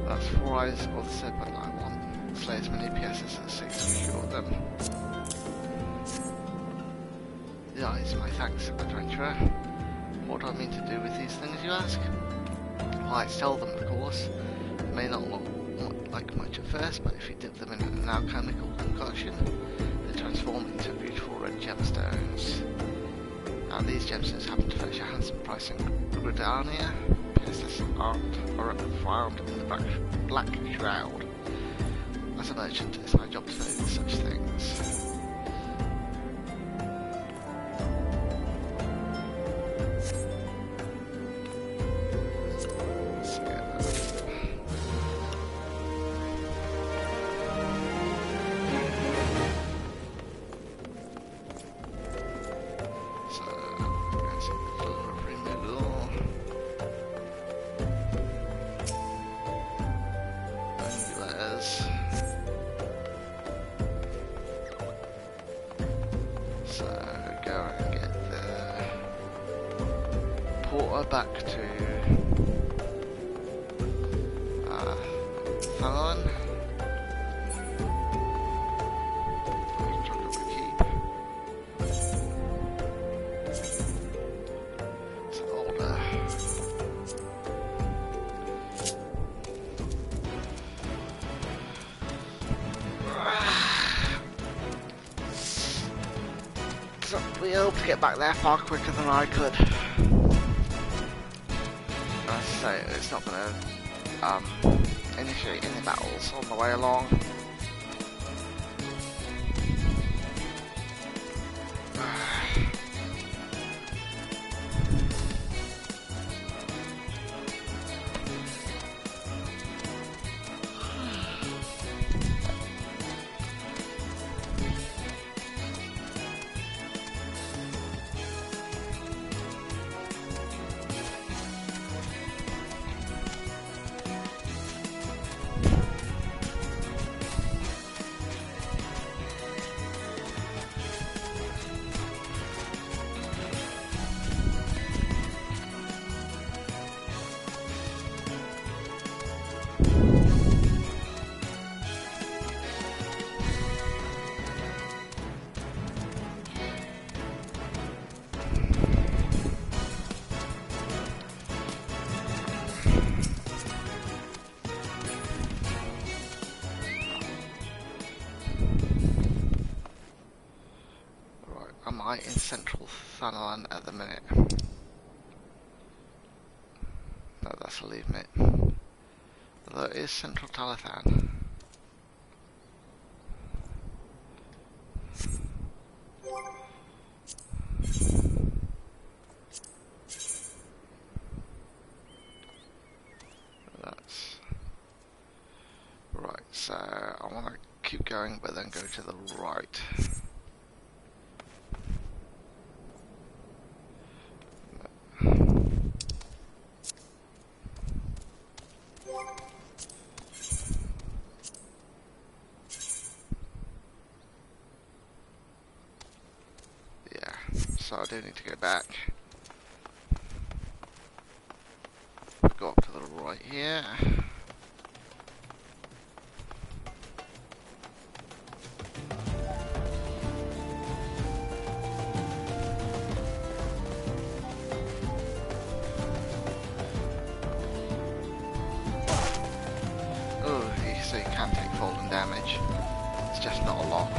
That's 4 eyes of the serpent I want. Slay as many PSs as 6 to cure them. The eyes, my thanks, adventurer. What do I mean to do with these things, you ask? Well, I sell them, of course. It may not look like much at first, but if you dip them in an alchemical concoction, they transform into beautiful red gemstones. Now, these gemstones happen to fetch a handsome price in Gridania. PSs are found in the Black Shroud. As a merchant, it's my job to know such things. So go and get the porter back to Fallon. Truck up the keep. It's older. So we hope to get back there far quicker than I could. As I say, it's not going to initiate any battles on the way along. Am I in central Thanalan at the minute? No, that's a leave mate. Although it is central Talathan. That's right, so I want to keep going but then go to the right. So I do need to go back. Go up to the right here. Oh, so you can take falling damage. It's just not a lot.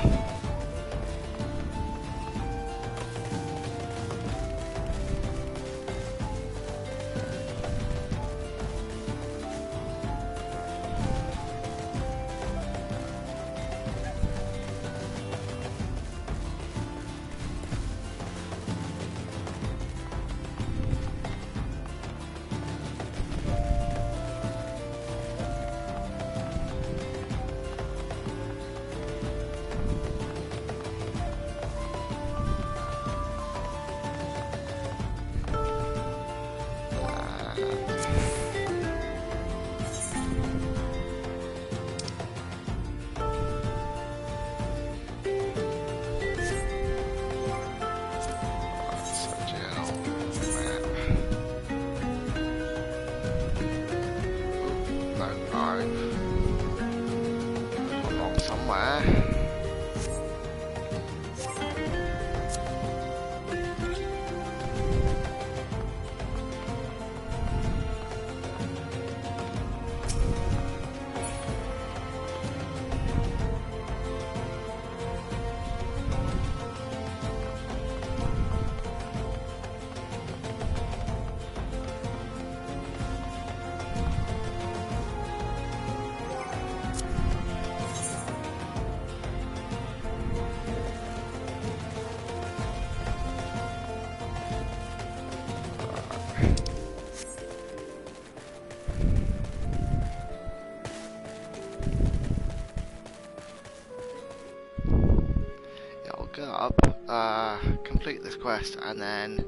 Complete this quest, and then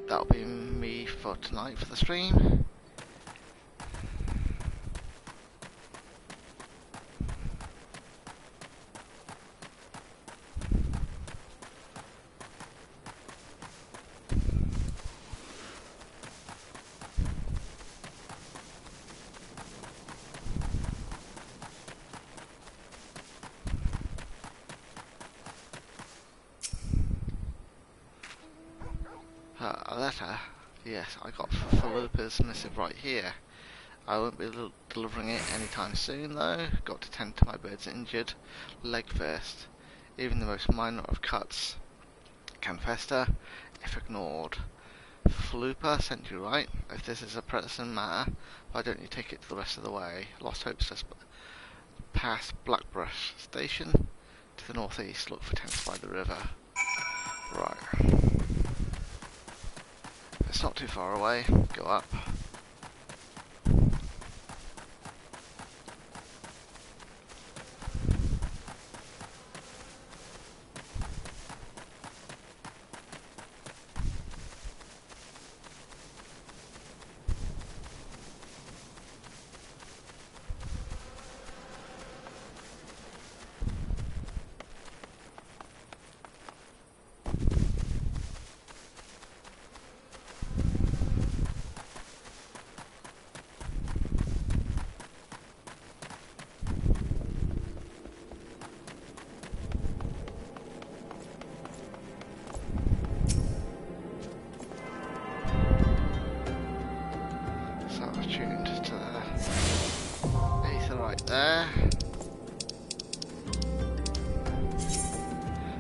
that'll be me for tonight for the stream. a letter. Yes, I got Philippa's missive right here. I won't be delivering it anytime soon though. Got to tend to my bird's injured leg first. Even the most minor of cuts can fester if ignored. Philippa sent you right. If this is a pressing matter, why don't you take it the rest of the way? Lost Hope says past Blackbrush Station to the northeast. Look for tents by the river. Right. It's not too far away. Go up. Tuned to the ether right there.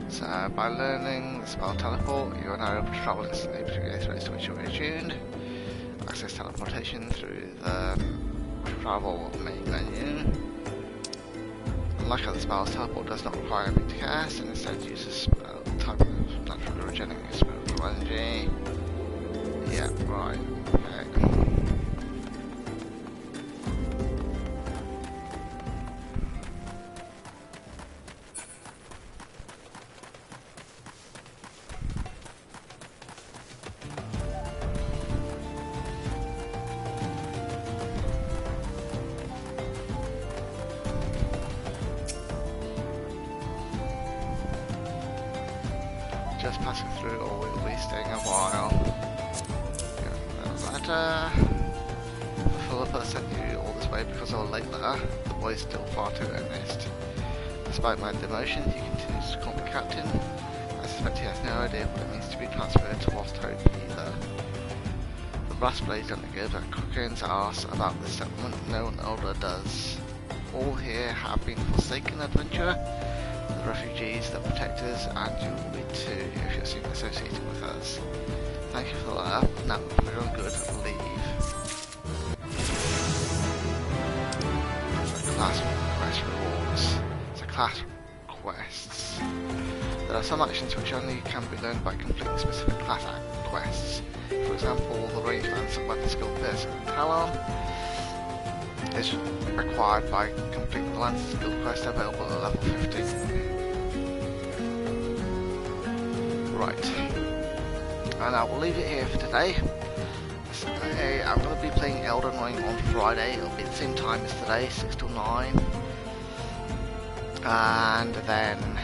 So by learning the spell teleport, you are now able to travel instantly between areas to which you are attuned. Access teleportation through the travel main menu. Unlike other spells, teleport does not require me to cast, and instead uses spell type of naturally regenerating spiritual energy. Yeah, right. Okay. Just passing through, or we'll be staying a while. Letter. Philippa sent you all this way because of a late letter. The boy is still far too earnest. Despite my demotion, he continues to call me captain. I suspect he has no idea what it means to be transferred to Lost Hope either. The brass blades don't give a cockane's arse about this settlement. No one older does. All here have been forsaken adventurer. The refugees, the protectors, and you will be too if you're soon associated with us. Thank you for the letter. Now, for your own good, leave. Class quest rewards. So class quests. There are some actions which only can be learned by completing specific class quests. For example, the range lance weapon skill person Talon is acquired by completing the lance skill quest available at level 50. Right, and I will leave it here for today. So, I'm going to be playing Elden Ring on Friday. It'll be at the same time as today, 6 till 9. And then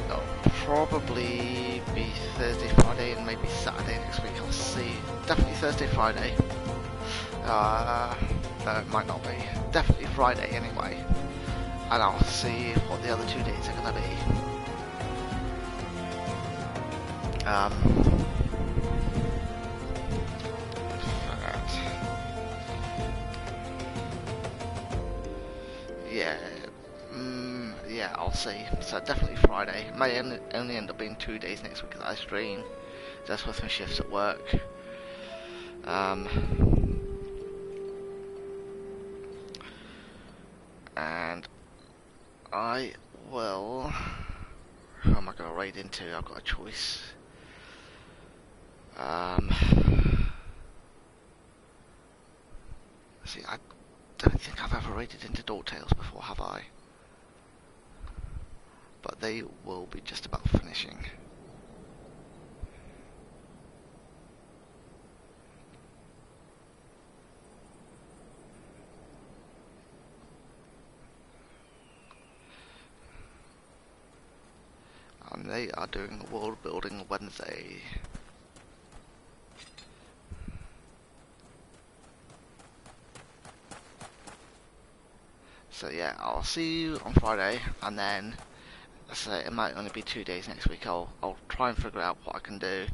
it'll probably be Thursday, Friday, and maybe Saturday next week. I'll see. Definitely Thursday, Friday. No, it might not be. Definitely Friday anyway. And I'll see what the other 2 days are going to be. Yeah, I'll see. So definitely Friday. May only end up being 2 days next week that I stream. That's with my shifts at work. And I will. Who am I going to raid into? I've got a choice. See, I don't think I've ever raided into Dorktales before, have I? But they will be just about finishing. And they are doing World Building Wednesday. So yeah, I'll see you on Friday, and then, let's say it might only be 2 days next week. I'll try and figure out what I can do